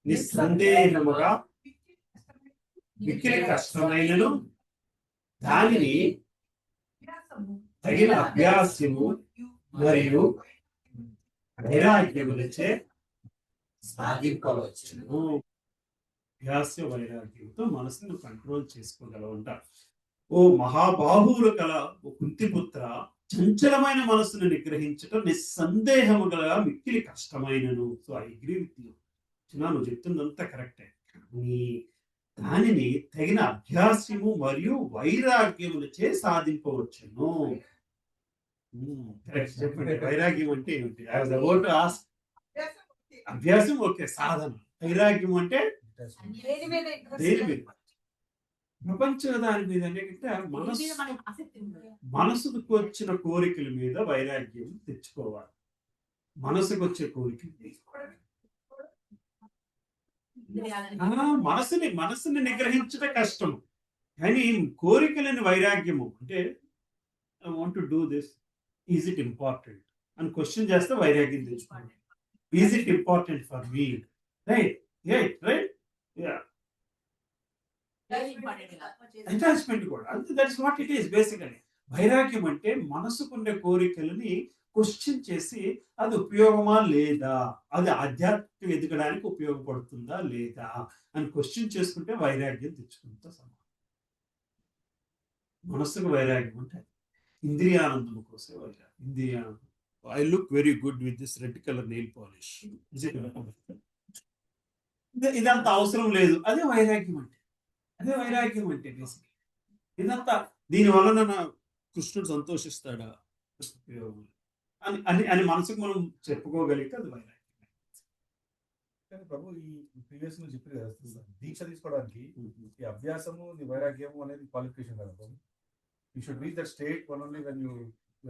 నిస్సందేహముగా మిక్కిలి కష్టమైనను దానిని తగిన అభ్యాసము మరియు వైరాగ్యములచే సాధింపవచ్చును. అభ్యాస వైరాగ్యంతో మనసును కంట్రోల్ చేసుకోగలవంట. ఓ మహాబాహువుల కల ఓ కుంతిపుత్ర, చంచలమైన మనస్సును నిగ్రహించటం నిస్సందేహముగా మిక్కిలి కష్టమైనను. So I agree with you. నువ్వు చెప్తుందంతా కరెక్టే. కానీ దానిని తగిన అభ్యాసము మరియు వైరాగ్యములచే సాధింపవచ్చును. కరెక్ట్ చెప్పండి. వైరాగ్యం అంటే ఏమిటి? I was about to ask. అభ్యాసం ఓకే, సాధన. వైరాగ్యం అంటే దేని మీద దేని మీద? ప్రపంచ దాని మీద అంటే మనసుకు వచ్చిన కోరికల మీద వైరాగ్యం తెచ్చుకోవాలి. మనసుకు వచ్చే కోరికలు మనసుని నిగ్రహించడం కష్టం. కానీ కోరికలని వైరాగ్యము అంటే I want to do this, is it important అని క్వశ్చన్ చేస్తే వైరాగ్యం తెచ్చుకోవాలి. Is it important for me? Right right right. Attachment కూడా అంతే. That is what it is basically. వైరాగ్యం అంటే మనసుకునే కోరికలని క్వశ్చన్ చేసి అది ఉపయోగమా లేదా, అది ఆధ్యాత్మిక ఎదగడానికి ఉపయోగపడుతుందా లేదా అని క్వశ్చన్ చేసుకుంటే వైరాగ్యం తెచ్చుకుంటా సమానం. మనసుకు వైరాగ్యం అంటే ఇంద్రియానందం కోసం వైరాగ్యం. ఇంద్రియానందం. I look very good with this red colour nail polish. ఇదంతా అవసరం లేదు, అదే వైరాగ్యం అంటే. అదే వైరాగ్యం అంటే బేసిక్. ఇదంతా దీని వలన నా కృష్ణుడు సంతోషిస్తాడా అని అని అని మనసుకు మనం చెప్పుకోగలిగితే అది వైరాగ్యం. కానీ ప్రభు ఈ ప్రీవియస్ నుంచి చెప్పారు కదా, దీక్ష తీసుకోవడానికి ఈ అభ్యాసము ఈ వైరాగ్యము అనేది క్వాలిఫికేషన్ కదా ప్రభు. You should reach that state one only when you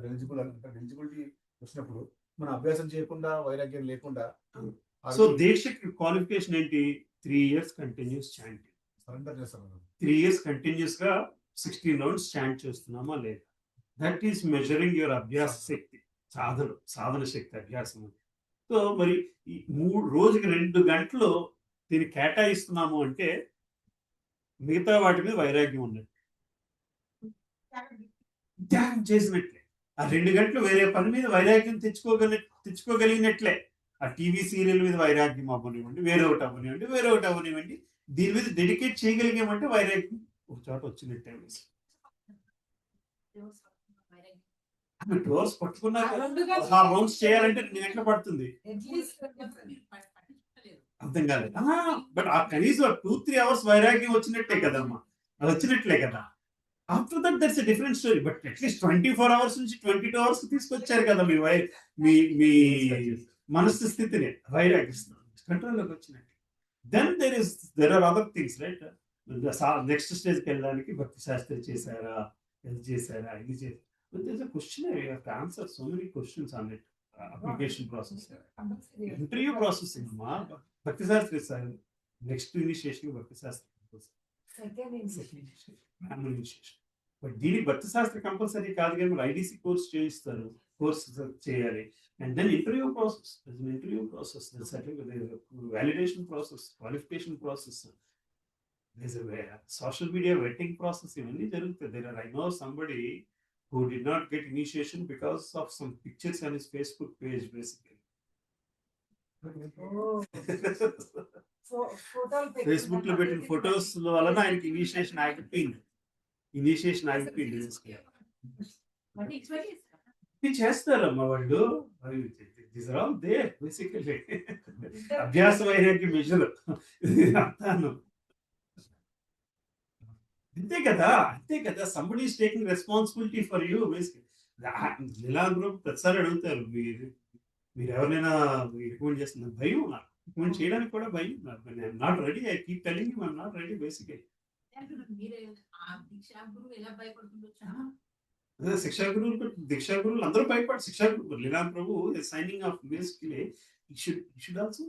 eligible. అంటే ఎలిజిబిలిటీ వచ్చినప్పుడు మనం అభ్యాసం చేయకుండా వైరాగ్యం లేకుండా. సో దీక్షకి క్వాలిఫికేషన్ ఏంటి? 3 years కంటిన్యూస్ చాంటింగ్. సరెండర్ చేస్తాం. 3 years కంటిన్యూస్ గా 16 rounds చాంట్ చేస్తున్నామా లేదా? దట్ ఈస్ మెజరింగ్ యువర్ అభ్యాస శక్తి, సాధన శక్తి, అభ్యాసం. సో మరి ఈ రోజుకి 2 గంటలు దీన్ని కేటాయిస్తున్నాము అంటే మిగతా వాటి మీద వైరాగ్యం ఉన్నట్టు, త్యాగం చేసినట్లే. ఆ 2 గంటలు వేరే పని మీద వైరాగ్యం తెచ్చుకోగలిగినట్లే. ఆ టీవీ సీరియల్ మీద వైరాగ్యం అవ్వనివ్వండి, వేరే ఒకటి అవ్వనివ్వండి, దీని మీద డెడికేట్ చేయగలిగామంటే వైరాగ్యం ఒక చోట వచ్చినట్టే. 2 hours పట్టుకున్నాక 6 rounds చేయాలంటే 2 గంటలు పడుతుంది. అర్థం కాలేదు. బట్ ఆ కనీసం 2-3 hours వైరాగ్యం వచ్చినట్టే కదమ్మా, అది వచ్చినట్లే కదా. After that that's a different story. But at least 24 hours నుంచి 22 hours తీసుకొచ్చారు కదా మీ మనస్సు స్థితిని, వైరాగ్యం కంట్రోల్లోకి వచ్చినట్టు. Then there are other things right. Next స్టేజ్కి వెళ్ళడానికి భక్తి శాస్త్రి చేశారా, ఇది చేశారా, ఇది చేశారా. There's a questionnaire. You have to answer so many questions on it. Application process. Interview processing. Bhakti Shastri is next initiation. Bhakti Shastri. Second initiation. Manual initiation. But దీని భక్తి శాస్త్ర కంపల్సరీ కాదు కానీ మీరు ఐడిసి కోర్స్ చేయిస్తారు, course చేయాలి. And then interview process. There's an interview process. There's a validation process, qualification process. There's a social media vetting process. ఇవన్నీ జరుగుతాయి. I know somebody who did not get initiation because of some pictures on his Facebook page, basically. ఫోటోలు Facebook లో పెట్టిన photos వలన ఆయనకి initiation ఆగిపోయింది. అంటే expect చేస్తారా? ఇది చేస్తారమ్మా వాళ్ళు. These are all there, basically. అభ్యాసం అయినకి మెజర్ అంతాను. అంతే కదా. Somebody is taking responsibility for you. Leelan group ప్రతిసారి అడుగుతారు, మీరు ఎవరైనా రికమెండ్ చేస్తున్నారు. భయం నాకు రికమెండ్ చేయడానికి కూడా భయం. Not ready. I keep telling you I'm not ready basically. మీరు ఆ దీక్షా గురువు ఎలా భయపడుతుండొచ్చు? శిక్షా గురువులు అందరూ భయపడి శిక్షా గురువు Leelan Prabhu signing off basically should also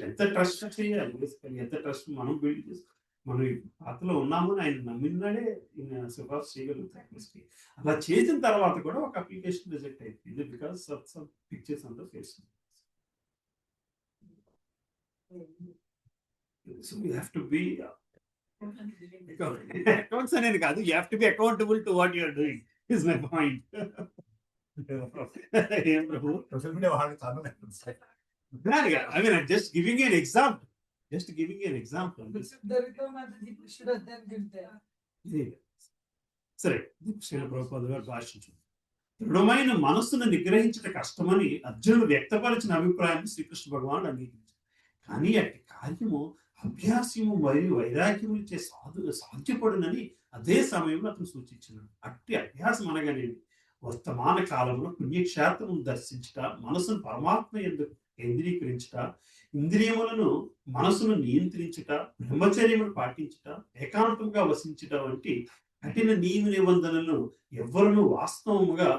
ఎంత ట్రస్ట్ చేయాలి. బేసికలీ ఎంత ట్రస్ట్ మనం బిల్డ్ చేసుకో. మనం ఈ పాత్రలో ఉన్నామని ఆయన నమ్మినాడే సిఫార్సు చేయగలుగుతాం. అలా చేసిన తర్వాత కూడా ఒక అప్లికేషన్ రిజెక్ట్ అయిపోయింది because of some pictures on the Facebook. So you have to be accounts అనేది కాదు, you have to be accountable to what you are doing is my point. ఏం ప్రభు? సోషల్ మీడియా వాళ్ళు చాలా I mean, I'm just giving you an example. సరే, శ్రీల ప్రభుపాద గారు భాషించు. దృఢమైన మనస్సును నిగ్రహించట కష్టమని అర్జునుడు వ్యక్తపరిచిన అభిప్రాయాన్ని శ్రీకృష్ణ భగవానుడు అంగీకరించారు. కానీ అట్టి కార్యము అభ్యాసము మరియు వైరాగ్యము ఇచ్చే సాధ్యపడునని అదే సమయంలో అతను సూచించినాడు. అట్టి అభ్యాసం అనగానేది వర్తమాన కాలంలో పుణ్యక్షేత్రం దర్శించుట, మనసును పరమాత్మ ఎందుకు కేంద్రీకరించుట, ఇంద్రియములను మనసును నియంత్రించుట, బ్రహ్మచర్యమును పాటించుట, ఏకాంతంగా వసించుట వంటి కఠిన నియమ నిబంధనలను ఎవరును వాస్తవముగా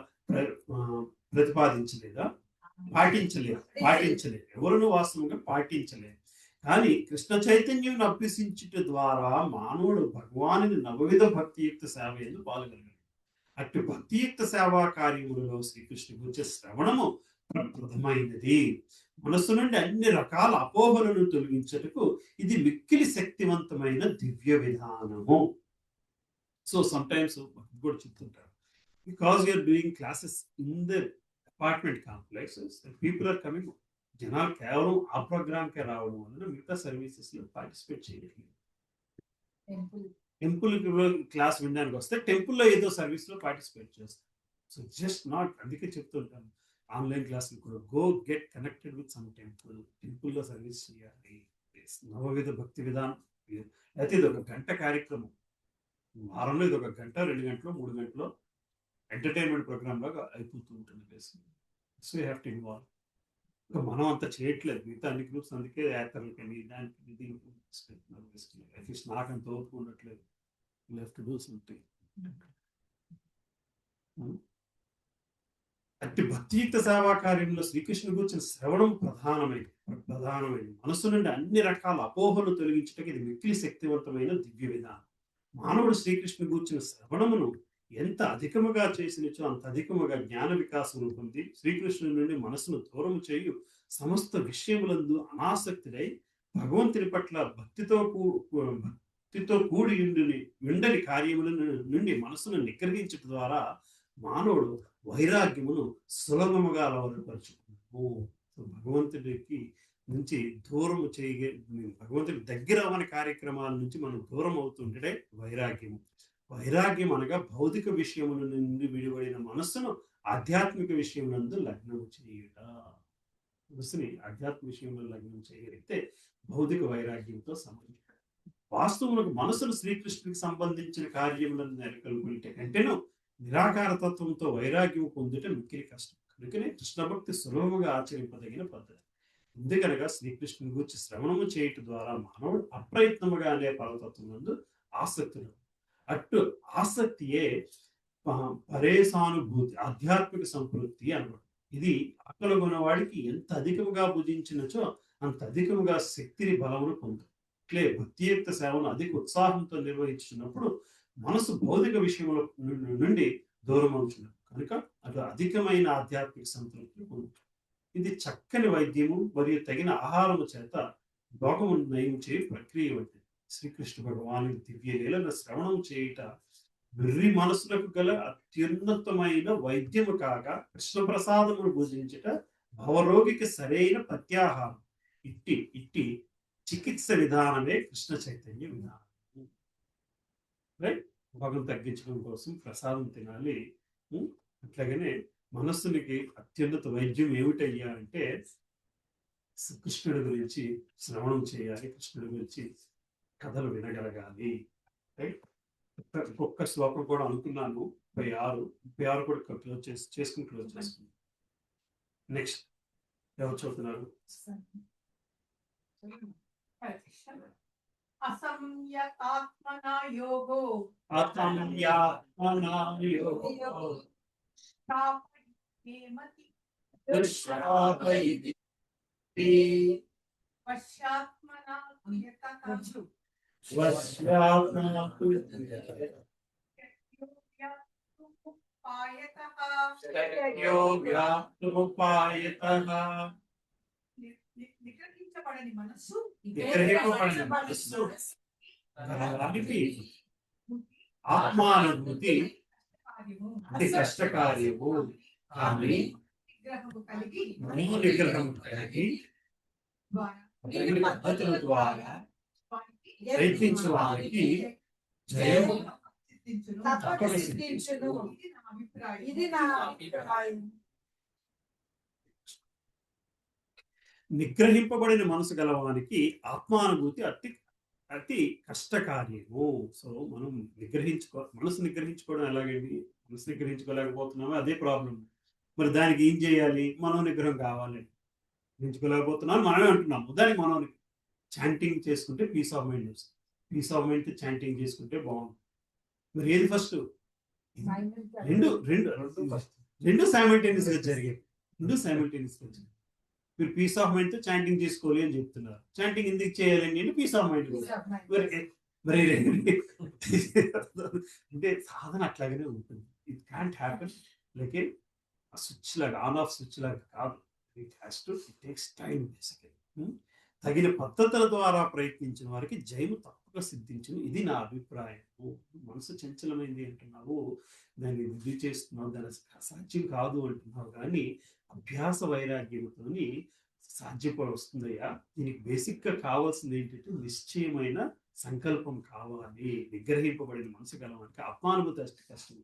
పాటించలేదు. ఎవరును వాస్తవంగా పాటించలేదు. కానీ కృష్ణ చైతన్యం అభ్యసించుట ద్వారా మానవుడు భగవానుని నవవిధ భక్తియుక్త సేవ ఎందు పాల్గొనగలడు. అటు భక్తియుక్త సేవా కార్యములలో శ్రీకృష్ణ గురించి శ్రవణము ప్రథమైనది. మనస్సు నుండి అన్ని రకాల అపోహలను తొలగించటకు ఇది మిక్కిలి శక్తివంతమైన దివ్య విధానము. సో సమ్ టైమ్స్ కూడా చెప్తుంటారు, because you're doing classes in the apartment complexes, people are coming. జనాలు కేవలం ఆ ప్రోగ్రామ్కే రావడం వలన మిగతా సర్వీసెస్ లో పార్టిసిపేట్ చేయలేదు. టెంపుల్ క్లాస్ వినడానికి వస్తే టెంపుల్లో ఏదో సర్వీస్ లో పార్టిసిపేట్ చేస్తారు. సో జస్ట్ నాట్, అందుకే చెప్తుంటాను ఆన్లైన్ క్లాస్ కూడా go get connected with some టెంపుల్లో సర్వీస్ చేయాలి. నవవిధ భక్తి విధానం. అయితే ఇది ఒక గంట కార్యక్రమం, వారంలో ఇది ఒక గంట, 2 గంటలు, 3 గంటలు ఎంటర్టైన్మెంట్ ప్రోగ్రామ్ లాగా అయిపోతూ ఉంటుంది బేసిక్గా. So you have to involve. ఇంకా మనం అంత చేయట్లేదు మిగతా అన్ని గ్రూప్స్, అందుకే యాత్రలకని దానికి దీనికి అట్లీస్ట్ నాకు అంత ఓపిక ఉండట్లేదు. You have to do something. అట్టి భక్తియుక్త సేవా కార్యంలో శ్రీకృష్ణుని గురించిన శ్రవణం ప్రధానమైనది. మనస్సు నుండి అన్ని రకాల అపోహలు తొలగించడానికి ఇది మిక్కిలి శక్తివంతమైన దివ్య విధానం. మానవుడు శ్రీకృష్ణుని గురించిన శ్రవణమును ఎంత అధికముగా చేసినచో అంత అధికముగా జ్ఞాన వికాసం పొంది శ్రీకృష్ణుని నుండి మనసును దూరం చేయు సమస్త విషయములందు అనాసక్తుడై భగవంతుని పట్ల భక్తితో కూడి ఉండని కార్యముల నుండి మనసును నిగ్రహించడం ద్వారా మానవుడు వైరాగ్యమును సులభముగా అలవరపరుచుకున్నాము. భగవంతుడికి నుంచి దూరం భగవంతుడికి దగ్గర అవని కార్యక్రమాల నుంచి మనం దూరం అవుతుంటే వైరాగ్యం అనగా భౌతిక విషయముల నుండి విడిపడిన మనస్సును ఆధ్యాత్మిక విషయములందు లగ్నం చేయుట. మనస్సుని ఆధ్యాత్మిక విషయంలో లగ్నం చేయగలిగితే భౌతిక వైరాగ్యంతో సంబంధించి వాస్తవములకు మనసును శ్రీకృష్ణుడికి సంబంధించిన కార్యములను నెలకొల్పుకుంటే కంటేను నిరాకార తత్వంతో వైరాగ్యం పొందుట మిక్కిలి కష్టం. అందుకనే కృష్ణ భక్తి సులభముగా ఆచరింపదగిన పద్ధతి. ఎందుకనగా శ్రీకృష్ణుని గురించి శ్రవణము చేయటం ద్వారా మానవుడు అప్రయత్నముగా అనే పరతత్వం నందు ఆసక్తుడు. అట్టు ఆసక్తియే పరేసానుభూతి, ఆధ్యాత్మిక సంతృప్తి అన్నమాట. ఇది ఆకలిగొన్నవాడికి ఎంత అధికముగా భుజించినచో అంత అధికముగా శక్తిని బలమును పొందుతుంది. ఇట్లే భక్తియుక్త సేవను అధిక ఉత్సాహంతో నిర్వహించినప్పుడు మనసు భౌతిక విషయముల నుండి దూరం అవుతుంది కనుక అటు అధికమైన ఆధ్యాత్మిక సంతృప్తి పొందుతుంది. ఇది చక్కని వైద్యము మరియు తగిన ఆహారము చేత రోగము నయం చేయ ప్రక్రియ వంటిది. శ్రీకృష్ణ భగవాను దివ్య లీలను శ్రవణం చేయుట వెర్రి మనసులకు గల అత్యున్నతమైన వైద్యము కాగా కృష్ణ ప్రసాదమును భుజించుట భవరోగికి సరైన ప్రత్యాహారం. ఇట్టి చికిత్స విధానమే కృష్ణ చైతన్య విధానం. రైట్, రోగం తగ్గించడం కోసం ప్రసాదం తినాలి. అట్లాగనే మనస్సునికి అత్యున్నత వైద్యం ఏమిటయ్యా అంటే కృష్ణుడి గురించి శ్రవణం చేయాలి, కృష్ణుడి గురించి కథలు వినగలగాలి. రైట్, ఒక్క శ్లోకం కూడా అనుకున్నాను, 36 కూడా క్లోజ్ చేసుకుని క్లోజ్ చేస్తున్నాను. నెక్స్ట్ ఎవరు చదువుతున్నారు? అసంయతాత్మనా యోగో పశ్చాత్మనా నిగ్రహించబడని మనస్సు ఆత్మానుభూతి అతి కష్టకార్యము. కానీ నిగ్రహము కలిగి మనోనిగ్రహం కలిగి తగిన పద్ధతుల ద్వారా ప్రయత్నించు వారికి జయము తప్పక సిద్ధించును. ఇది నా అభిప్రాయం. నిగ్రహింపబడిన మనసు గలవానికి ఆత్మానుభూతి అతి అతి కష్టకార్యము. సో మనం మనసు నిగ్రహించుకోవడం ఎలాగండి? మనసు నిగ్రహించుకోలేకపోతున్నాము, అదే ప్రాబ్లం. మరి దానికి ఏం చేయాలి? మనోనిగ్రహం కావాలి. నిగ్రహించుకోలేకపోతున్నాం మనమే అంటున్నాము, దానికి చాంటింగ్ చేసుకుంటే పీస్ ఆఫ్ మైండ్ వస్తుంది. పీస్ ఆఫ్ మైండ్ చాంటింగ్ చేసుకుంటే బాగుంటుంది. మరి ఏది ఫస్ట్? రెండు సైమల్టేనియస్ గా జరిగేది. మీరు పీస్ ఆఫ్ మైండ్ తో చాంటింగ్ చేసుకోవాలి అని చెప్తున్నారు. చాంటింగ్ ఎందుకు చేయాలని అంటే పీస్ ఆఫ్ మైండ్. మరి అంటే సాధన అట్లాగనే ఉంటుంది. It can't happen like switch లాగా, ఆన్ ఆఫ్ స్విచ్ లాగా కాదు. It takes time basically. తగిన పద్ధతుల ద్వారా ప్రయత్నించిన వారికి జయము తప్పక సిద్ధించును. ఇది నా అభిప్రాయం. మనసు చంచలమైంది అంటున్నావు, దాన్ని వృద్ధి చేస్తున్నావు, దాని అసాధ్యం కాదు అంటున్నావు, కానీ అభ్యాస వైరాగ్యంతో వస్తుందయ్యా. దీనికి బేసిక్ గా కావాల్సింది ఏంటంటే నిశ్చయమైన సంకల్పం కావాలి. నిగ్రహింపబడిన మనసు కలవానికి ఆత్మానుభూతి అష్ట కష్టం,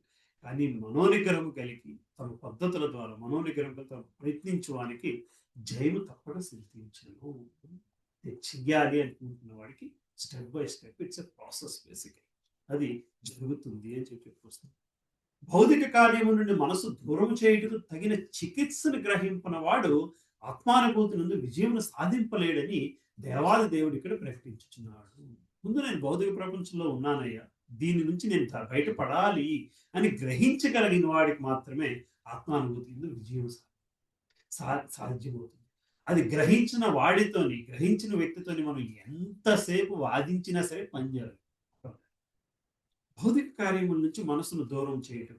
కానీ మనోనిగ్రహం కలిగి తమ పద్ధతుల ద్వారా మనోనిగ్రహంతో తమ ప్రయత్నించడానికి జయము తప్పక సిద్ధించను. చెయ్యాలి అనుకుంటున్న వాడికి step by step it's a process. Basically అది జరుగుతుంది అని చెప్పి వస్తుంది. భౌతిక కార్యము నుండి మనసు దూరం చేయుటకు తగిన చికిత్సను గ్రహించిన వాడు ఆత్మానుభూతి నుండి విజయమును సాధింపలేడని దేవాది దేవుడు ఇక్కడ ప్రకటించుచున్నాడు. ముందు నేను భౌతిక ప్రపంచంలో ఉన్నానయ్యా, దీని నుంచి నేను బయటపడాలి అని గ్రహించగలిగిన వాడికి మాత్రమే ఆత్మానుభూతి నుండి విజయం సాధ్యమవుతుంది. అది గ్రహించిన వ్యక్తితోని మనం ఎంతసేపు వాదించినా సరే పనిచేయాలి. భౌతిక కార్యముల నుంచి మనసును దూరం చేయటం.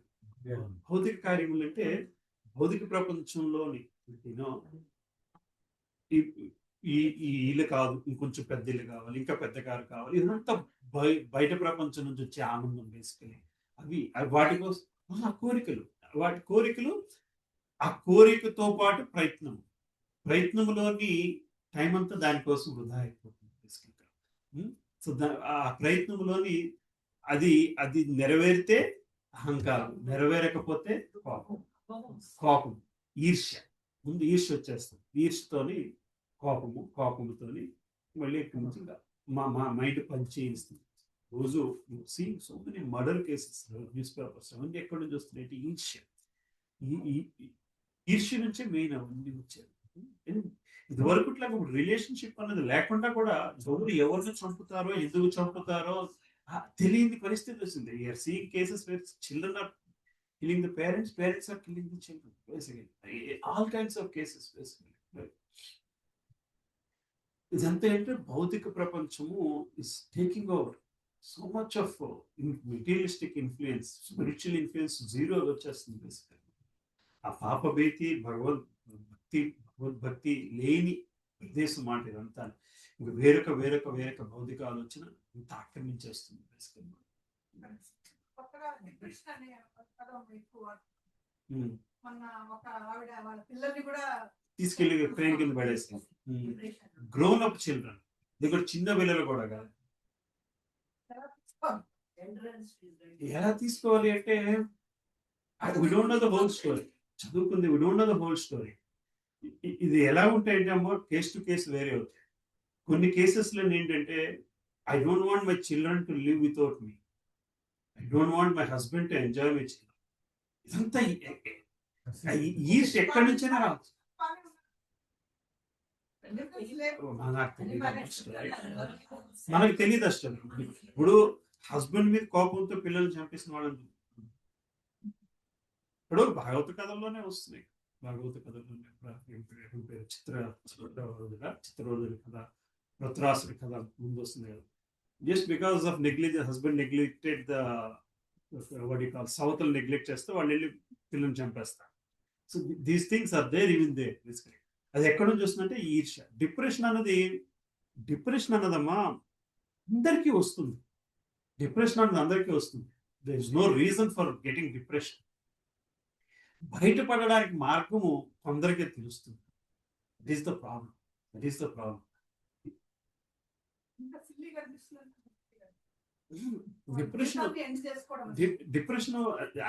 భౌతిక కార్యములు అంటే భౌతిక ప్రపంచంలోని ఈ ఇల్లు కాదు, ఇంకొంచెం పెద్ద ఇల్లు కావాలి, ఇంకా పెద్ద కారు కావాలి, ఇదంతా బయట ప్రపంచం నుంచి వచ్చే ఆనందం. బేసికలీ అవి వాటి కోసం వాటి కోరికలు, ఆ కోరికతో పాటు ప్రయత్నంలోని టైం అంతా దానికోసం వృధా అయిపోతుంది బేసికల్గా. సో ఆ ప్రయత్నంలోని అది నెరవేరితే అహంకారం, నెరవేరకపోతే కోపం, ఈర్ష్య. ముందు ఈర్ష్య వచ్చేస్తుంది, ఈర్ష్యతోని కోపముతోని మళ్ళీ ఇక్కడి నుంచి మా మైండ్ పనిచేయిస్తుంది. రోజు so many murder cases news papers అవన్నీ ఎక్కడి నుంచి వస్తున్నాయి? ఈర్ష్య నుంచే మెయిన్ అవన్నీ వచ్చాయి. ఇది వరకు ఇట్లాగా రిలేషన్షిప్ అనేది లేకుండా కూడా ఎవరిని చంపుతారో, ఎందుకు చంపుతారో తెలియని పరిస్థితి వచ్చింది. You're seeing cases where children are killing the parents are killing the children. Basically all kinds of cases. Basically ఇదంతా ఏంటంటే భౌతిక ప్రపంచము is taking over so much of materialistic influence, spiritual influence zero వచ్చేస్తుంది. బేసికలీ ఆ పాపభీతి, భగవద్భక్తి లేని ప్రదేశం మాట ఇదంతా. ఇంకా వేరొక భౌతిక ఆలోచన ఇంత ఆక్రమించేస్తుంది. కొత్తగా డిప్రెషన్ అనే పదం ఎక్కువ ఉమ్. మొన్న ఒక ఆవిడ వాళ్ళ పిల్లల్ని కూడా తీసుకెళ్లి ట్రైన్ కింద పడేస్తాం. గ్రోన్ అప్ చిల్డ్రన్, ఇది కూడా చిన్న పిల్లలు కూడా కాదు. ఎలా తీసుకోవాలి అంటే we don't know the whole story. చదువుకుంది we don't know the whole story. ఇది ఎలా ఉంటాయంటే అమ్మో కేస్ టు కేసు వేరే అవుతాయి. కొన్ని కేసెస్లో ఏంటంటే I don't want my children to live without me, I don't want my husband to enjoy my children. ఇదంతా ఈర్ష ఎక్కడి నుంచైనా రావచ్చు. మనకు తెలియదు అసలు. ఇప్పుడు హస్బెండ్ మీద కోపంతో పిల్లల్ని చంపేసిన వాళ్ళని ఇప్పుడు భాగవత కథల్లోనే వస్తున్నాయి. భాగవత కథల్లోనే పేరు చిత్రరోధుడి కథ, వృత్రాసుడి కథ ముందు వస్తుంది కదా. Just because of negligence, husband neglected the what call సవతలు నెగ్లెక్ట్ చేస్తే వాళ్ళు వెళ్ళి పిల్లల్ని చంపేస్తారు. So these things are there even there basically. అది ఎక్కడ నుంచి వస్తుందంటే ఈర్ష్య. డిప్రెషన్ అన్నదమ్మా అందరికీ వస్తుంది. డిప్రెషన్ అన్నది అందరికీ వస్తుంది. There is no reason for getting depression. బయటపడడానికి మార్గము కొందరికే తెలుస్తుంది. That is the problem. ఇంకా సిల్లీగా అనిపిస్తుంది. డిప్రెషన్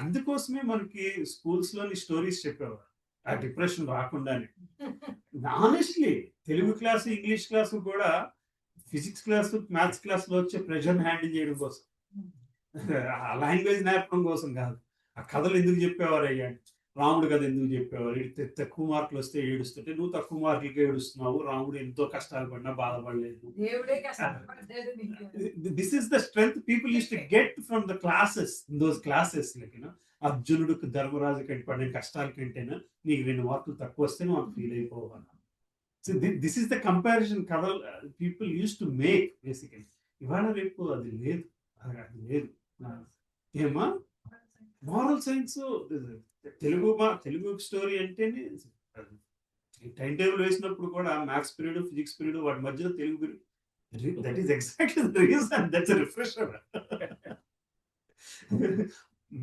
అందుకోసమే మనకి స్కూల్స్ లోని స్టోరీస్ చెప్పేవారు ఆ డిప్రెషన్ రాకుండానే. Honestly Telugu class, English class కూడా ఫిజిక్స్ క్లాసు, మ్యాథ్స్ క్లాస్ లో వచ్చే ప్రెషర్ హ్యాండిల్ చేయడం కోసం, ఆ లాంగ్వేజ్ నేర్పడం కోసం కాదు. ఆ కథలు ఎందుకు చెప్పేవారు అయ్యా, రాముడు కథ ఎందుకు చెప్పేవారు, తక్కువ మార్కులు వస్తే ఏడుస్తుంటే నువ్వు తక్కువ మార్కులకి ఏడుస్తున్నావు, రాముడు ఎంతో కష్టాలు పడినా బాధపడలేదు. This is the strength people use to get from the classes. In those classes like అర్జునుడికి ధర్మరాజు కంటే పడిన కష్టాల కంటేనా నీకు 2 మార్కులు తక్కువ వస్తే నువ్వు అంత ఫీల్ అయిపోవాలి. So this is the comparison కథలు people use to make basically. ఇవాళ రేపు అది లేదు. ఏమా మోరల్ సైన్స్ తెలుగు స్టోరీ అంటేనే టైం టేబుల్ వేసినప్పుడు కూడా మ్యాథ్స్ పీరియడ్, ఫిజిక్స్ పీరియడ్, వాటి మధ్యలో Telugu period. That is exactly the reason. That's a refresher.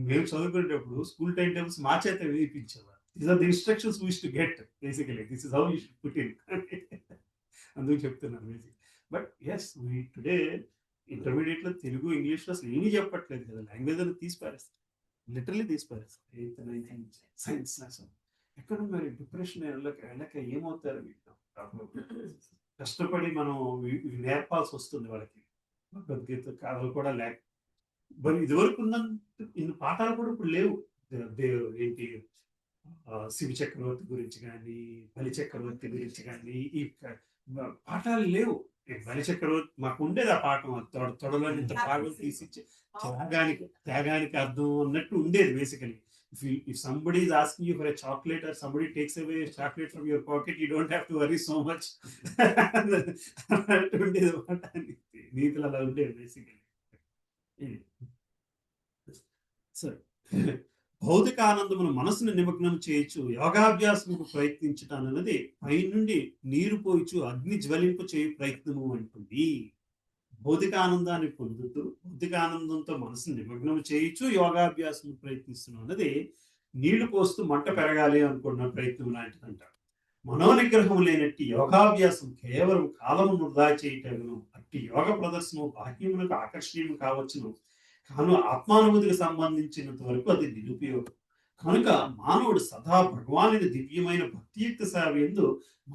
మేము చదువుకునేటప్పుడు స్కూల్ టైం టేబుల్స్ మా చేత వేయించేవారు. These are the instructions we to get basically. This is how you should put in. అందుకు చెప్తున్నాను basic. But as we today intermediate లో Telugu, English లో అసలు ఏమీ చెప్పట్లేదు కదా. లాంగ్వేజ్ అని తీసిపారేస్తారు, లిటరలీ తీసిపారేస్తారు. 8th 9th సైన్స్ అసలు ఎక్కడ మరి డిప్రెషన్ వెళ్ళక ఏమవుతారు వీళ్ళు. కష్టపడి మనం నేర్పాల్సి వస్తుంది వాళ్ళకి. భగవద్గీత కథలు కూడా లేక మరి ఇదివరకు ఉన్నంత ఇన్ని పాఠాలు కూడా ఇప్పుడు లేవు. ఏంటి శివ చక్రవర్తి గురించి కానీ, బలి చక్రవర్తి గురించి కానీ ఈ పాఠాలు లేవు. బలి చక్రవర్తి మాకు ఉండేది ఆ పాఠం, తొడలో ఇంత భాగం తీసిచ్చే త్యాగానికి అర్థం అన్నట్టు ఉండేది basically. If somebody is asking you for a chocolate or somebody takes away a chocolate from your pocket, you don't have to worry so much. నీతులు అలా ఉండేది బేసికలీ. భౌతిక ఆనందమును మనసును నిమగ్నం చేయొచ్చు, యోగాభ్యాసముకు ప్రయత్నించటం అన్నది పైనుండి నీరు పోయిచు అగ్ని జ్వలింపు చేయు ప్రయత్నము అంటుంది. భౌతిక ఆనందాన్ని పొందుతూ భౌతిక ఆనందంతో మనసును నిమగ్నం చేయొచ్చు, యోగాభ్యాసం ప్రయత్నిస్తున్నాం అన్నది నీళ్లు పోస్తూ మంట పెరగాలి అనుకున్న ప్రయత్నం లాంటిదంట. మనోనిగ్రహం లేనట్టి యోగాభ్యాసం కేవలం కాలము వృధా చేయటను. అట్టి యోగ ప్రదర్శనం బాహ్యములకు ఆకర్షణీయం కావచ్చును, కాను ఆత్మానుభూతికి సంబంధించినంత వరకు అది నిరుపయోగం. కనుక మానవుడు సదా భగవానుని దివ్యమైన భక్తియుక్త సేవ యందు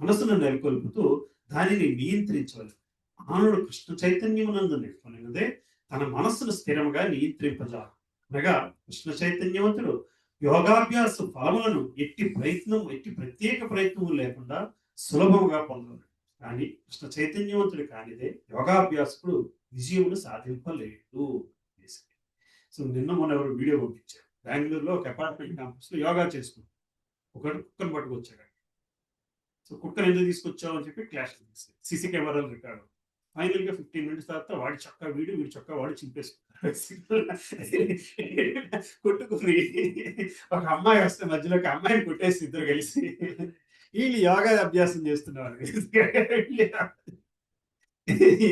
మనసును నెలకొల్పుతూ దానిని నియంత్రించవచ్చు. మానవుడు కృష్ణ చైతన్యమునందు నిలుపుకున్నదే తన మనస్సును స్థిరంగా నియంత్రింపజాలి. అనగా కృష్ణ చైతన్యవంతుడు యోగాభ్యాస ఫలములను ఎట్టి ప్రత్యేక ప్రయత్నము లేకుండా సులభముగా పొందగలడు. కానీ కృష్ణ చైతన్యవంతుడు కానిదే యోగాభ్యాసకుడు విజయమును సాధింపలేడు. సో నిన్న మొన్న ఎవరు వీడియో పంపించారు, బెంగళూరులో ఒక అపార్ట్మెంట్ కాంప్లెక్స్ లో యోగా చేసుకున్నాడు. ఒకటి కుక్కను పట్టుకొచ్చాడు. సో కుక్కను ఎందుకు తీసుకొచ్చావు అని చెప్పి క్లాష్ చేసి సీసీ కెమెరాలు రికార్డు. ఫైనల్ గా 15 minutes తర్వాత వాడి చొక్కా వీడి చొక్కా వాడు చింపేసుకున్నాడు. కొట్టుకుని ఒక అమ్మాయి వస్తే మధ్యలోకి అమ్మాయిని కొట్టేసి ఇద్దరు కలిసి వీళ్ళు యోగా అభ్యాసం చేస్తున్నారు.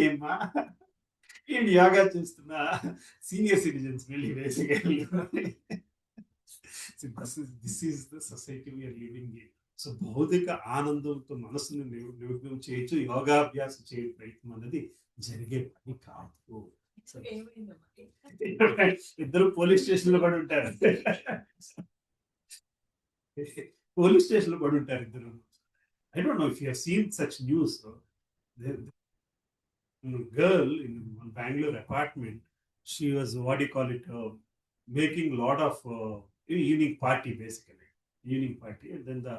ఏమ్మా ఈ యోగా చేస్తున్న సీనియర్ సిటిజన్స్ వెళ్ళి basically this is the society we're living in. So భౌతిక ఆనందంతో మనసును నిమగ్నం చేయొచ్చు, యోగాభ్యాసం చేయడం ప్రయత్నం అనేది జరిగే పని కాదు. ఇద్దరు పోలీస్ స్టేషన్ లో పడి ఉంటారు, పోలీస్ స్టేషన్ లో పడి ఉంటారు ఇద్దరు. I don't know if you have seen such news. The girl in one Bangalore apartment, she was, what do you call it, making a lot of evening party, basically evening party, and then the